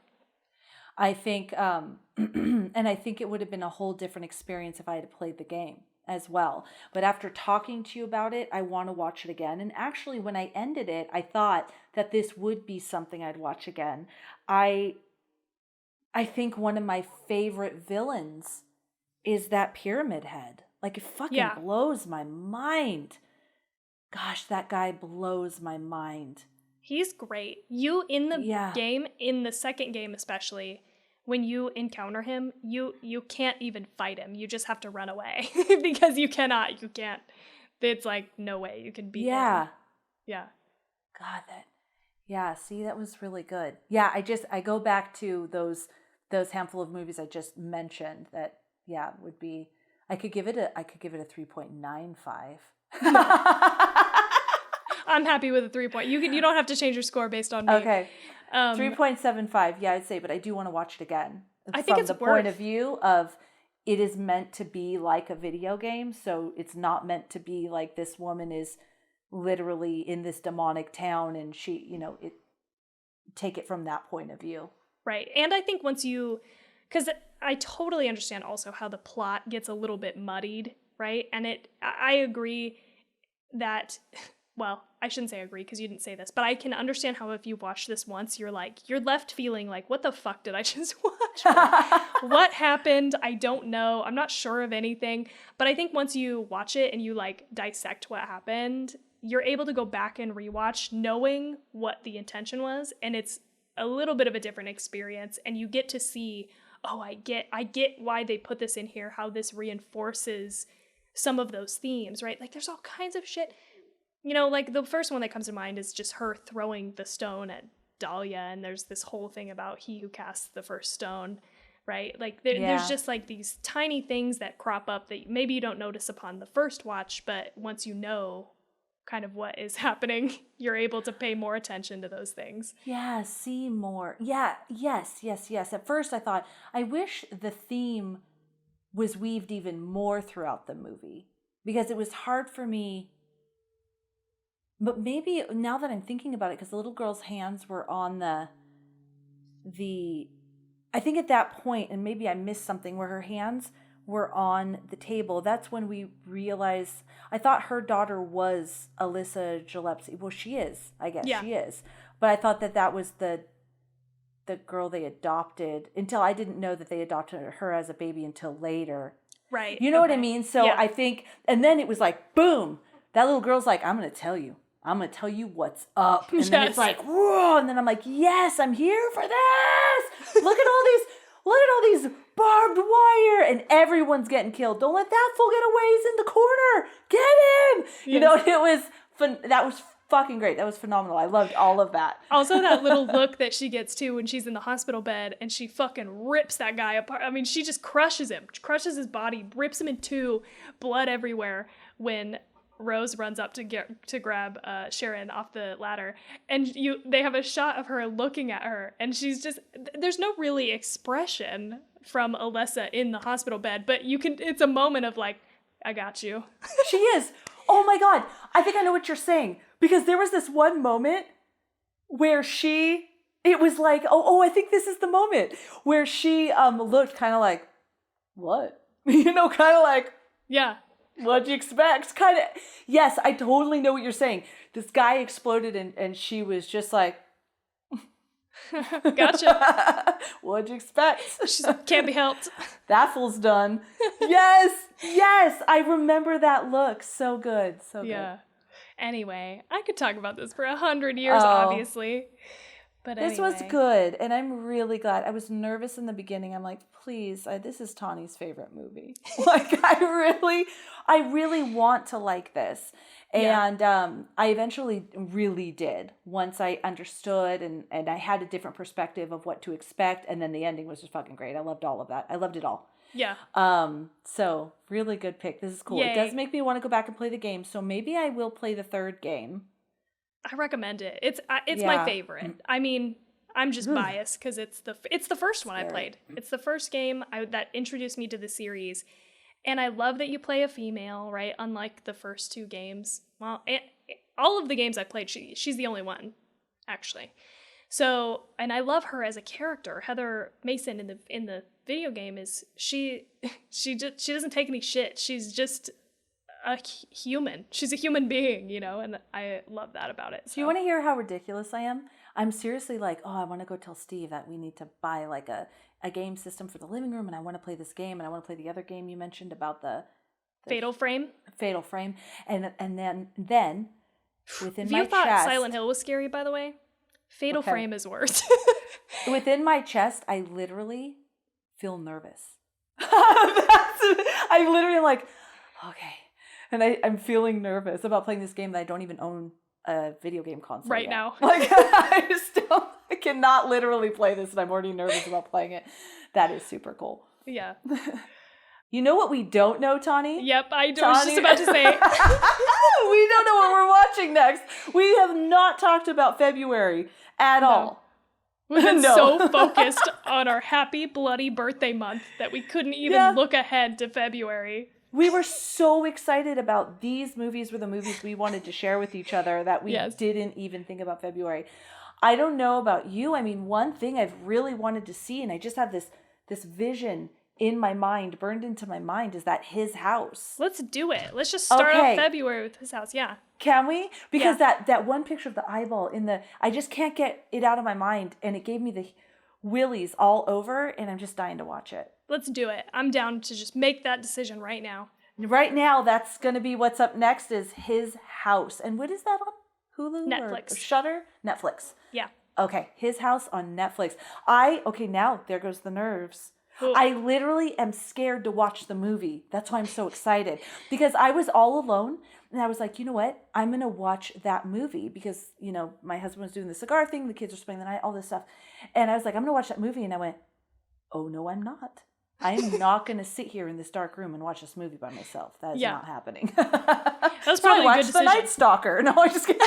I think, and I think it would have been a whole different experience if I had played the game as well. But after talking to you about it, I want to watch it again. And actually, when I ended it, I thought that this would be something I'd watch again. I think one of my favorite villains is that Pyramid Head. Like, it fucking blows my mind. Gosh, that guy blows my mind.
He's great. You in the game, in the second game especially, when you encounter him, you can't even fight him. You just have to run away because you can't. It's like no way you can beat him. Yeah.
God, see, that was really good. Yeah, I go back to those handful of movies I just mentioned that would be, I could give it a 3.95.
I'm happy with a 3 point. You don't have to change your score based on me.
Okay. 3.75. Yeah, I'd say, but I do want to watch it again.
I think it's
from the point of view of it is meant to be like a video game, so it's not meant to be like this woman is literally in this demonic town and she, take it from that point of view.
Right. And I think because I totally understand also how the plot gets a little bit muddied, right? And I agree that, well, I shouldn't say agree because you didn't say this, but I can understand how if you watch this once, you're left feeling like, what the fuck did I just watch? What happened? I don't know. I'm not sure of anything. But I think once you watch it and you like dissect what happened, you're able to go back and rewatch knowing what the intention was, and it's a little bit of a different experience, and you get to see, oh, I get why they put this in here, how this reinforces some of those themes, right? Like there's all kinds of shit. You know, like the first one that comes to mind is just her throwing the stone at Dahlia, and there's this whole thing about he who casts the first stone, right? Like there's just like these tiny things that crop up that maybe you don't notice upon the first watch, but once you know kind of what is happening, you're able to pay more attention to those things.
Yeah, see more. Yeah, yes. At first I thought, I wish the theme was weaved even more throughout the movie, because it was hard for me. But maybe now that I'm thinking about it, because the little girl's hands were on the I think at that point, and maybe I missed something, where her hands were on the table. That's when we realized, I thought her daughter was Alyssa Gillespie. Well, she is, I guess. Yeah. She is. But I thought that was the girl they adopted, until I didn't know that they adopted her as a baby until later.
Right.
You know what I mean? So I think, and then it was like, boom, that little girl's like, I'm going to tell you what's up. And then it's like, whoa. And then I'm like, yes, I'm here for this. Look at all these barbed wire, and everyone's getting killed. Don't let that fool get away. He's in the corner. Get him. Yes. You know, it was fun. That was fucking great. That was phenomenal. I loved all of that.
Also, that little look that she gets too when she's in the hospital bed and she fucking rips that guy apart. I mean, she just crushes his body, rips him in two, blood everywhere, when Rose runs up to grab Sharon off the ladder, and they have a shot of her looking at her, and she's just, there's no really expression from Alessa in the hospital bed, but it's a moment of like, I got you.
She is. Oh my God. I think I know what you're saying, because there was this one moment where it was like, I think this is the moment where she looked kind of like, what? You know, kind of like,
yeah.
What'd you expect? Kind of. Yes, I totally know what you're saying. This guy exploded, and she was just like,
gotcha.
What'd you expect?
She can't be helped.
That fool's done. Yes. I remember that look. So good. So good. Yeah.
Anyway, I could talk about this for 100 years, obviously. But
this was good, and I'm really glad. I was nervous in the beginning. I'm like, please, this is Tawny's favorite movie. Like, I really want to like this. And I eventually really did, once I understood and I had a different perspective of what to expect, and then the ending was just fucking great. I loved all of that. I loved it all.
Yeah.
So, really good pick. This is cool.
Yay.
It does make me want to go back and play the game, so maybe I will play the third game.
I recommend it. It's my favorite. I mean, I'm just biased because it's the first one I played. It's the first game that introduced me to the series, and I love that you play a female, right? Unlike the first two games. Well, all of the games I played, she's the only one, actually. So, and I love her as a character. Heather Mason in the video game she doesn't take any shit. She's just a human. She's a human being, you know, and I love that about it. So.
Do you want to hear how ridiculous I am? I'm seriously like, I want to go tell Steve that we need to buy like a game system for the living room, and I want to play this game, and I want to play the other game you mentioned about the
Fatal Frame.
And then within
if
my
you thought
chest,
Silent Hill was scary, by the way, Fatal Frame is worse.
Within my chest, I literally feel nervous. I literally am like, okay. And I'm feeling nervous about playing this game that I don't even own a video game console
right
yet.
now.
Like, I cannot literally play this, and I'm already nervous about playing it. That is super cool.
Yeah.
You know what we don't know, Tawny?
Yep, I was just about to say.
We don't know what we're watching next. We have not talked about February at all.
We've been so focused on our happy, bloody birthday month that we couldn't even look ahead to February.
We were so excited about these movies were the movies we wanted to share with each other that we didn't even think about February. I don't know about you. I mean, one thing I've really wanted to see, and I just have this vision in my mind, burned into my mind, is that his house.
Let's do it. Let's just start off February with his house. Yeah.
Can we? Because that one picture of the eyeball I just can't get it out of my mind, and it gave me the willies all over, and I'm just dying to watch it.
Let's do it. I'm down to just make that decision right now.
Right now, that's going to be what's up next is His House. And what is that on? Hulu?
Netflix.
Or Shudder? Netflix.
Yeah.
Okay, His House on Netflix. Okay, now there goes the nerves.
Ooh.
I literally am scared to watch the movie. That's why I'm so excited. Because I was all alone and I was like, you know what? I'm going to watch that movie because, you know, my husband was doing the cigar thing, the kids are spending the night, all this stuff. And I was like, I'm going to watch that movie. And I went, oh, no, I'm not. I am not going to sit here in this dark room and watch this movie by myself. That is not happening.
That's probably a good decision.
The Night Stalker. No, I just kidding.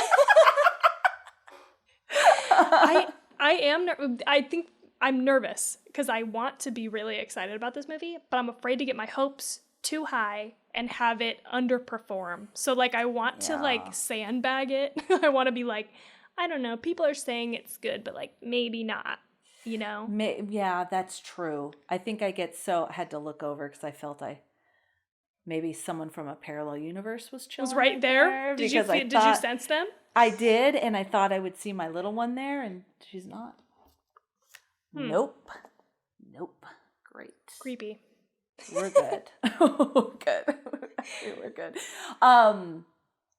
I think I'm nervous because I want to be really excited about this movie, but I'm afraid to get my hopes too high and have it underperform. So like I want to like sandbag it. I want to be like, I don't know, people are saying it's good, but like maybe not, you know?
Yeah, that's true. I think I had to look over because I felt maybe someone from a parallel universe was chilling.
Was right there. Did you sense them?
I did, and I thought I would see my little one there, and she's not. Nope. Great.
Creepy.
We're good. Good. We're good.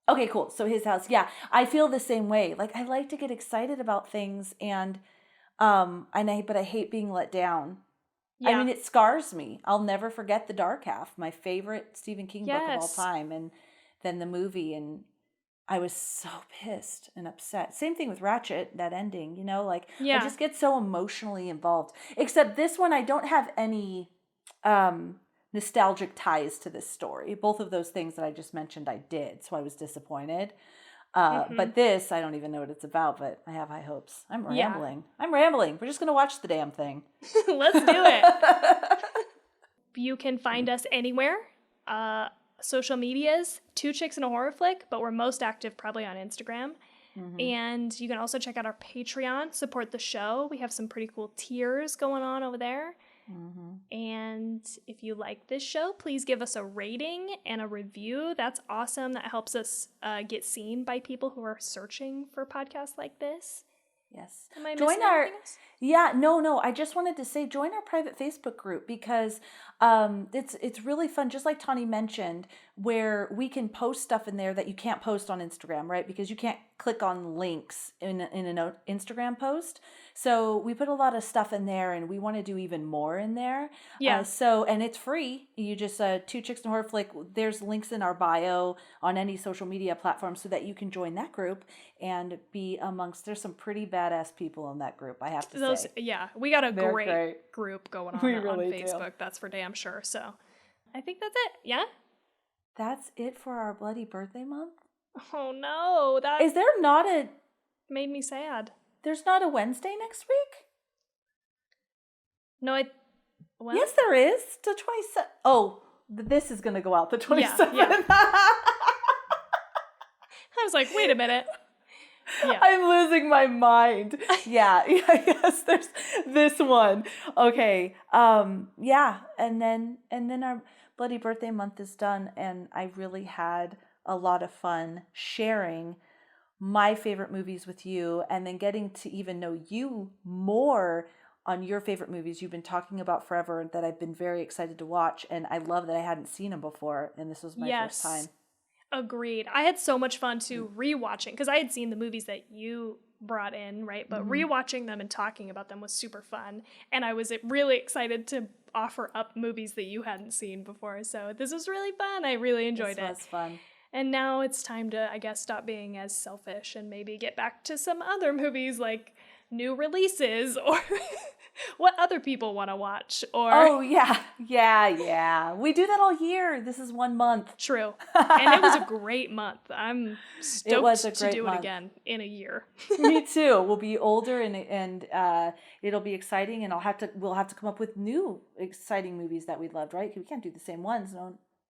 Okay, cool. So His House. Yeah, I feel the same way. Like I like to get excited about things, but I hate being let down. Yeah. I mean, it scars me. I'll never forget The Dark Half, my favorite Stephen King book of all time, and then the movie, and I was so pissed and upset. Same thing with Ratchet, that ending, you know, like I just get so emotionally involved. Except this one, I don't have any nostalgic ties to this story. Both of those things that I just mentioned, I did, so I was disappointed. But this, I don't even know what it's about, but I have high hopes. I'm rambling. We're just going to watch the damn thing.
Let's do it. You can find us anywhere. Social medias, 2 Chicks and a Horror Flick, but we're most active probably on Instagram. Mm-hmm. And you can also check out our Patreon, support the show. We have some pretty cool tiers going on over there. Mm-hmm. And if you like this show, please give us a rating and a review. That's awesome. That helps us get seen by people who are searching for podcasts like this.
Yes.
Am I missing anything else?
Yeah, no. I just wanted to say, join our private Facebook group because it's really fun. Just like Tawny mentioned, where we can post stuff in there that you can't post on Instagram, right? Because you can't click on links in an Instagram post. So we put a lot of stuff in there, and we want to do even more in there. Yeah. And it's free. You just 2 Chicks and a Horror Flick. There's links in our bio on any social media platform so that you can join that group and be amongst. There's some pretty badass people in that group, I have to say.
Yeah, we got a great group going on Facebook. That's for damn sure. So I think that's it. Yeah?
That's it for our bloody birthday month?
Oh no.
Is there not a...
Made me sad.
There's not a Wednesday next week?
No,
Well, yes, there is. The 27th. Oh, this is going to go out the 27th.
Yeah. I was like, wait a minute.
Yeah. I'm losing my mind. Yes, there's this one. Okay. Yeah, and then our bloody birthday month is done, and I really had a lot of fun sharing my favorite movies with you, and then getting to even know you more on your favorite movies you've been talking about forever that I've been very excited to watch, and I love that I hadn't seen them before, and this was my first time.
Agreed. I had so much fun too rewatching, because I had seen the movies that you brought in, right? But rewatching them and talking about them was super fun. And I was really excited to offer up movies that you hadn't seen before. So this was really fun. I really enjoyed it.
This was fun.
And now it's time to, I guess, stop being as selfish and maybe get back to some other movies like new releases or what other people want to watch. Or
Yeah. We do that all year. This is 1 month.
True. And it was a great month. I'm stoked to do it again in a year.
Me too. We'll be older and it'll be exciting, and we'll have to come up with new exciting movies that we loved, right? We can't do the same ones,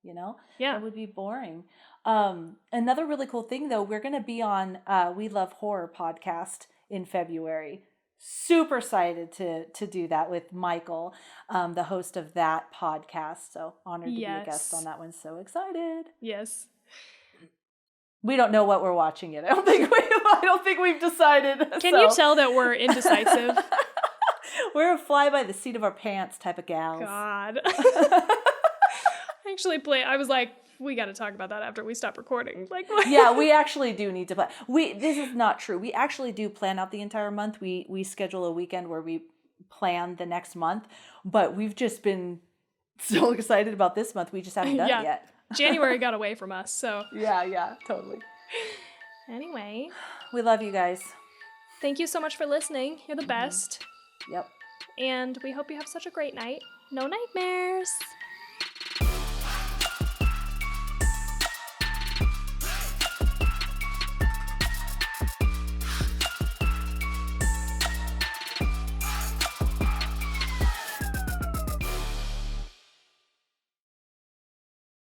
you know?
Yeah.
That would be boring. Another really cool thing though, we're going to be on We Love Horror podcast in February. Super excited to do that with Michael, the host of that podcast. So honored to be a guest on that one. So excited.
Yes.
We don't know what we're watching yet. I don't think we've decided.
Can you tell that we're indecisive?
We're a fly by the seat of our pants type of gals.
God. Actually, I was like, we got to talk about that after we stop recording. Like, what?
Yeah, we actually do need to plan. This is not true. We actually do plan out the entire month. We schedule a weekend where we plan the next month, but we've just been so excited about this month. We just haven't done it yet.
January got away from us, so.
Yeah, totally.
Anyway.
We love you guys.
Thank you so much for listening. You're the best.
Yep.
And we hope you have such a great night. No nightmares.